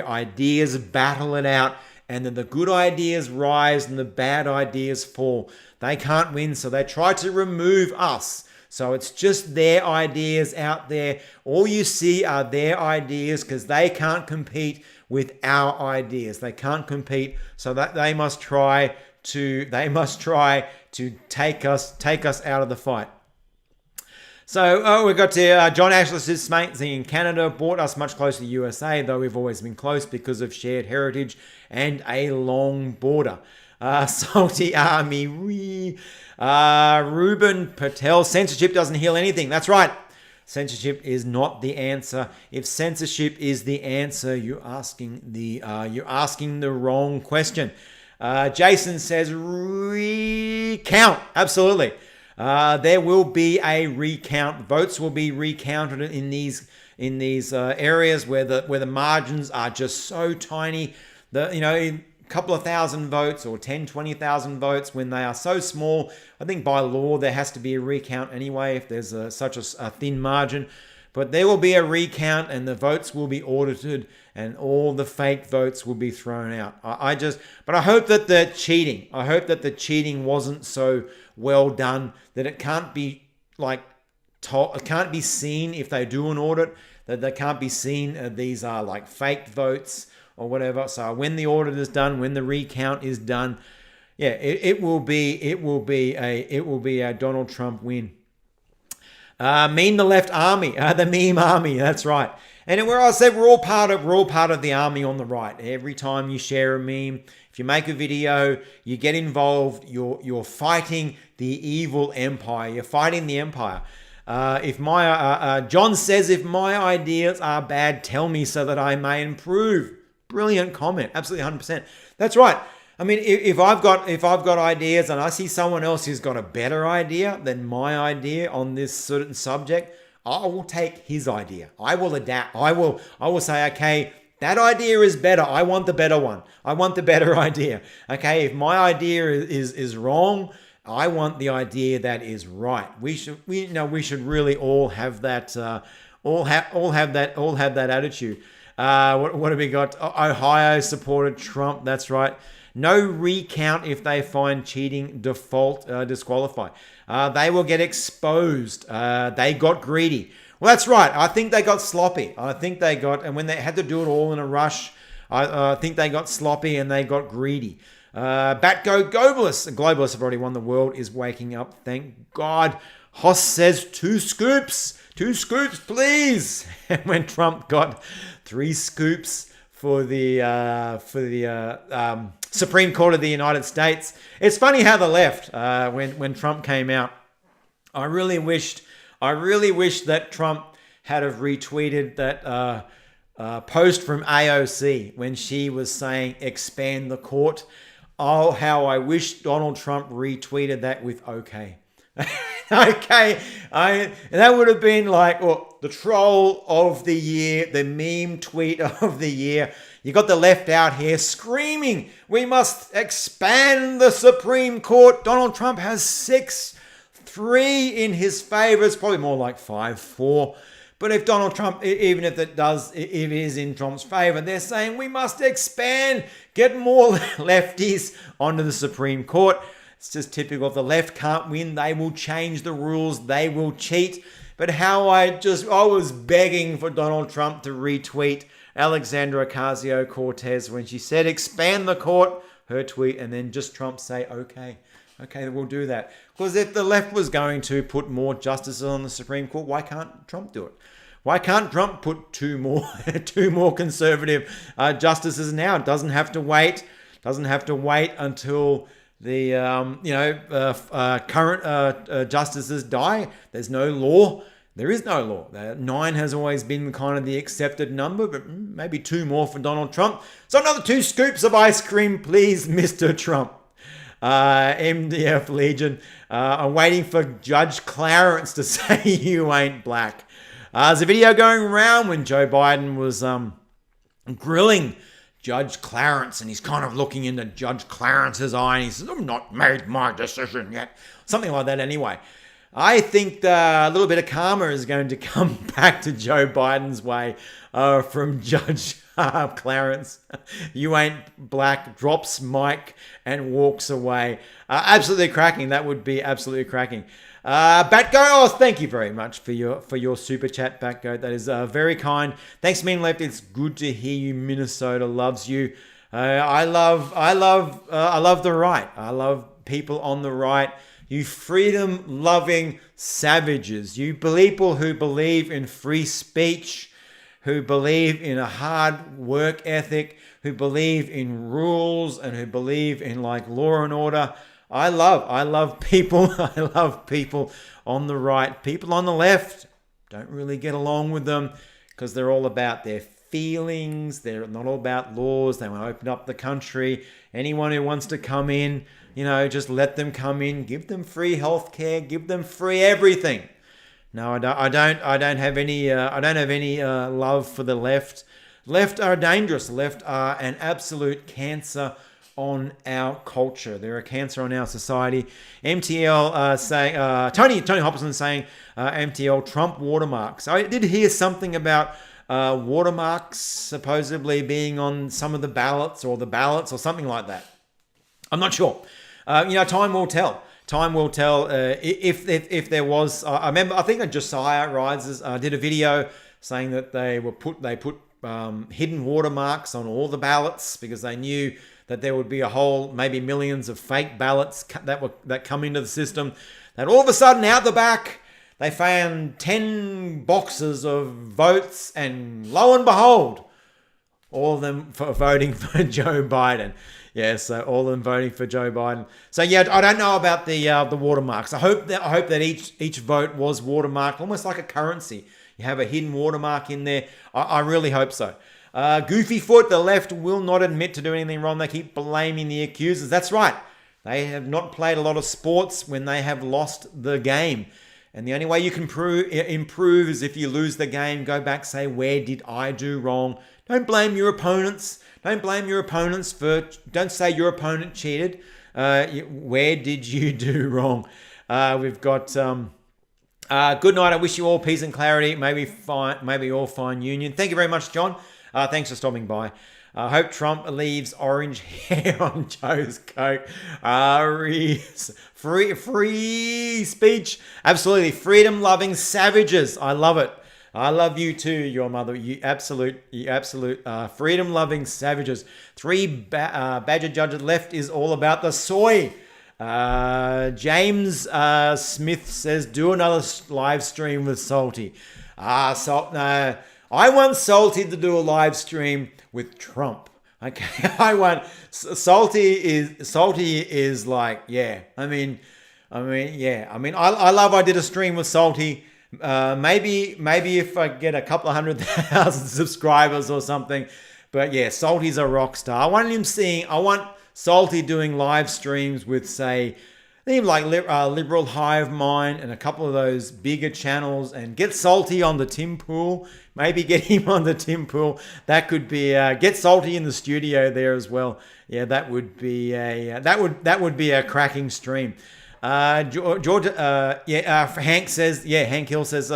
ideas battle it out, and then the good ideas rise and the bad ideas fall. They can't win, so they try to remove us. So it's just their ideas out there. All you see are their ideas, because they can't compete with our ideas. They can't compete, so that they must try to take us out of the fight. So we got to John Ashlis' mates in Canada brought us much closer to the USA, though we've always been close because of shared heritage and a long border. Salty Army, Ruben Patel, censorship doesn't heal anything. That's right. Censorship is not the answer. If censorship is the answer, you're asking the wrong question. Jason says recount. Absolutely. There will be a recount. Votes will be recounted in these areas where the margins are just so tiny. A couple of thousand votes or 10, 20,000 votes, when they are so small, I think by law there has to be a recount anyway if there's such a thin margin. But there will be a recount, and the votes will be audited, and all the fake votes will be thrown out. But I hope that the cheating wasn't so well done that it can't be it can't be seen if they do an audit, that they can't be seen these are like fake votes or whatever. So when the audit is done, when the recount is done, yeah, it will be a Donald Trump win. Mean the left army, the meme army. That's right. And where I said we're all part of the army on the right. Every time you share a meme, if you make a video, you get involved. You're fighting the evil empire. You're fighting the empire. John says, if my ideas are bad, tell me so that I may improve. Brilliant comment. Absolutely 100%. That's right. I mean, if I've got ideas and I see someone else who's got a better idea than my idea on this certain subject, I will take his idea. I will adapt. I will say, okay, that idea is better. I want the better one. I want the better idea. Okay, if my idea is wrong, I want the idea that is right. We should really all have that attitude. What have we got? Ohio supported Trump. That's right. No recount if they find cheating, default disqualify. They will get exposed. They got greedy. Well, that's right. I think they got sloppy. And when they had to do it all in a rush, I think they got sloppy and they got greedy. Batgo Globalists. Globalists have already won the world, is waking up. Thank God. Hoss says 2 scoops. 2 scoops, please. And when Trump got 3 scoops for the Supreme Court of the United States. It's funny how the left, when Trump came out, I really wished I really wish that Trump had have retweeted that post from AOC when she was saying expand the court. Oh, how I wish Donald Trump retweeted that with okay. Okay, that would have been like the troll of the year, the meme tweet of the year. You got the left out here screaming, we must expand the Supreme Court. Donald Trump has 6-3 in his favor. It's probably more like 5-4. But if Donald Trump, even if it is in Trump's favor, they're saying we must expand, get more lefties onto the Supreme Court. It's just typical. If the left can't win, they will change the rules. They will cheat. But how I was begging for Donald Trump to retweet Alexandra Ocasio-Cortez when she said expand the court, her tweet, and then just Trump say, okay, we'll do that. Because if the left was going to put more justices on the Supreme Court, why can't Trump do it? Why can't Trump put two more conservative justices now? It doesn't have to wait. Until the current justices die. There's no law. There is no law. 9 has always been kind of the accepted number, but maybe 2 more for Donald Trump. So another 2 scoops of ice cream, please, Mr. Trump. MDF Legion. I'm waiting for Judge Clarence to say you ain't black. There's a video going around when Joe Biden was grilling Judge Clarence, and he's kind of looking into Judge Clarence's eye, and he says, I've not made my decision yet. Something like that anyway. I think a little bit of karma is going to come back to Joe Biden's way from Judge Clarence. You ain't black, drops mic and walks away. Absolutely cracking. That would be absolutely cracking. Batgoat, thank you very much for your super chat, Batgoat. That is very kind. Thanks, Mean Left. It's good to hear you. Minnesota loves you. I love the right. I love people on the right. You freedom-loving savages. You people who believe in free speech, who believe in a hard work ethic, who believe in rules, and who believe in law and order. I love people. I love people on the right. People on the left, don't really get along with them because they're all about their feelings. They're not all about laws. They want to open up the country. Anyone who wants to come in, just let them come in. Give them free healthcare. Give them free everything. No, I don't have any love for the left. Left are dangerous. Left are an absolute cancer on our culture. They're a cancer on our society. MTL saying Tony Hopperson saying MTL Trump watermarks. I did hear something about watermarks supposedly being on some of the ballots or something like that. I'm not sure. Time will tell. Time will tell if there was. I remember. I think Josiah Rises did a video saying that they put hidden watermarks on all the ballots because they knew that there would be maybe millions of fake ballots that come into the system. That all of a sudden out the back they found 10 boxes of votes, and lo and behold, all of them for voting for Joe Biden. Yeah, so all of them voting for Joe Biden. So yeah, I don't know about the watermarks. I hope that each vote was watermarked, almost like a currency. You have a hidden watermark in there. I really hope so. Goofy Foot, the left will not admit to doing anything wrong. They keep blaming the accusers. That's right. They have not played a lot of sports when they have lost the game. And the only way you can improve is if you lose the game, go back, say, where did I do wrong? Don't blame your opponents. Don't say your opponent cheated. Where did you do wrong? We've got good night. I wish you all peace and clarity. Maybe all fine union. Thank you very much, John. Thanks for stopping by. I hope Trump leaves orange hair on Joe's coat. Free speech. Absolutely. Freedom-loving savages. I love it. I love you too, your mother. You absolute freedom-loving savages. 3 Badger Judges left is all about the soy. James Smith says, do another live stream with Salty. I want Salty to do a live stream with Trump. Okay, I want Salty is like, yeah. I love I did a stream with Salty Maybe if I get a couple of 100,000 subscribers or something. But yeah, Salty's a rock star. I want Salty doing live streams with, say, even like Liberal Hive Mind and a couple of those bigger channels, and get Salty on the Tim Pool. Maybe get him on the Tim Pool. That could be get Salty in the studio there as well. Yeah, that would be a cracking stream. Hank says, Hank Hill says,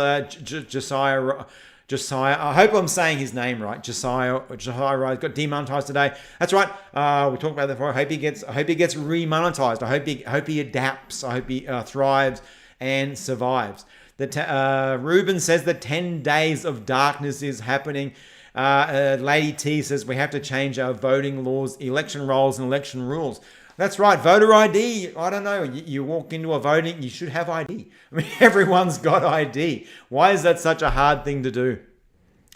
Josiah, I hope I'm saying his name right. Josiah Rise got demonetized today. That's right. We talked about that before. I hope he gets remonetized. I hope he adapts. I hope he thrives and survives. Ruben says the 10 days of darkness is happening. Lady T says we have to change our voting laws, election rolls, and election rules. That's right. Voter ID. I don't know. You walk into a voting, you should have ID. I mean, everyone's got ID. Why is that such a hard thing to do?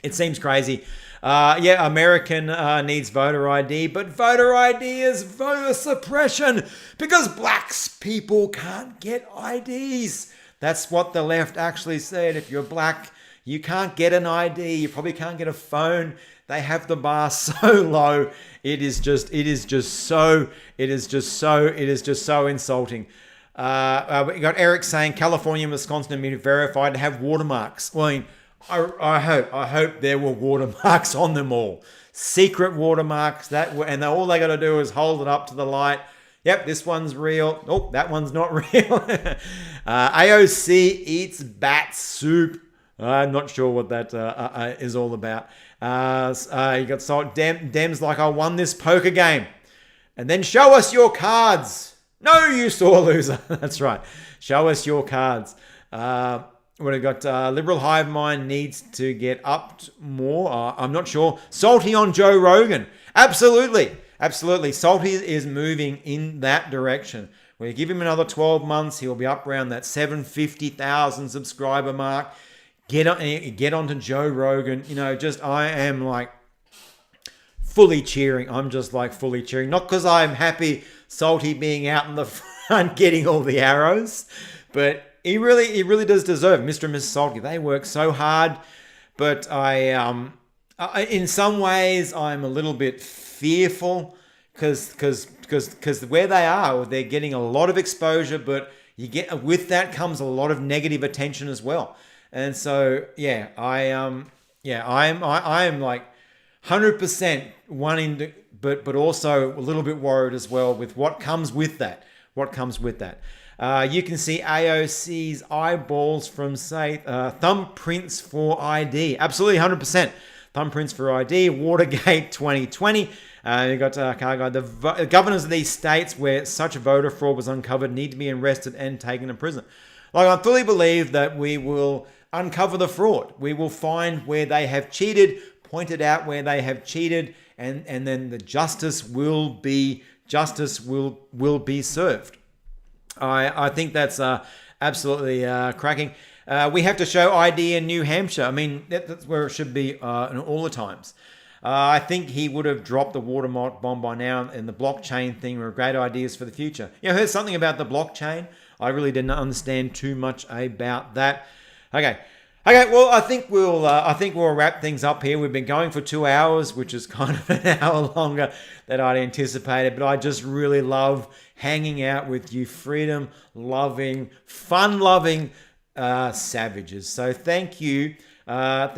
It seems crazy. American needs voter ID, but voter ID is voter suppression because blacks people can't get IDs. That's what the left actually said. If you're black, you can't get an ID. You probably can't get a phone. They have the bar so low. It is just so insulting. We got Eric saying California and Wisconsin have been verified to have watermarks. Well, I mean, I hope there were watermarks on them all. Secret watermarks and all they got to do is hold it up to the light. Yep, this one's real. Oh, that one's not real. AOC eats bat soup. I'm not sure what that is all about. You got Salt. Dem's like, I won this poker game. And then show us your cards. No, you sore loser. That's right. Show us your cards. What have got? Liberal Hive Mind needs to get up more. I'm not sure. Salty on Joe Rogan. Absolutely. Salty is moving in that direction. We give him another 12 months. He'll be up around that 750,000 subscriber mark. Get onto Joe Rogan. I am like fully cheering. I'm just like fully cheering. Not because I'm happy Salty being out in the front getting all the arrows, but he really does deserve Mr. and Mrs. Salty. They work so hard, but I in some ways I'm a little bit fearful because where they are, they're getting a lot of exposure, but with that comes a lot of negative attention as well. And so, I am like 100% wanting to, but also a little bit worried as well with what comes with that. You can see AOC's eyeballs from, say, thumbprints for ID. Absolutely 100%. Thumbprints for ID. Watergate 2020. You got car guy. The governors of these states where such voter fraud was uncovered need to be arrested and taken to prison. Like, I fully believe that we will uncover the fraud. We will find where they have cheated, pointed out where they have cheated, and then the justice will be served. I think that's absolutely cracking. We have to show ID in New Hampshire. I mean, that's where it should be in all the times. I think he would have dropped the water bomb by now, and the blockchain thing were great ideas for the future. I heard something about the blockchain. I really didn't understand too much about that. Okay. Well, I think we'll wrap things up here. We've been going for 2 hours, which is kind of an hour longer than I'd anticipated. But I just really love hanging out with you, freedom-loving, fun-loving savages. So thank you for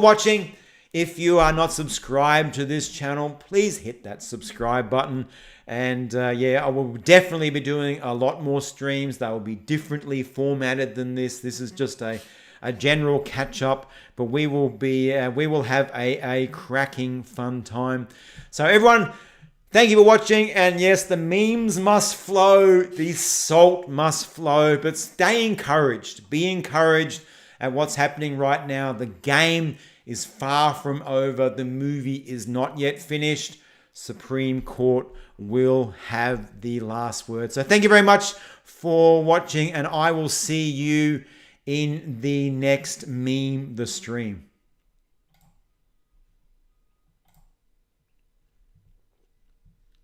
watching. If you are not subscribed to this channel, please hit that subscribe button. And I will definitely be doing a lot more streams. They will be differently formatted than this. This is just a general catch up, but we will have a cracking fun time. So everyone, thank you for watching. And yes, the memes must flow, the salt must flow, but stay encouraged. Be encouraged at what's happening right now. The game is far from over. The movie is not yet finished. Supreme Court will have the last word. So thank you very much for watching, and I will see you in the next Meme the Stream.